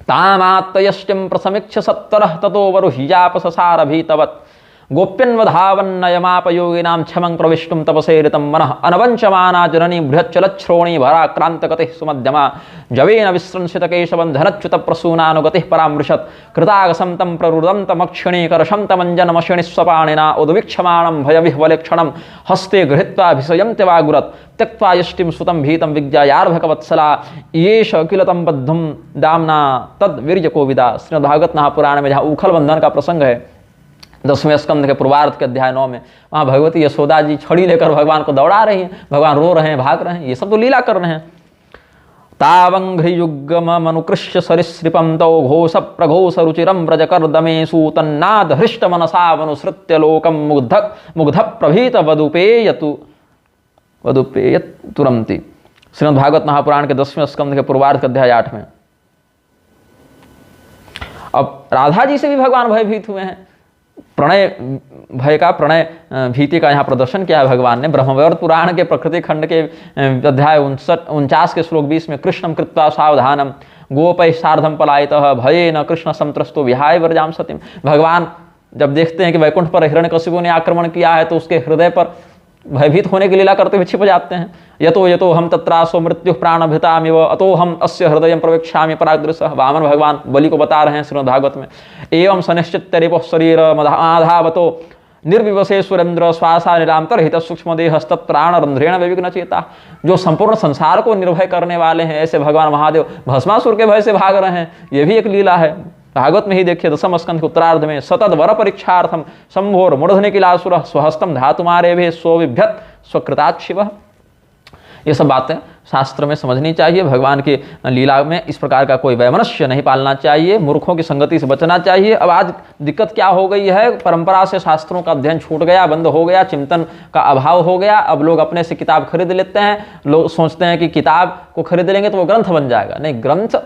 तामात्तयष्टिम प्रसमीक्ष सत्वरः ततो वरुहिजाप ससारभीतवत् गोप्यन्वधावन्नयमापयोगिनां क्षमं प्रविष्टुं तपसेरितं मनः अनवञ्चमाना जननी बृहच्चलच्छ्रोणी भराक्रान्तगतिः सुमध्यमा जवेन विस्रंसितकेशवं धनच्युतप्रसूनानुगतिः परामृशत् कृतागसं तं प्ररुदं तमक्षिणीकरशं तमञ्जनमशिणिस्वपाणिना उद्वीक्षमाणं भयविह्वलेक्षणं हस्ते गृहीत्वा त्यवागुरत् त्यक्त्वा यष्टिं सुतं भीतं विज्ञायार्भकवत्सला येष अखिलतं बद्धं दाम्ना तद्वीर्यकोविदा। श्रीमद्भागवत महापुराण में जहाँ उखल बंधन का प्रसंग है 10वें स्कंद के पूर्वार्ध के अध्याय 9 में, वहाँ भगवती यशोदा जी छड़ी लेकर भगवान को दौड़ा रही हैं, भगवान रो रहे हैं, भाग रहे हैं, ये सब तो लीला कर रहे हैं। तावंघ्रियुग्ममनुकृष्य सरिसृपं तौ घोष प्रघोष रुचिरं व्रजकर्दमे सूतन्नाद हृष्ट मनसावनुसृत्य लोकं मुग्ध प्रभीत वदुपेयतुरंति। श्रीमद् भागवत महापुराण के 10वें स्कंद के पूर्वार्ध के अध्याय 8 में। अब राधा जी से भी भगवान भयभीत हुए हैं। प्रणय भय का, प्रणय भीति का यहाँ प्रदर्शन किया है भगवान ने। ब्रह्मवैवर्त पुराण के प्रकृति खंड के अध्याय 49 के श्लोक 20 में कृष्णम कृत्वा सावधानम गोपै सार्धम पलायितः भये न कृष्ण संत्रस्तो विहाय व्रजाम सतीम। भगवान जब देखते हैं कि वैकुंठ पर हिरण्यकशिपु ने आक्रमण किया है तो उसके हृदय पर भयभीत होने की लीला करते हुए छिप जाते हैं। यतो हम तत्रासो मृत्यु प्राणभितामिव अतो हम अस्य हृदय प्रवेक्षामि परागदृशः। वामन भगवान बलि को बता रहे हैं श्रीमद् भागवत में। एवं सनिश्चित्य रिपुः शरीर माधावतो निर्विवशे सुरेंद्र श्वासा निरांतरहित सूक्ष्म देहस्तत् प्राण रंध्रेण विविघ्न चेता। जो संपूर्ण संसार को निर्भय करने वाले हैं, ऐसे भगवान महादेव भस्मासुर के भय से भाग रहे हैं। ये भी एक लीला है। भागवत में ही देखिए 10वें स्कंध के उत्तरार्ध में सतत वर परीक्षार्थम संभोर मूर्धनि किलासुर स्वहस्तम धातुमारे भे स्वविभ्यत स्वकृतात् शिवः। ये सब बातें शास्त्र में समझनी चाहिए। भगवान की लीला में इस प्रकार का कोई वैमनस्य नहीं पालना चाहिए, मूर्खों की संगति से बचना चाहिए। अब आज दिक्कत क्या हो गई है, परंपरा से शास्त्रों का अध्ययन छूट गया, बंद हो गया, चिंतन का अभाव हो गया। अब लोग अपने से किताब खरीद लेते हैं। लोग सोचते हैं कि किताब को खरीद लेंगे तो वो ग्रंथ बन जाएगा। नहीं, ग्रंथ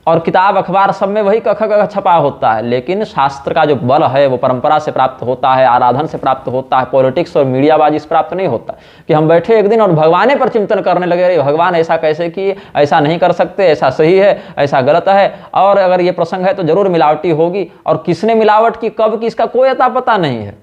और किताब अखबार सब में वही कख छपा होता है, लेकिन शास्त्र का जो बल है वो परंपरा से प्राप्त होता है, आराधन से प्राप्त होता है, पॉलिटिक्स और मीडियाबाजी से प्राप्त नहीं होता। कि हम बैठे एक दिन और भगवान पर चिंतन करने लगे, अरे भगवान ऐसा कैसे किए, ऐसा नहीं कर सकते, ऐसा सही है, ऐसा गलत है, और अगर ये प्रसंग है तो जरूर मिलावटी होगी, और किसने मिलावट की, कब की, इसका कोई अता पता नहीं है।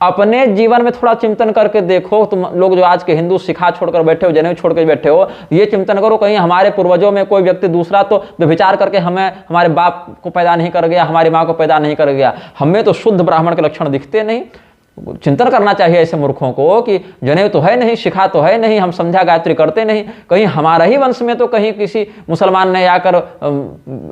अपने जीवन में थोड़ा चिंतन करके देखो। तुम लोग जो आज के हिंदू सिखा छोड़कर बैठे हो, जनेऊ छोड़कर बैठे हो, ये चिंतन करो कहीं हमारे पूर्वजों में कोई व्यक्ति दूसरा तो व्यभिचार करके हमें, हमारे बाप को पैदा नहीं कर गया, हमारी माँ को पैदा नहीं कर गया, हमें तो शुद्ध ब्राह्मण के लक्षण दिखते नहीं। चिंतन करना चाहिए ऐसे मूर्खों को कि जनेऊ तो है नहीं, शिखा तो है नहीं, हम संध्या गायत्री करते नहीं, कहीं हमारा ही वंश में तो कहीं किसी मुसलमान ने आकर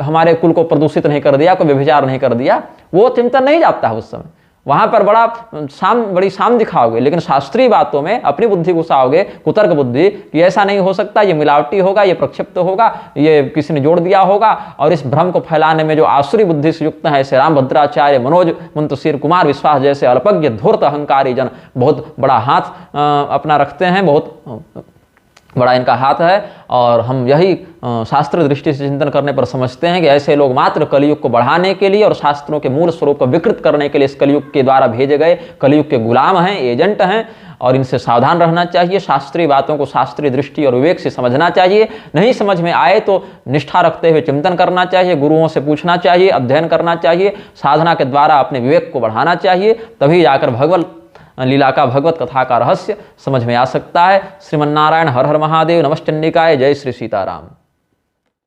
हमारे कुल को प्रदूषित नहीं कर दिया, कोई व्यभिचार नहीं कर दिया। वो चिंतन नहीं जाता है उस समय। वहां पर बड़ी शाम दिखाओगे, लेकिन शास्त्रीय बातों में अपनी बुद्धि घुसाओगे, कुतर्क बुद्धि, कि ऐसा नहीं हो सकता, ये मिलावटी होगा, ये प्रक्षिप्त होगा, ये किसी ने जोड़ दिया होगा। और इस भ्रम को फैलाने में जो आसुरी बुद्धि से युक्त है, ऐसे रामभद्राचार्य, मनोज मुंतशिर, कुमार विश्वास जैसे अल्पज्ञ धूर्त अहंकारी जन बहुत बड़ा हाथ अपना रखते हैं, बहुत बड़ा इनका हाथ है। और हम यही शास्त्र दृष्टि से चिंतन करने पर समझते हैं कि ऐसे लोग मात्र कलयुग को बढ़ाने के लिए और शास्त्रों के मूल स्वरूप को विकृत करने के लिए इस कलयुग के द्वारा भेजे गए कलयुग के गुलाम हैं, एजेंट हैं, और इनसे सावधान रहना चाहिए। शास्त्रीय बातों को शास्त्रीय दृष्टि और विवेक से समझना चाहिए। नहीं समझ में आए तो निष्ठा रखते हुए चिंतन करना चाहिए, गुरुओं से पूछना चाहिए, अध्ययन करना चाहिए, साधना के द्वारा अपने विवेक को बढ़ाना चाहिए। तभी जाकर भगवत लीला का, भगवत कथा का रहस्य समझ में आ सकता है। श्रीमन्नारायण हर हर महादेव। नमश्चंडिकाय। जय श्री सीताराम।